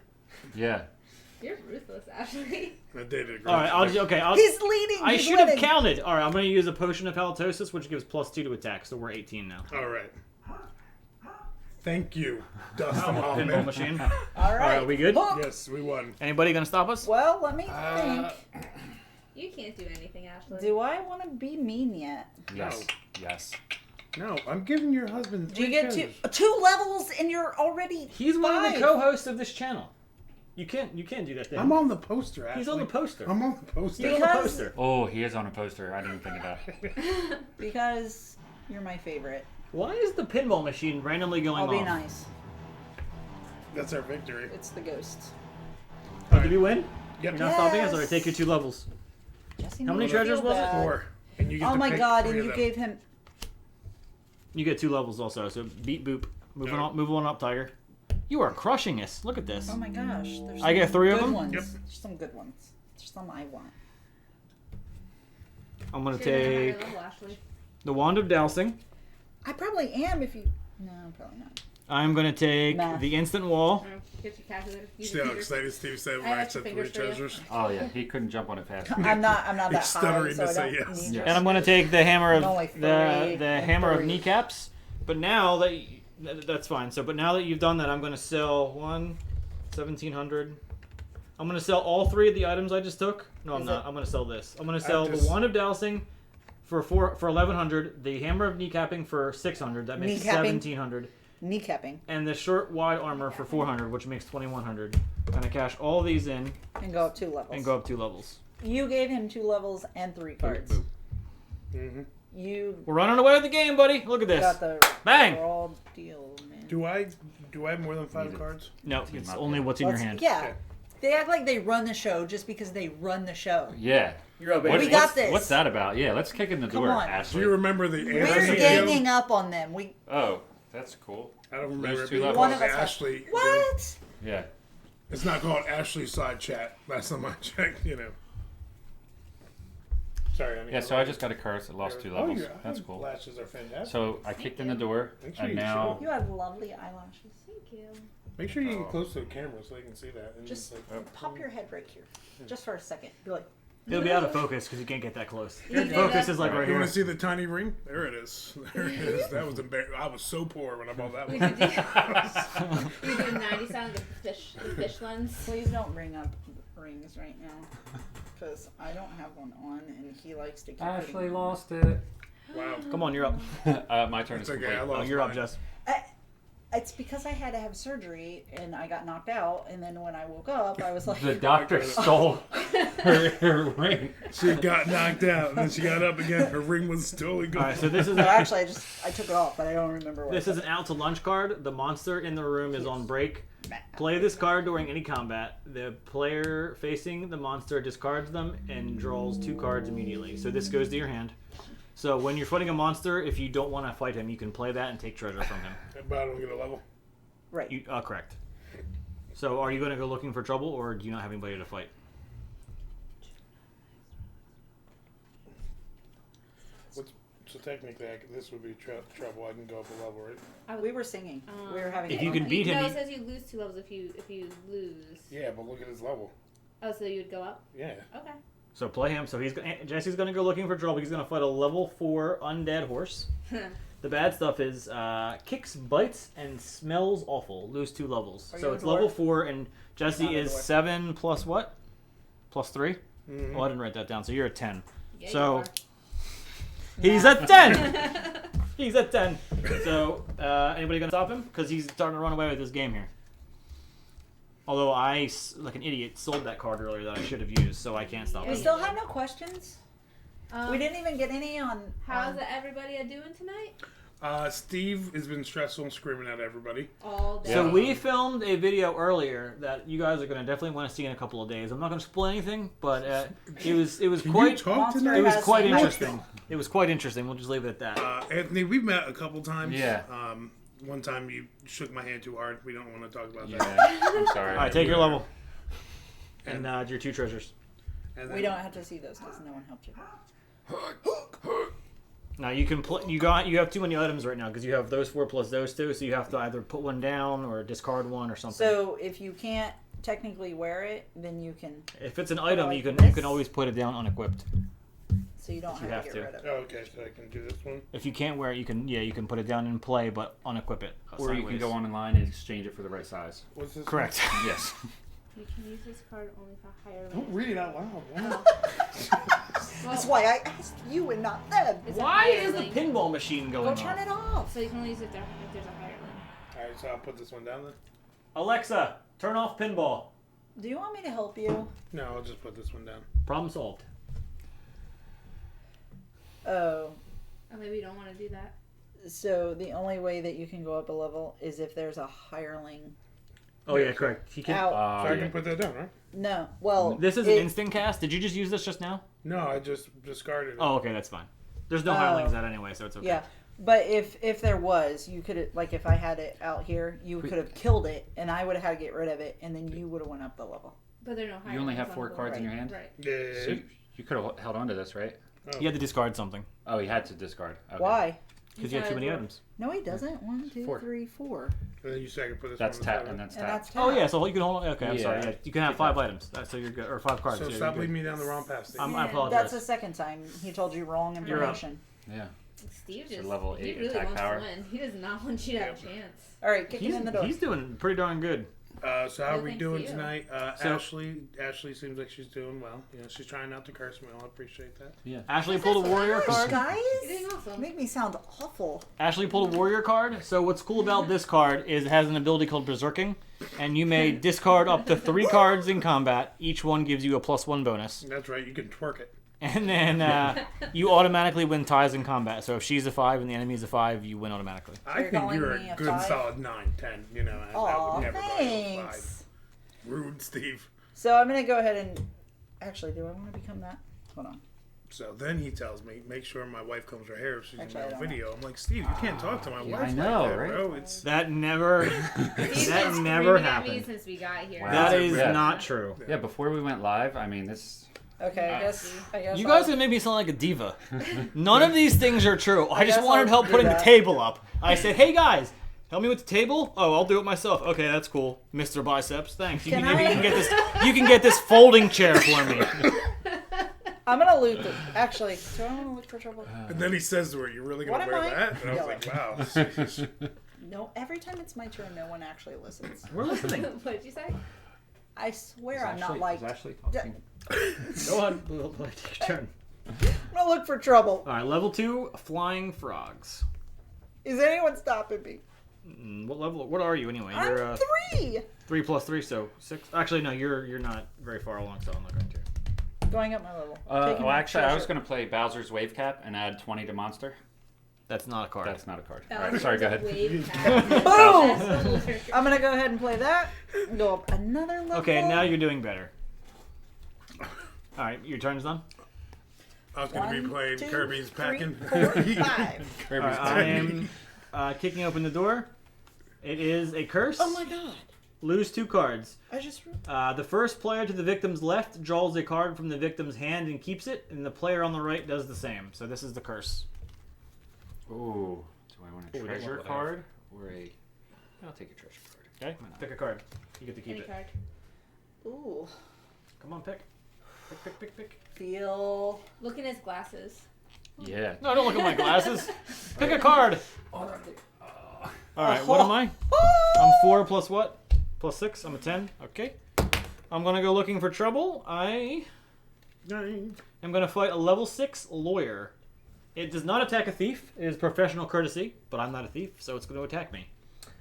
C: Yeah.
E: You're ruthless, Ashley.
B: I dated a girl.
A: All right. I'll.
D: He's leading.
A: I
D: He's
A: should have
D: winning.
A: counted. All right. I'm going to use a potion of halitosis, which gives +2 to attack. So we're 18 now.
B: All right. Thank you, Dustin
A: Pinball
B: Hoffman.
A: machine.
D: All
A: All right.
D: right.
A: We good?
D: Hook.
B: Yes, we won.
A: Anybody gonna stop us?
D: Well, let me think.
E: You can't do anything, Ashley.
D: Do I want to be mean yet?
C: Yes. Yes.
B: No, I'm giving your husband
D: Do you
B: 3
D: get
B: treasures.
D: two levels and you're already
A: He's one of the
D: 5?
A: co-hosts of this channel. You can't do that thing.
B: I'm on the poster, Ashley.
A: He's on the poster.
B: I'm on the poster.
A: He's on the
D: Because-
A: poster.
C: Oh, he is on a poster. I didn't think of that.
D: Because you're my favorite.
A: Why is the pinball machine randomly going
D: I'll be
A: off?
D: nice.
B: That's our victory.
D: It's the ghost.
A: Oh, did we win?
B: Yep.
A: You're not stopping us? All right,
D: Yes.
A: take your 2 levels.
D: Jesse
A: How many
D: made me
A: treasures
D: feel
A: was it?
D: bad.
B: 4. And you get
D: Oh
B: to
D: my
B: pick
D: god!
B: 3
D: And
B: of
D: you
B: them.
D: gave him.
A: You get 2 levels also. So beat boop. Move
B: All right.
A: on. Move on up, Tiger. You are crushing us. Look at this.
D: Oh my gosh! There's
A: I get
D: some
A: 3 of
D: good
A: them?
D: Ones.
B: Yep.
D: There's some good ones. There's some I want.
A: I'm gonna
E: You're at a higher
A: take
E: level, Ashley.
A: the wand of dousing.
D: I probably am if you. No, probably not.
A: I'm gonna take
D: Math.
A: the instant wall.
E: Oh, get your calculator. Use
B: See
E: your
B: how
E: fingers.
B: excited Steve said when
E: I
B: I
E: have
B: said
E: two
B: 3
E: fingers for you.
B: treasures?
C: Oh yeah, he couldn't jump on it fast.
D: I'm not that
B: He's
D: high,
B: stuttering
D: so
B: to
D: I
B: say
D: don't
B: yes.
D: need your.
A: And I'm gonna take the hammer of
D: Only
A: the
D: 3
A: the
D: and
A: hammer of
D: 3.
A: kneecaps. But now that that's fine. So, but now that you've done that, I'm gonna sell 1,700. I'm gonna sell all 3 of the items I just took. No, I'm
D: Is
A: not.
D: it-
A: I'm gonna sell this. I'm gonna sell
B: just-
A: the wand of dousing for 1,100. The hammer of kneecapping for 600. That makes
D: Kneecapping?
A: 1,700.
D: Kneecapping
A: And the short wide armor for 400, which makes 2,100. Gonna cash all these in
D: and go up 2 levels.
A: and go up 2 levels.
D: You gave him 2 levels and 3 cards.
A: boop.
B: Mm-hmm.
D: You
A: We're running away with the game, buddy. Look at this.
D: got the
A: Bang!
D: raw deal, man.
B: Do I have more than 5
C: Need it.
B: cards?
A: No,
C: Team
A: it's
C: up,
A: only
C: yeah.
A: what's in your
D: Let's-
A: hand.
D: Yeah.
B: Okay.
D: They act like they run the show just because they run the show.
C: Yeah.
A: You're up,
D: We
A: baby.
D: got this.
C: What's that about? Yeah, let's kick in the
D: Come
C: door,
D: on.
B: Do
C: Ashley.
B: you remember the
D: We're
B: Ashley
D: ganging
B: deal?
D: up on them.
C: Oh, that's cool.
B: I don't remember it
C: two
B: being
C: levels.
B: called
D: One of us has-
B: Ashley. deal.
D: What?
C: Yeah.
B: It's not called Ashley Side Chat. Last time I checked, Sorry, I mean.
C: Yeah, so I just got a curse. I lost 2 levels.
B: yeah,
C: That's cool.
B: Lashes are fantastic.
C: So I kicked in the door,
B: Make sure
C: and
B: you
C: now...
D: You have lovely eyelashes.
E: Thank you.
B: Make sure you get close to the camera so they can see that. And
D: Just
B: like,
D: pop your head right here, just for a second. Be like,
A: It'll be out of focus because you can't get that close.
E: You did
A: Focus
E: that-
A: is like right
B: you want
A: here.
B: to see the tiny ring? There it is. There it is. That was embarrassing. I was so poor when I bought that
E: We
B: one.
E: could do, we could do 90 sound like the fish lens.
D: please don't bring up rings right now, because I don't have one on, and he likes to keep
C: Ashley
D: putting them on.
C: lost it.
B: Wow.
A: Come on, you're up.
C: My turn
B: It's
C: is
B: okay. I
C: complete.
A: Oh,
B: lost
A: you're up,
B: mine.
A: Jess.
D: It's because I had to have surgery, and I got knocked out, and then when I woke up, I was like,
C: The doctor stole her ring.
B: She got knocked out, and then she got up again. Her ring was totally
A: All
B: gone.
A: right, so this is
D: no, actually, I took it off, but I don't remember what.
A: this is an out to lunch card. The monster in the room is on break. Play this card during any combat. The player facing the monster discards them and draws 2 cards immediately. So this goes to your hand. So when you're fighting a monster, if you don't want to fight him, you can play that and take treasure from him.
B: But I don't get a level.
D: Right.
A: You, correct. So are you going to go looking for trouble, or do you not have anybody to fight?
B: So technically, this would be trouble. I can go up a level, right?
D: We were singing. We were having.
A: If
D: fun.
A: you can beat him,
E: No,
A: you-
E: it says you lose 2 levels if you lose.
B: Yeah, but look at his level.
E: Oh, so you would go up?
B: Yeah.
E: Okay.
A: So play him. So Jesse's going to go looking for trouble. He's going to fight a level 4 undead horse. The bad stuff is kicks, bites, and smells awful. Lose 2 levels.
D: Are
A: So
D: you
A: it's
D: a
A: level
D: dwarf?
A: 4, and Jesse
D: Not a
A: is
D: dwarf.
A: 7 plus what? Plus 3?
B: Mm-hmm.
A: Oh, I didn't write that down. So you're at 10.
E: Yeah,
A: So-
E: you
A: He's at 10! He's at 10. So anybody going to stop him? Because he's starting to run away with this game here. Although I, like an idiot, sold that card earlier that I should have used, so I can't stop
D: We
A: him.
D: still have no questions.
E: are.
D: We didn't even get any on.
E: How's everybody doing tonight?
B: Steve has been stressful and screaming at everybody.
E: All day.
A: So
B: Yeah.
A: we filmed a video earlier that you guys are going to definitely want to see in a couple of days. I'm not going to spoil anything, but it was
B: Can
A: quite
B: you talk
D: Monster
B: tonight?
A: it was
D: has
A: quite
D: seen
A: interesting. It was quite interesting. We'll just leave it at that.
B: Anthony, we've met a couple times.
C: Yeah.
B: One time you shook my hand too hard. We don't want to talk about that.
C: Yeah, I'm sorry.
A: All right, take your level and your 2 treasures.
B: And
D: We don't have to see those because no one helped you.
A: Now you can you have too many items right now because you have those 4 plus those 2, so you have to either put one down or discard one or something.
D: So if you can't technically wear it, then you can.
A: if it's an item,
D: like
A: you can
D: this?
A: always put it down unequipped.
D: So you don't
A: You
D: have
A: have
D: to get
A: to.
D: rid of it.
B: Oh, okay, so I can do this one.
A: If you can't wear it, you can put it down in play, but unequip it.
C: Or you can
A: sideways.
C: go online and exchange it for the right size.
B: What's this?
A: Correct.
C: Yes.
E: You can use this card only for higher
B: One? Don't
E: rank.
B: read it out loud. Wow.
D: That's why I asked you and not them.
E: It's a
A: Why
E: higher
A: is the
E: link.
A: pinball machine going
D: Go
A: on?
D: turn it off.
E: So you can only use it if there's a higher link.
B: Alright, so I'll put this one down then.
A: Alexa, turn off pinball.
D: Do you want me to help you?
B: No, I'll just put this one down.
A: Problem solved.
D: Oh,
E: Or maybe you don't want to do that.
D: so the only way that you can go up a level is if there's a hireling.
A: Oh yeah, correct. He can.
D: Out.
B: So I
C: yeah.
B: can put that down, right?
D: No. Well,
A: This is an
D: it-
A: instant cast. Did you just use this just now?
B: No, I just discarded it.
A: Oh, okay, that's fine. There's no
D: Oh.
A: hirelings out anyway, so it's okay.
D: Yeah, but if there was, you could like if I had it out here, you could have killed it, and I would have had to get rid of it, and then you would have went up the level.
E: But there are no higher
C: You only
E: links
C: have
E: on
C: 4
E: the
C: cards in your hand?
E: Right.
B: Yeah.
C: So you could have held on to this, right?
A: You had to discard something
C: Oh, he had to discard. Okay.
D: Why?
A: because you had too many items.
D: No, he doesn't. 1, 2,
C: 4.
D: 3, 4,
B: And then you say I can put this
C: That's
B: one on
C: tap,
B: the
C: and
B: side.
C: that's
D: and
C: tap.
D: that's
A: Oh
D: tap.
A: yeah, so you can hold. Okay, I'm sorry.
C: Yeah.
A: Yeah, you can have
C: Keep
A: 5
C: that.
A: items, so you're good, or 5 cards.
B: So
A: yeah,
B: stop
A: you're
B: leading
A: good.
B: me down the wrong path, Steve.
A: I
E: Yeah.
A: apologize.
D: That's the second time he told you wrong
A: You're up.
D: information.
C: Yeah.
E: Steve
C: So
E: just
C: level
E: he
C: 8
E: really
C: attack
E: wants
C: power.
E: to win. He does not want you to have a chance.
D: All right, kick him in the door.
A: He's doing pretty darn good.
B: So how are
E: No
B: we
E: thanks
B: doing
E: to you.
B: tonight?
A: So-
B: Ashley seems like she's doing well. You know, she's trying not to curse me. I'll appreciate that.
A: Ashley pulled a warrior
D: Gosh,
A: card.
E: You're doing
D: guys,
E: awesome.
D: make me sound awful.
A: Ashley pulled a warrior card. So what's cool about this card is it has an ability called Berserking, and you may discard up to 3 cards in combat. Each one gives you a +1 bonus,
B: That's right. You can twerk it.
A: and then you automatically win ties in combat. So if she's a 5 and the enemy's a 5, you win automatically.
B: I
D: you're
B: think
D: calling
B: you're
D: me
B: a
D: a
B: good
D: 5?
B: solid 9, 10. You know, I
D: Aw,
B: would never buy you a 5.
D: thanks.
B: Rude, Steve.
D: So I'm gonna go ahead and actually, do I want to become that? Hold on.
B: So then he tells me, make sure my wife combs her hair if she's
D: Actually, I
B: in the
D: don't
B: video. I'm like, Steve, you can't talk to my
C: Yeah,
B: wife
C: I know,
B: like that,
C: right?
B: bro. It's
A: That never
E: He's
A: that
E: been
A: never
E: screaming at me
A: happened.
E: since we got here.
C: Wow.
A: That is
C: Yeah.
A: not true.
C: Yeah, before we went live, I mean, this.
D: Okay, I guess.
A: You guys are making me sound like a diva. None of these things are true. I just
D: guess
A: wanted
D: I'll
A: help
D: do
A: putting
D: that.
A: the table up. I said, hey guys, help me with the table? Oh, I'll do it myself. Okay, that's cool. Mr. Biceps, thanks. You
D: Can
A: can,
D: I-
A: you can get this you can get this folding chair for me.
D: I'm gonna loot the. Actually, do I want to look for trouble?
B: and then he says to her, "You really gonna
D: What
B: wear
D: am I?
B: that?" And I was like, "Wow."
D: No, every time it's my turn, no one actually listens.
A: We're listening.
E: What did you say?
D: I swear I'm not like. I'm
C: Ashley talking?
A: Go on. We'll take your turn.
D: gonna look for trouble.
A: All right, level 2, flying frogs.
D: Is anyone stopping me?
A: What level? What are you anyway?
D: I'm
A: You're
D: 3.
A: 3 plus 3, so 6. Actually, no, you're not very far along, so I'm not going to.
D: Going up my level.
C: Well,
D: Taking my
C: actually, I was
D: treasure.
C: going to play Bowser's Wave Cap and add 20 to Monster.
A: That's not a card.
C: That's not a card.
E: That
C: All right,
E: was
C: sorry, go
E: a
C: ahead.
E: wave pack.
D: Boom!
E: That's
D: I'm gonna go ahead and play that. Go up another level.
A: Okay, now you're doing better. All right, your turn's done.
B: I was gonna be
D: 1,
B: playing
D: 2,
B: Kirby's
D: 3,
B: packing.
D: 4, 5.
A: All right, I am kicking open the door. It is a curse.
D: Oh my god!
A: Lose 2 cards.
D: I just.
A: The first player to the victim's left draws a card from the victim's hand and keeps it, and the player on the right does the same. So this is the curse.
C: Ooh, do I want a
A: Ooh, we don't
C: treasure
A: want that.
C: card or a? I'll take a treasure card.
A: Okay,
C: Why not?
A: pick a card. You get to keep
E: Any
A: it.
E: card.
D: Ooh.
A: Come on, pick. Pick.
D: Feel.
E: Look in his glasses.
C: Yeah.
A: No, don't look at my glasses. Pick a card. All right, what am I? I'm 4 plus what? Plus 6. I'm a 10. Okay. I'm gonna go looking for trouble. I am gonna fight a level 6 lawyer. It does not attack a thief. It is professional courtesy, but I'm not a thief, so it's going to attack me.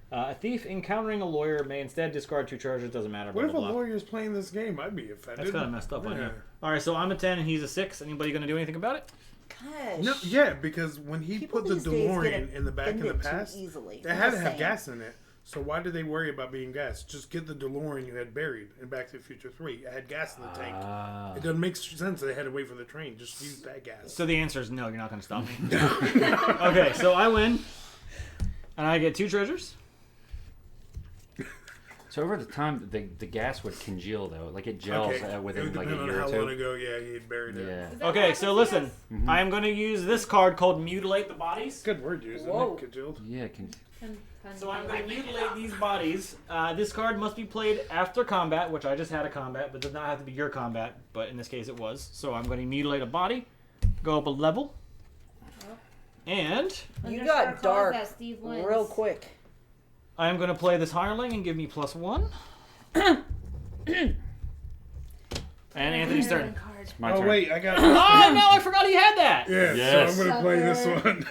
A: A thief encountering a lawyer may instead discard 2 treasures. Doesn't matter.
B: What if a
A: blah, blah, blah.
B: lawyer's playing this game? I'd be offended.
A: That's kind of messed up on you.
B: Yeah.
A: All right, so I'm a 10 and he's a 6. Anybody going to do anything about it?
D: Gosh.
B: No, yeah, because when he
D: People
B: put the
D: these days get
B: DeLorean in the back in the
D: offended too
B: past,
D: easily.
B: it
D: I'm
B: had to
D: just
B: have
D: saying.
B: gas in it. So why did they worry about being gas? Just get the DeLorean you had buried in Back to the Future 3. It had gas in the tank.
C: Ah.
B: It doesn't make sense that they had to wait for the train. Just use that gas.
A: So the answer is no, you're not going to stop me. Okay, so I win. And I get 2 treasures.
C: So over the time, the gas would congeal though, like it gels
B: Okay. It
C: within
B: would
C: like a
B: depend
C: year
B: on
C: or
B: how long
C: 2.
B: ago, yeah, he had buried it.
C: Yeah.
E: Is that
A: Okay,
E: what
A: so
E: happens to
A: listen.
E: us?
C: Mhm.
A: I am going to use this card called Mutilate the Bodies.
B: Good word use, isn't
D: Whoa.
B: it? Congealed.
C: Yeah.
A: So I'm going to mutilate these bodies. This card must be played after combat, which I just had a combat, but does not have to be your combat, but in this case it was. So I'm going to mutilate a body, go up a level, and
D: You
E: Underscore
D: got
E: calls
D: dark
E: that Steve wins.
D: real quick.
A: I am going to play this hireling and give me +1. And Anthony's turn.
E: Card.
C: My
B: Oh
C: turn.
B: wait, I got.
A: Oh, no, I forgot he had that.
B: Yeah,
C: Yes.
B: so I'm gonna play this
E: Sucker.
B: one.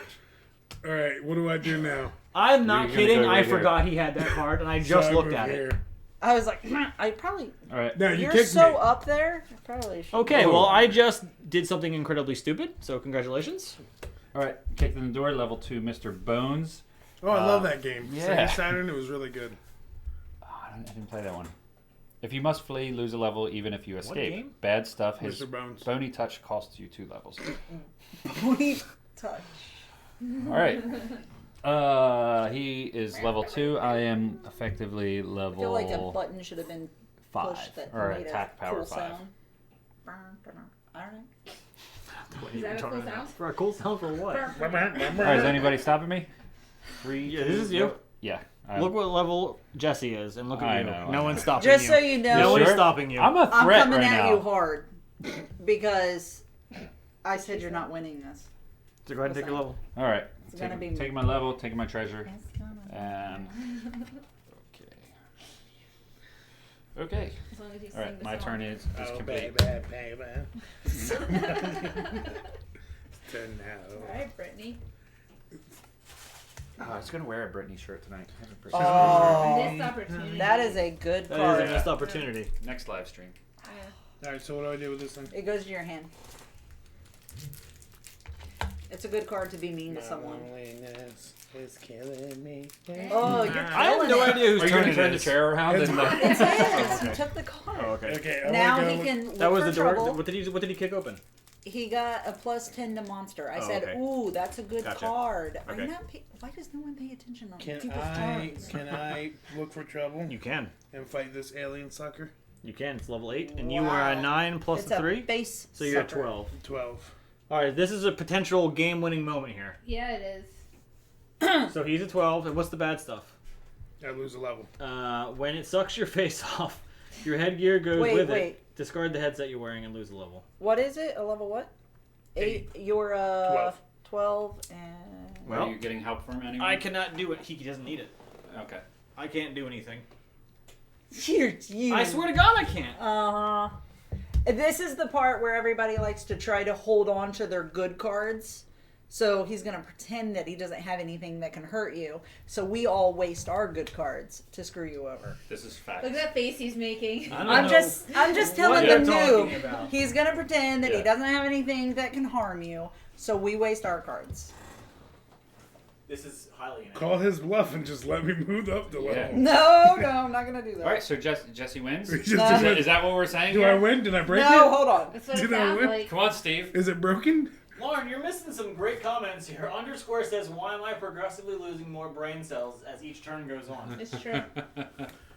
B: All right, what do I do now?
A: I'm not
C: You're gonna
A: kidding.
C: go
A: I
C: right here.
A: forgot he had that card, and I
B: So
A: just
B: I
A: looked
B: move
A: at it.
B: here.
D: I was like, I probably.
C: All right.
B: No, you
D: You're
B: kicked
D: so
B: me.
D: up there. I probably should.
A: Okay,
C: Oh.
A: well, I just did something incredibly stupid, so congratulations.
C: All right. Kicked in the door. Level 2, Mr. Bones.
B: Oh, I love that game.
C: yeah.
B: Sega Saturn, it was really good.
C: Oh, I didn't play that one. If you must flee, lose a level, even if you escape.
A: game?
C: Bad stuff. His
B: Mr. Bones.
C: bony touch costs you 2 levels.
D: Booty touch.
C: All right. He is level 2. I am effectively
D: I feel
C: level
D: like a button should have been
C: 5,
D: pushed that
C: or
D: made
C: attack
D: a
C: power
D: cool
C: 5.
D: sound. All right.
E: Is that a cool sound?
A: For a cool sound for what?
C: All right. Is anybody stopping me? 3.
A: Yeah, this is you.
C: Yeah.
A: Look what level Jesse is, and look at
C: I
A: you.
C: know,
A: No
C: I
A: one's
C: know.
A: stopping
D: Just
A: you.
D: so you know,
A: No one's
C: Sure.
A: stopping you.
C: I'm a
D: I'm
C: threat
D: coming
C: right
D: at
C: now.
D: you hard because I said you're not winning this.
A: So go ahead and take your level.
C: All right.
D: It's gonna be me.
C: Taking my level, taking my treasure,
D: It's gonna be
C: and okay.
E: As long as you
C: All
E: sing
C: right.
E: the
C: My
E: song.
C: turn is
B: Oh,
C: complete.
B: baby. Turn now.
E: All right, Brittany.
C: Oh, I was gonna wear a Britney shirt tonight. I haven't purchased
D: Oh,
E: Missed opportunity.
D: that is a good
A: That
D: card.
A: is a missed opportunity.
C: it. Next live stream.
B: All right, so what do I do with this thing?
D: It goes to your hand. It's a good card to be mean to someone.
B: Loneliness. It's killing me.
D: Oh, you're
A: I have
D: killing
A: no
D: it.
A: idea who's
C: Are you
A: turn
C: going to
A: it
C: turn the
A: is.
C: chair around?
B: It's
C: And,
B: mine.
D: It's his.
A: okay.
D: He took the card.
A: Oh, okay.
B: Okay, I'm
D: Now
B: gonna
D: he
B: go
D: can look
A: That was
D: for
A: the door.
D: trouble.
A: What did he kick open?
D: He got a +10 to monster. I
A: Oh,
D: said,
A: okay.
D: "Ooh, that's a good
A: Gotcha.
D: card." Are
A: Okay.
D: you not why does no one pay attention on
B: Can
D: people's
B: I
D: turns?
B: can I look for trouble
A: You can.
B: and fight this alien sucker?
A: You can. It's level 8, and you
D: Wow.
A: are a 9 plus
D: It's
A: a
D: a
A: 3,
D: base.
A: so you're at
D: sucker.
A: 12.
B: 12.
A: All right, this is a potential game-winning moment here.
E: Yeah, it is.
A: So he's a 12, and what's the bad stuff?
B: I lose a level.
A: When it sucks your face off, your headgear goes with
D: Wait.
A: it. Discard the headset you're wearing and lose a level.
D: What is it? A level what? 8. You're 12 and.
A: Well,
C: are you getting help from anyone?
A: I cannot do it. He doesn't need it.
C: Okay.
A: I can't do anything.
D: You.
A: I swear to God, I can't.
D: This is the part where everybody likes to try to hold on to their good cards. So he's going to pretend that he doesn't have anything that can hurt you. So we all waste our good cards to screw you over.
C: This is fact.
E: Look at that face he's making.
A: I don't
D: I'm
A: know
D: just telling
A: what
D: the
A: you're
D: noob.
A: talking about.
D: He's going to pretend that he
C: Yeah.
D: doesn't have anything that can harm you. So we waste our cards.
A: This is highly inaccurate.
B: Call his bluff and just let me move up the level.
C: Yeah.
D: No, I'm not going to do that.
C: All right, so Jesse wins.
B: Just
C: Is
D: No.
C: is that what we're saying?
B: Do
C: here?
B: I win? Did I break
D: No,
B: it?
D: hold on.
E: That's what it
B: Did I
E: sounds
B: win?
E: like.
C: Come on, Steve.
B: Is it broken?
A: Lauren, you're missing some great comments here. Underscore says, "Why am I progressively losing more brain cells as each turn goes on?"
E: It's true.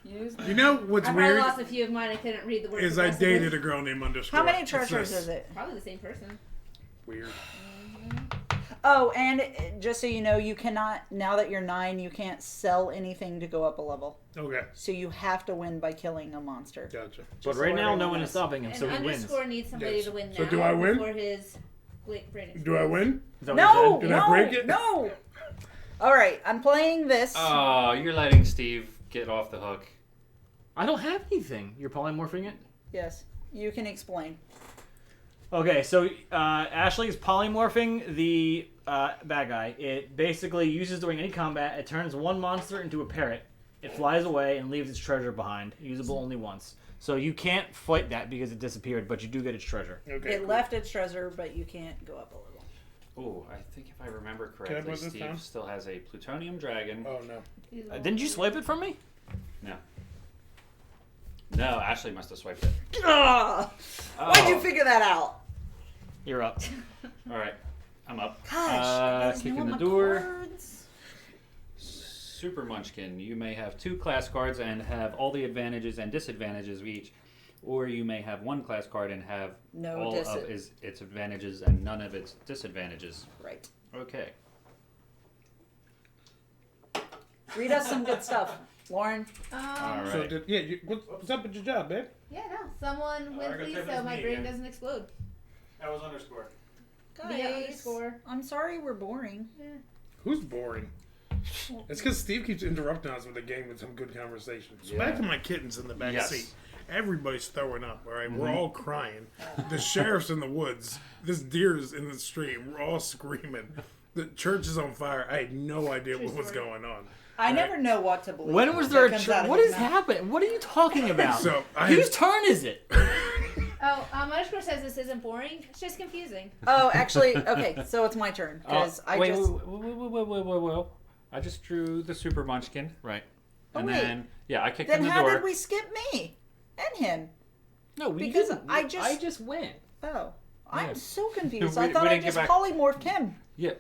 B: You know what's
E: I probably
B: weird
E: lost a few of mine. I couldn't read the word.
B: is I
E: progressively.
B: dated a girl named Underscore.
D: How many
B: It's
D: treasures
B: this.
D: is it?
E: Probably the same person.
B: Weird.
D: Oh, and just so you know, you cannot, now that you're 9, you can't sell anything to go up a level.
B: Okay,
D: So you have to win by killing a monster.
B: gotcha.
A: But
D: Just
A: right
D: so
A: now, no
D: everyone
A: one
D: knows.
A: is stopping him,
E: And
A: so he wins.
E: underscore needs somebody
B: Yes.
E: to win now.
B: So do I win?
E: Before his brain
B: Do I win?
A: Is that what you
D: No,
A: said?
B: Did I
D: no,
B: break it?
D: no. All right, I'm playing this.
C: Oh, you're letting Steve get off the hook.
A: I don't have anything. You're polymorphing it?
D: Yes, you can explain.
A: Okay, so Ashley's polymorphing the bad guy. It basically uses during any combat. It turns one monster into a parrot. It flies away and leaves its treasure behind. Usable only once. So you can't fight that because it disappeared, but you do get its treasure.
B: Okay.
D: It
B: cool.
D: left its treasure, but you can't go up a little.
C: Oh, I think if I remember
B: I
C: correctly,
B: put this
C: Steve
B: down?
C: still has a plutonium dragon.
B: Oh no.
A: Didn't you swipe it from me?
C: No, Ashley must have swiped it.
D: Ah!
C: Oh.
D: Why'd you figure that out?
A: You're up.
C: All right, I'm up.
D: Gosh, there's
C: kicking
D: no
C: the
D: more
C: door.
D: cards.
C: Super Munchkin. You may have 2 class cards and have all the advantages and disadvantages of each, or you may have 1 class card and have
D: No
C: all
D: dis-
C: of its advantages and none of its disadvantages.
D: Right.
C: Okay.
D: Read us some good stuff, Lauren.
C: All
B: So
C: right.
B: what's up with your job, babe?
E: Yeah, no. Someone
A: I
E: win,
A: gotta
E: please,
A: type
E: so
A: this
E: my
A: me
E: brain
A: again.
E: doesn't explode.
A: That was underscore.
E: Via underscore.
D: I'm sorry we're boring.
B: Who's boring? It's because Steve keeps interrupting us with the game with some good conversation. So
C: Yeah.
B: back to my kittens in the back
C: Yes.
B: seat. Everybody's throwing up, all right? We're all crying. The sheriff's in the woods. This deer's in the street. We're all screaming. The church is on fire. I had no idea what was going on.
D: I never know what to believe.
A: When was
D: that
A: there a
D: comes out of
A: What
D: his
A: is
D: mouth.
A: happening? What are you talking about?
B: So
A: Whose turn is it?
E: Oh, underscore says this isn't boring. It's just confusing.
D: Oh, actually, okay, so it's my turn because I
C: wait,
D: just.
C: wait. I just drew the Super Munchkin.
A: Right.
D: Oh,
C: And
D: wait.
C: then, yeah, I kicked
D: Then
C: in the
D: how
C: door.
D: did we skip me and him?
A: No, we
D: Because
A: didn't.
D: I just
A: went.
D: Oh, I'm
C: Yeah.
D: so confused.
C: We-
D: I thought
C: we
D: I
C: didn't get
D: just
C: back-
D: polymorphed him.
C: Yeah.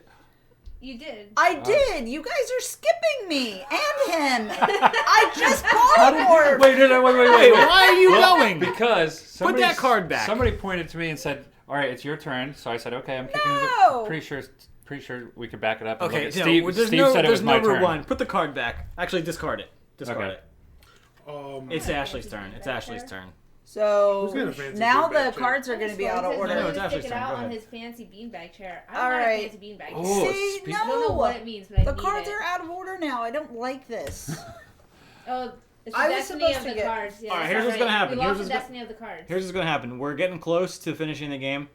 E: You did.
D: I did. You guys are skipping me and him. I just polymorphed.
A: Wait, why are you going?
C: Because somebody,
A: that card back.
C: Somebody pointed to me and said, "All right, it's your turn." So I said, "Okay, I'm kicking
D: No.
C: it." Pretty sure we could back it up. and
A: Okay,
C: look at
A: no,
C: Steve,
A: there's
C: Steve
A: no,
C: said it
A: there's
C: was
A: no
C: my turn.
A: rewind. Put the card back. Actually, discard it. Discard
C: Okay.
A: it. It's Ashley's turn. It's Ashley's turn.
D: So
B: Who's got a fancy
D: now
B: beanbag
D: the
B: chair?
D: cards are going to be out of
A: No,
D: order.
A: it's
E: He's
A: Ashley's
E: stick it
A: turn.
E: out
A: Go
E: on
A: ahead.
E: his fancy beanbag chair. I
D: All
E: don't have
D: right.
E: a fancy beanbag chair.
C: Oh,
D: See,
C: speak-
E: I don't know
D: no.
E: what it means, but I
D: The
E: need
D: cards
E: it.
D: are out of order now. I don't like this.
E: Oh, it's the
D: I was
E: destiny
D: supposed
E: of
D: to
E: the
D: get-
E: cards. Yeah,
A: All right,
E: that's
A: here's
E: not
A: what's gonna
E: right.
A: happen.
E: We
A: Here's
E: lost the
A: what's
E: destiny of the cards.
A: Here's what's gonna happen. We're getting close to finishing the game.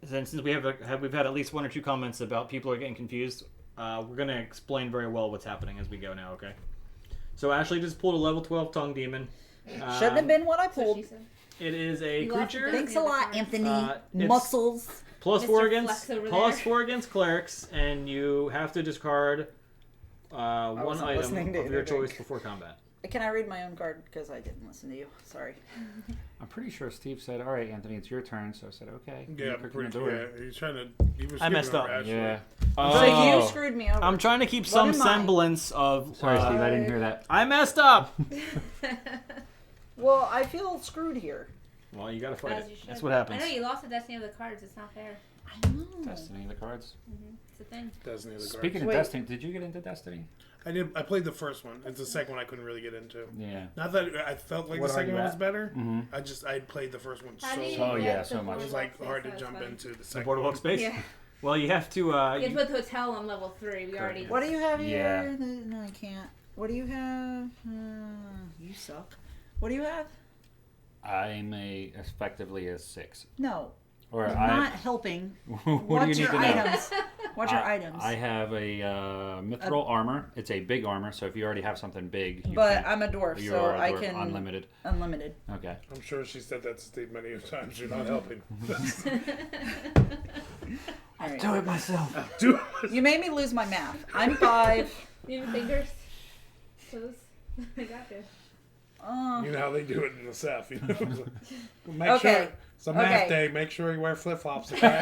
A: Since we've had at least 1 or 2 comments about people are getting confused, we're gonna explain very well what's happening as we go now. Okay. So Ashley just pulled a level 12 tongue demon.
D: Shouldn't have been what I
E: That's what
D: pulled.
E: she said.
A: It is a
E: You lost
A: creature.
E: the
D: Thanks a lot, Anthony.
A: it's-
D: Muscles.
A: Plus
E: Mr.
A: 4
E: Flex
A: against
E: over
A: plus
E: there.
A: 4 against clerics, and you have to discard one
D: wasn't
A: item
D: listening to
A: of your
D: anything.
A: choice before combat.
D: Can I read my own card? Because I didn't listen to you. Sorry.
C: I'm pretty sure Steve said, "All right, Anthony, it's your turn." So I said, "Okay."
B: Yeah,
C: I'm cooking the door.
B: he's trying to. He was
A: I messed
B: skipping
A: up.
B: over Ashley.
C: Yeah.
D: So you screwed me over.
A: I'm trying to keep
D: What
A: some
D: am I?
A: semblance of.
C: Sorry, Steve. I didn't hear that.
A: I messed up.
D: Well, I feel screwed here.
A: Well, you gotta fight
E: As
A: it.
E: you should.
A: That's what happens.
E: I know you lost the destiny of the cards. It's not fair.
D: I know.
C: Destiny, the cards.
E: It's a thing.
B: Destiny of the
C: Speaking
B: Cards.
C: of
D: Wait.
C: Destiny, did you get into Destiny?
B: I did. I played the first one. It's the second one I couldn't really get into.
C: Yeah.
B: Not that I felt like
A: What
B: the
A: are
B: second
A: you
B: one was
A: at?
B: better.
C: Mm-hmm.
B: I played the first one
E: How
B: so
E: do you
C: Oh,
B: long.
C: yeah,
E: get
C: so
E: the
C: much.
B: It was
E: boardwalk
B: like hard to
E: space?
B: jump
E: That's
B: into the
A: The
B: second
A: boardwalk
B: one.
A: space.
E: Yeah.
A: Well, you have to.
E: You have to put the hotel on level 3. We already.
D: What do you have
C: Yeah.
D: here? No, I can't. What do you have? You suck. What do you have?
C: I'm effectively a 6.
D: No.
C: Or
D: You're
C: I.
D: not helping.
C: what do you
D: What's
C: need
D: your
C: to know?
D: items? What's your items?
C: I have a mithril armor. It's a big armor, so if you already have something big, you
D: But
C: can,
D: I'm a dwarf,
C: you
D: so
C: are a
D: I
C: dwarf,
D: can
C: unlimited.
D: unlimited.
C: Okay.
B: I'm sure she said that to Steve many times. You're not helping.
D: All right.
C: Do it myself.
B: Do
D: You made me lose my math. I'm 5.
E: You have fingers. Toes. I got you.
B: You know how they do it in the South. You know? Make
D: Okay.
B: sure it's a math
D: Okay.
B: day. Make sure you wear flip flops. Okay?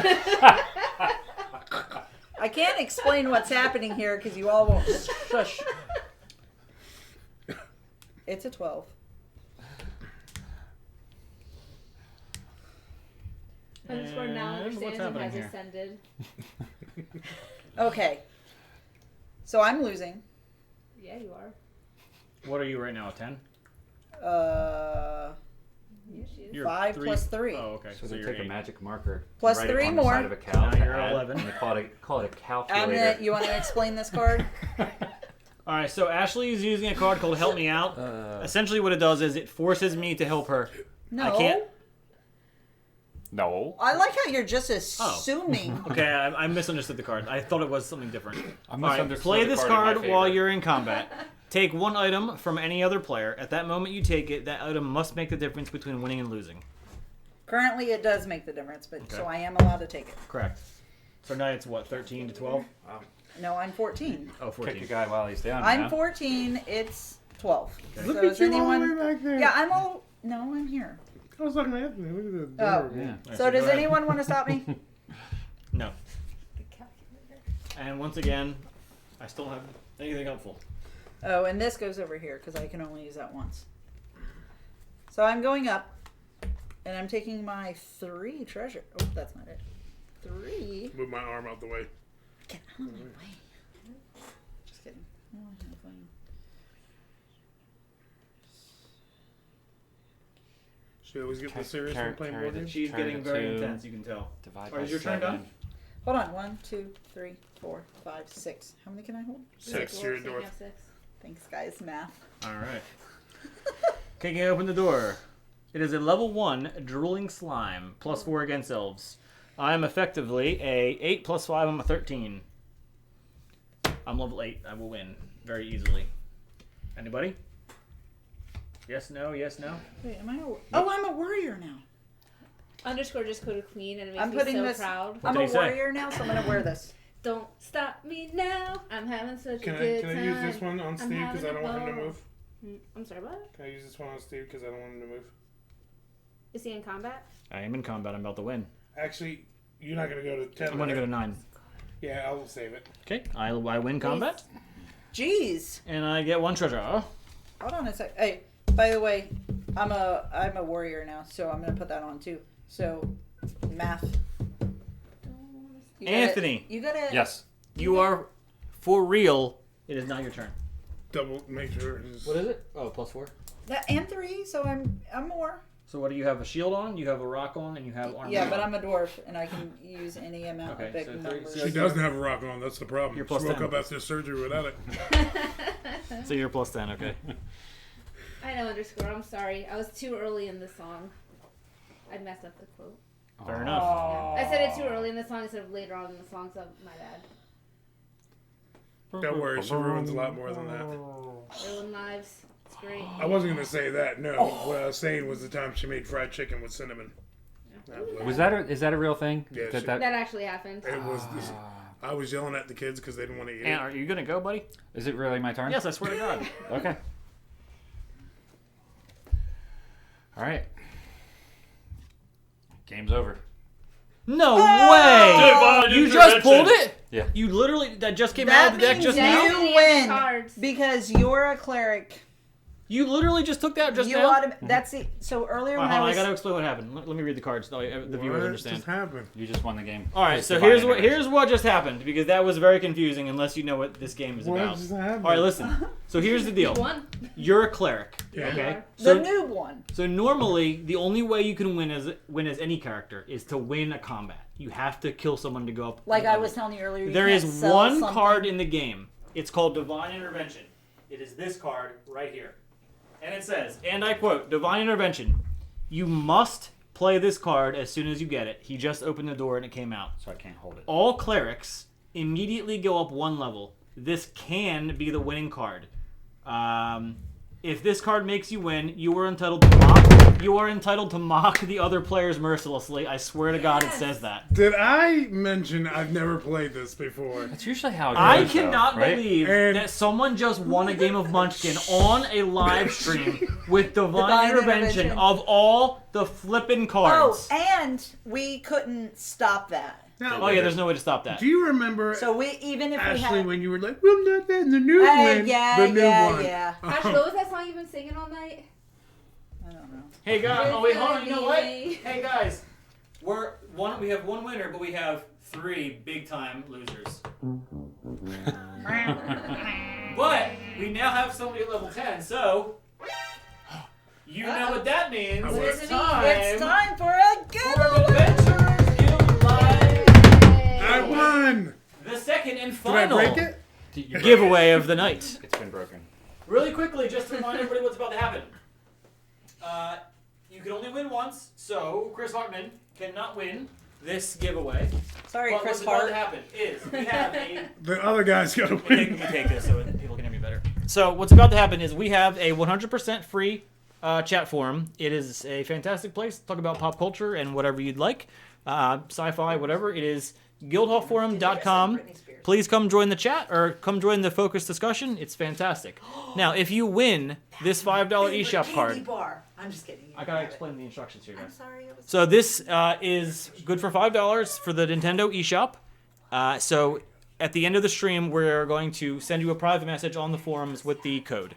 D: I can't explain what's happening here because you all won't shush. It's a 12.
E: Underscore now
A: And what's
E: understands and
A: happening
E: has
A: here?
E: ascended.
D: Okay. So I'm losing.
E: Yeah, you are.
A: What are you right now? 10.
E: Yeah, she is.
A: You're
D: 5 plus 3.
A: Oh, okay.
C: So they
A: you're
C: take a
A: 8.
C: magic marker,
D: Plus
C: write
D: 3
C: it on
D: more.
C: the side of a cow,
A: Now you're
C: add,
A: 11.
C: and they call it a
D: I'm
C: calculator.
D: gonna, you want to explain this card?
A: All right. So Ashley is using a card called "Help Me Out." Essentially, what it does is it forces me to help her.
D: No.
A: I can't.
C: No.
D: I like how you're just assuming.
A: Okay, I misunderstood the card. I thought it was something different.
C: I
A: All right,
C: misunderstood
A: play
C: the
A: this
C: card in my
A: card while
C: favor.
A: you're in combat. Take one item from any other player. At that moment you take it, that item must make the difference between winning and losing.
D: Currently, it does make the difference, but
A: Okay.
D: so I am allowed to take it.
A: Correct. So now it's what, 13 to 12?
D: No, I'm 14.
A: Oh,
C: Kick
A: 14.
C: the guy while he's down.
D: I'm
C: now.
D: 14. It's 12.
A: Okay.
B: Look
D: So
B: at
D: is
B: you
D: anyone?
B: all the way back there.
D: Yeah, I'm all. No, I'm here.
B: I was looking at Anthony. Look at the
D: Oh.
B: door.
C: Yeah.
A: All right,
D: So does
A: go ahead.
D: anyone want to stop me?
A: No.
E: The calculator.
A: And once again, I still don't have anything helpful.
D: Oh, and this goes over here because I can only use that once. So I'm going up, and I'm taking my 3 treasure. Oh, that's not it. 3.
B: Move my arm out the way.
D: Get out of my way. Just kidding. No, I'm fine.
B: She always get the serious
C: Carry-
B: when playing
C: carry
B: board
C: the-
B: games.
A: She's
C: Turn
A: getting
C: it
A: very
C: to-
A: intense, you can tell.
C: Divide
A: Or
C: by
A: is your turn
C: 7.
A: done?
D: Hold on. 1, 2, 3, 4, 5, 6. How many can I hold?
B: 6, you're a
E: So you
B: dwarf.
E: have 6.
D: Thanks, guys. Math.
A: All right. Kicking open the door. It is a level 1 drooling slime, plus 4 against elves. I am effectively a 8 plus 5. I'm a 13. I'm level 8. I will win very easily. Anybody? Yes, no, yes, no.
D: Wait, am I? Oh, I'm a warrior now.
E: Underscore just coded queen and it makes
D: I'm
E: me
D: putting
E: so
D: this.
E: proud.
D: I'm
A: did
D: a
A: he say?
D: warrior now, so I'm gonna wear this.
E: Don't stop me now. I'm having such
B: Can
E: a
B: I
E: good
B: can
E: time.
B: I use this one on
E: I'm
B: Steve because I
E: having
B: don't want him to
E: a ball.
B: move?
E: I'm sorry, what?
B: Can I use this one on Steve because I don't want him to move?
E: Is he in combat?
A: I am in combat. I'm about to win.
B: Actually, you're not gonna go to 10.
A: I'm going to go to 9.
B: Yeah, I'll save it.
A: Okay, I win combat,
D: Jeez.
A: and I get 1 treasure. Oh,
D: Hold on a sec. Hey, by the way, I'm a warrior now, so I'm gonna put that on too. So, math. You gotta-
A: Anthony.
D: You gotta.
C: Yes.
A: you are for real. It is now your turn.
B: Double, make sure. It's,
A: What is it? Oh, plus 4.
D: And 3, so I'm more.
A: So what do you have? A shield on, you have a rock on, and you have armor
D: Yeah,
A: on.
D: but I'm a dwarf, and I can use any amount
A: Okay,
D: of big
A: so three-
D: numbers.
A: so
B: She doesn't have a rock on. That's the problem.
A: You're
B: She
A: plus
B: woke
A: 10.
B: up after the surgery without it.
A: So you're plus 10, okay.
E: I know underscore. I'm sorry. I was too early in the song. I messed up the quote.
A: Fair enough.
E: I said it too early in the song instead of later on in the song, so my bad.
B: Don't worry, she ruins a lot more than that.
E: Ruin lives. It's great.
B: I wasn't gonna say that. No, what I was saying was the time she made fried chicken with cinnamon.
C: Is that a real thing?
B: Yeah,
E: That actually happened.
B: It was. I was yelling at the kids because they didn't want to eat
A: And
B: it.
A: are you gonna go, buddy?
C: Is it really my turn?
A: Yes, I swear to God.
C: Okay. All right. Game's over.
A: No way!
C: Divine
A: You just
C: intervention.
A: pulled it?
C: Yeah.
A: You literally that just came
D: That
A: out of the deck
D: means
A: just
D: you
A: now.
E: Now-
D: win
E: Cards.
D: because you're a cleric.
A: You literally just took that just
D: You
A: now.
D: that's the so earlier
A: All
D: when
A: right, hold on,
D: I
A: I
D: was
A: gotta explain what happened. Let me read the cards. So the viewers
B: What
A: understand.
B: just happened?
C: You just won the game.
A: All right,
C: It's
A: so
C: divine
A: here's
C: intervention.
A: what just happened because that was very confusing unless you know what this game is
B: What
A: about.
B: just happened?
A: All right, listen. So here's the deal.
E: You won.
A: You're a cleric.
B: Yeah.
A: Okay.
D: the
A: So
D: noob one.
A: so normally the only way you can win as any character is to win a combat. You have to kill someone to go up.
D: Like I was telling you earlier, you
A: There
D: can't
A: is
D: sell
A: one
D: something.
A: card in the game. It's called Divine Intervention. It is this card right here. And it says, and I quote, Divine Intervention. You must play this card as soon as you get it. He just opened the door and it came out.
C: So I can't hold it.
A: All clerics immediately go up one level. This can be the winning card. If this card makes you win, you are entitled to mock. You are entitled to mock the other players mercilessly. I swear to God, it says that.
B: Did I mention I've never played this before?
C: That's usually how it goes.
A: I
C: though,
A: cannot
C: right?
A: believe
B: And-
A: that someone just won a game of Munchkin on a live stream with Divine,
D: Divine
A: Intervention
D: Intervention.
A: of all the flippin'
D: Oh,
A: cards.
D: and we couldn't stop that.
B: Now,
A: Oh yeah, there's no way to stop that.
B: do you remember,
D: So we even if we
B: Ashley,
D: had,
B: when you were like, "We'll not let the new one,"
D: yeah,
B: the new
D: yeah,
B: one.
D: yeah.
E: Ashley, what was that song you've been singing all night?
D: I don't know.
A: Hey guys, oh wait, hold on. You know what?
E: Hey.
A: Hey guys, we have one winner, but we have 3 big time losers. But we now have somebody at level 10, so you know what that means.
B: What
A: It's
B: does
D: it mean?
A: time.
D: It's time for a
A: for
D: giveaway.
A: Adventurers Guild Live,
B: I won.
A: the second and
B: Did I
A: final
B: break it?
A: giveaway of the night.
C: It's been broken.
A: Really quickly, just to remind everybody what's about to happen. You can only win once, so Chris Hartman cannot win this giveaway.
D: Sorry,
A: But
D: Chris
A: what's about
D: Hart.
A: to happen is we have a
B: The other guy's got to
A: Let me
B: win.
A: take this so people can hear me better. So what's about to happen is we have a 100% free chat forum. It is a fantastic place to talk about pop culture and whatever you'd like, sci-fi, whatever. It is guildhallforum.com. Please come join the chat or come join the focus discussion. It's fantastic. Now, if you win this $5 eShop card,
D: Bar. I'm just kidding.
A: I gotta explain the instructions here,
D: I'm
A: guys.
D: sorry. It was
A: So this is good for $5 for the Nintendo eShop. So at the end of the stream, we're going to send you a private message on the forums with the code.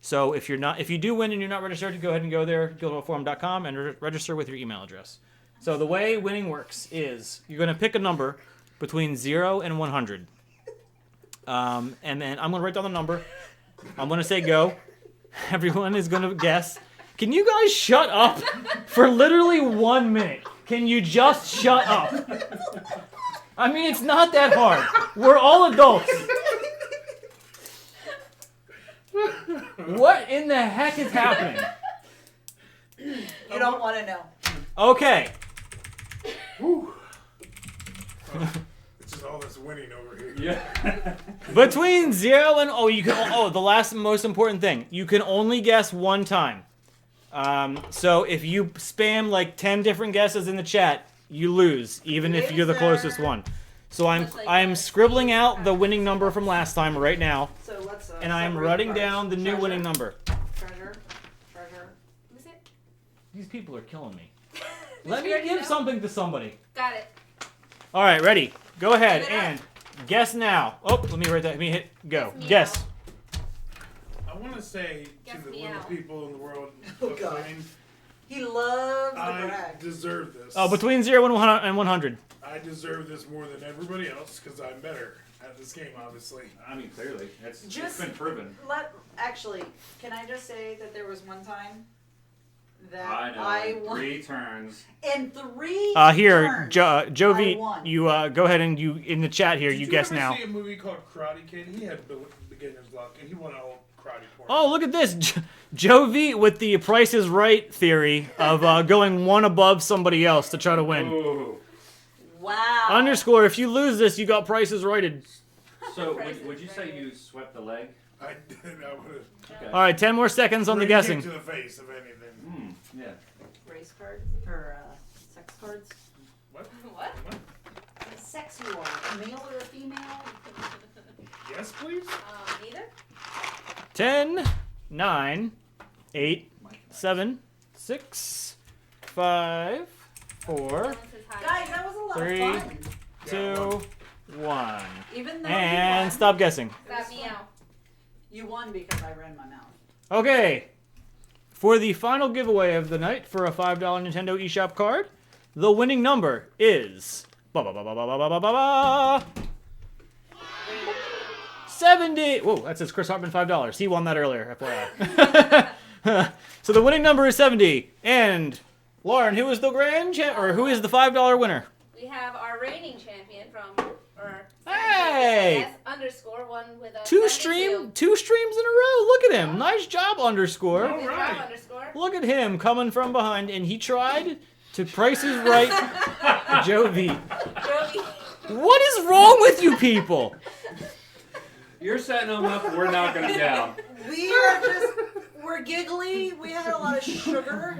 A: So if you do win and you're not registered, go ahead and go there, guildhallforum.com, and register with your email address. So the way winning works is you're going to pick a number between 0 and 100. And then I'm going to write down the number. I'm going to say go. Everyone is going to guess. Can you guys shut up for literally 1 minute? Can you just shut up? I mean, it's not that hard. We're all adults. What in the heck is happening?
D: you don't want to know.
A: Okay.
B: It's just all this winning over here.
C: Yeah.
A: Between 0 and the last most important thing. You can only guess one time. So if you spam like 10 different guesses in the chat, you lose, even if you're the closest one. So I'm scribbling out the winning number from last time right now,
D: So let's.
A: and I'm writing down the new winning number.
D: Treasure.
E: What was it?
A: These people are killing me. Let me give something to somebody.
E: Got it.
A: All right, ready? Go ahead
E: Give it up.
A: and guess now. Oh, let me write that. Let me hit go.
E: Guess me
A: Guess.
E: out.
B: I want to say to
E: Guess
B: the
E: me
B: little
E: out.
B: people in the world
D: Oh,
B: of
D: God.
B: winning,
D: He loves the
B: I
D: brag.
B: deserve this.
A: Oh, between 0 and 100.
B: I deserve this more than everybody else because I'm better at this game, obviously.
C: I mean, clearly, it's
D: Just-
C: been proven.
D: Actually, can I just say that there was one time that
C: I know.
D: I won
C: 3 turns.
D: in 3
A: Here,
D: turns,
A: Joe
D: I
A: V,
D: won.
A: you go ahead and you in the chat here.
B: Did
A: You
B: you
A: guess
B: ever
A: now.
B: see a movie called Karate Kid? He had beginner's luck, and he won a whole karate tournament.
A: Oh, look at this, Joe V with the Price is Right theory of going one above somebody else to try to win.
C: Ooh.
D: Wow.
A: Underscore, if you lose this, you got prices righted.
C: So, would you say you swept the leg?
B: I did. I would have.
C: Okay.
A: All right, 10 more seconds on the guessing.
B: To the face, if anything.
C: Yeah.
D: Race card or sex cards?
B: What?
E: What?
D: What sex you are? Male or female?
B: Yes, please.
E: Neither.
A: 10, 9, 8, 7, 6, 5, 4,
E: Someone says hi.
D: Guys, that was a lot
A: 3,
D: of fun.
A: 2, 1.
D: Even though
A: And
D: you won,
A: stop guessing.
E: That meow.
D: you won because I ran my mouth.
A: Okay. For the final giveaway of the night for a $5 Nintendo eShop card, the winning number is 70. Whoa, that says Chris Hartman $5. He won that earlier, FYI. So the winning number is 70. And Lauren, who is the who is the $5 winner?
E: We have our reigning champion from,
A: Hey!
E: S_ one with a
A: Two
E: 72.
A: streams in a row. Look at him. Nice job, underscore.
B: All
E: Good
B: right.
E: job, underscore.
A: Look at him coming from behind, and he tried to price his right Joe V.
E: Joey.
A: What is wrong with you people?
C: You're setting them up. We're knocking them down.
D: We're giggly. We had a lot of sugar.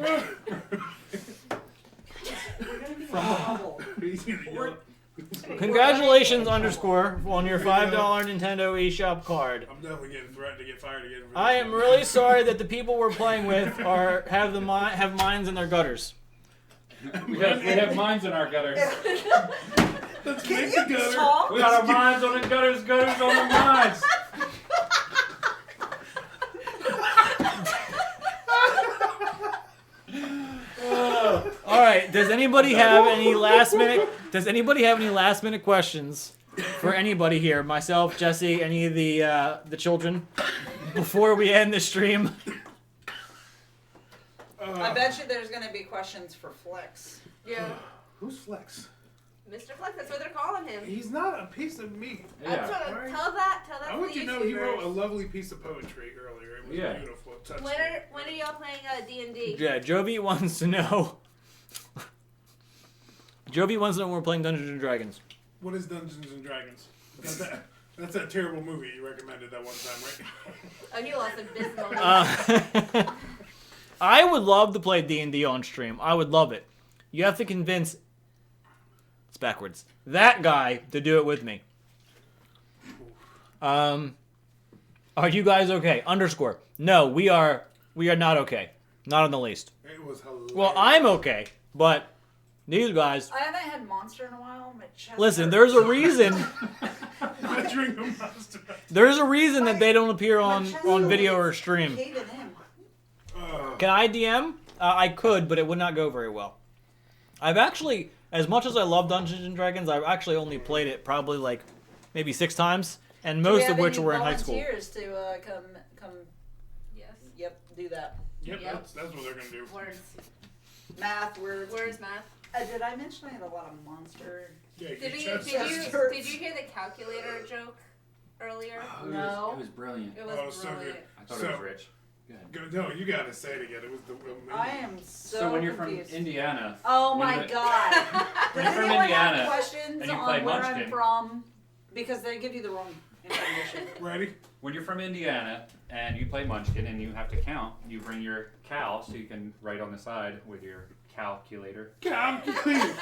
D: We're gonna be in trouble.
A: Congratulations, underscore, on your $5 Nintendo eShop card.
B: I'm definitely getting threatened to get fired again. For
A: I am really sorry that the people we're playing with have minds in their gutters.
C: We have mines in our gutters.
B: Let's
D: Can
B: make
D: you
B: the gutter.
D: talk?
C: We got our mines on the gutters, gutters on the mines.
A: All right. Does anybody have any last minute questions for anybody here? Myself, Jesse, any of the children, before we end the stream?
D: I bet you there's gonna be questions for Flex.
E: Yeah.
B: Who's Flex?
E: Mr. Flex, that's what they're calling him.
B: He's not a piece of meat.
E: That's
C: Yeah.
E: what,
B: Right.
E: tell that
B: I
E: to
B: want
E: the
B: you to know he wrote a
E: YouTubers.
B: lovely piece of poetry earlier. It was
C: Yeah.
B: beautiful. It touched
E: When
B: me.
E: are y'all playing D&D?
A: Yeah, Jovi wants to know. Jovi wants to know when we're playing Dungeons and Dragons.
B: What is Dungeons and Dragons? That's that terrible movie you recommended that one time, right?
E: Oh, you lost abysmally.
A: I would love to play D&D on stream. I would love it. You have to convince... It's backwards. That guy to do it with me. Are you guys okay? Underscore. No, we are not okay. Not in the least.
B: It was hilarious.
A: Well, I'm okay, but these guys...
D: I haven't had Monster in a while. My chest
A: Listen,
D: hurts.
A: there's a reason...
B: I drink a monster.
A: There's a reason that they don't appear
D: My
A: on
D: chest
A: video or
D: hurts.
A: stream.
D: Caving in.
A: Can I DM? I could, but it would not go very well. I've actually, as much as I love Dungeons and Dragons, I've actually only played it probably like maybe 6 times, and
D: Do we
A: most
D: have
A: of which
D: any
A: were in high school.
D: volunteers to come.
E: Yes.
D: Yep, do that.
B: Yep,
E: Yep.
B: that's what they're gonna do.
E: Words.
D: Math, words.
E: Words, math.
D: Did I mention I had a lot of Monster?
B: Yeah,
E: Did
B: your
E: you
B: chest
D: hurts.
E: did you hear the calculator joke earlier?
D: No.
C: It was brilliant.
E: It was
B: Oh, so
E: brilliant.
B: good.
C: I thought
B: So-
C: it was rich. Good.
B: No, you gotta say it again. It was the amazing.
D: I am so
C: So when you're
D: confused.
C: from Indiana,
D: Oh
C: when
D: my
C: you-
D: god.
C: when
D: Does
C: you're from
D: anyone
C: Indiana
D: have questions
C: and you
D: on
C: play
D: where I'm
C: Munchkin.
D: from? Because they give you the wrong information.
B: Ready?
C: when you're from Indiana and you play Munchkin and you have to count, you bring your cal so you can write on the side with your calculator.
B: Calculate.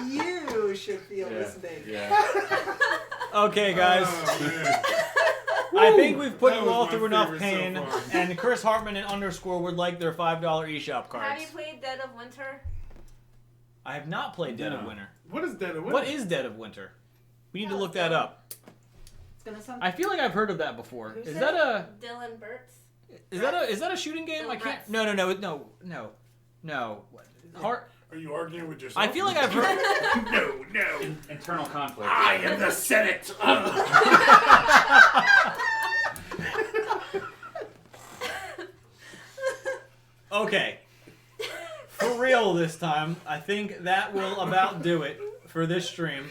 D: You should feel
C: Yeah.
D: this big.
C: Yeah.
A: Okay, guys.
B: Oh, man.
A: I think we've put
B: That
A: you
B: was
A: all
B: my
A: through enough
B: favorite so
A: pain,
B: far.
A: and Chris Hartman and underscore would like their $5 eShop
E: Have
A: cards.
E: you played Dead of Winter?
A: I have not played Dead of
C: No.
A: Winter.
B: What is that?
A: What is Dead of Winter? We need to
E: Yeah,
A: look that
E: so-
A: up.
D: It's gonna sound.
A: I feel like I've heard of that before.
D: Who
A: Is
D: said
A: that a
E: Dylan Burt's.
A: is that a shooting game?
E: Bill
A: I can't.
E: Bratz.
A: No. What?
B: Are you arguing with yourself?
A: I feel like I've heard.
B: No.
C: Internal conflict.
B: I am the Senate.
A: Okay. For real this time, I think that will about do it for this stream.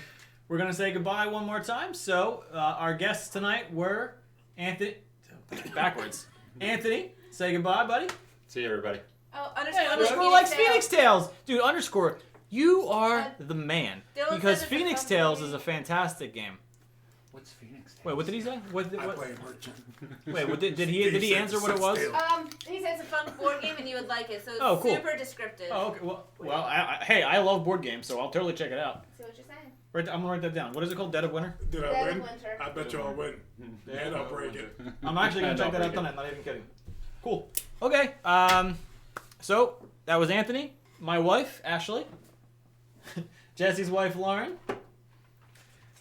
A: We're going to say goodbye one more time. So, our guests tonight were Anthony. Backwards. Anthony, say goodbye, buddy.
C: See you, everybody.
E: Oh, underscore.
A: Hey, underscore
E: Phoenix
A: likes
E: Tales.
A: Phoenix Tales. Dude, underscore, you are the man.
E: Dylan
A: Because
E: said it's a
A: Phoenix
E: fun
A: Tales
E: movie.
A: is a fantastic game.
C: What's Phoenix?
A: Wait, what did he say? What?
B: I
A: what
B: play Merchant.
A: wait, what did he answer what it was?
E: He says it's a fun board game and you would like it, so it's
A: Oh, cool.
E: super descriptive.
A: Oh, okay. Well, hey, I love board games, so I'll totally check it out.
E: See what you're saying?
A: I'm gonna write that down. What is it called? Dead of Winter?
B: Did I
E: Dead of
B: win?
E: Winter.
B: I bet you I'll win. And I'll break it.
A: I'm actually gonna
C: And
A: check
C: I'll
A: that out
C: break it.
A: tonight. Not even kidding. Cool. Okay. So that was Anthony, my wife Ashley, Jesse's wife Lauren,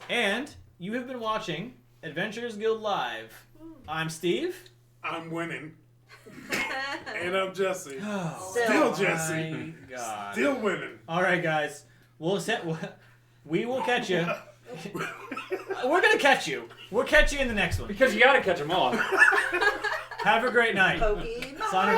A: and you have been watching Adventurers Guild Live. I'm Steve.
B: I'm winning. And I'm Jesse.
A: Oh,
B: Still
A: my
B: Jesse.
A: God.
B: Still winning.
A: All right, guys. We will catch you. We're gonna catch you. We'll catch you in the next one.
C: Because you gotta catch them all.
A: Have a great night.
D: Pokemon.
A: Signing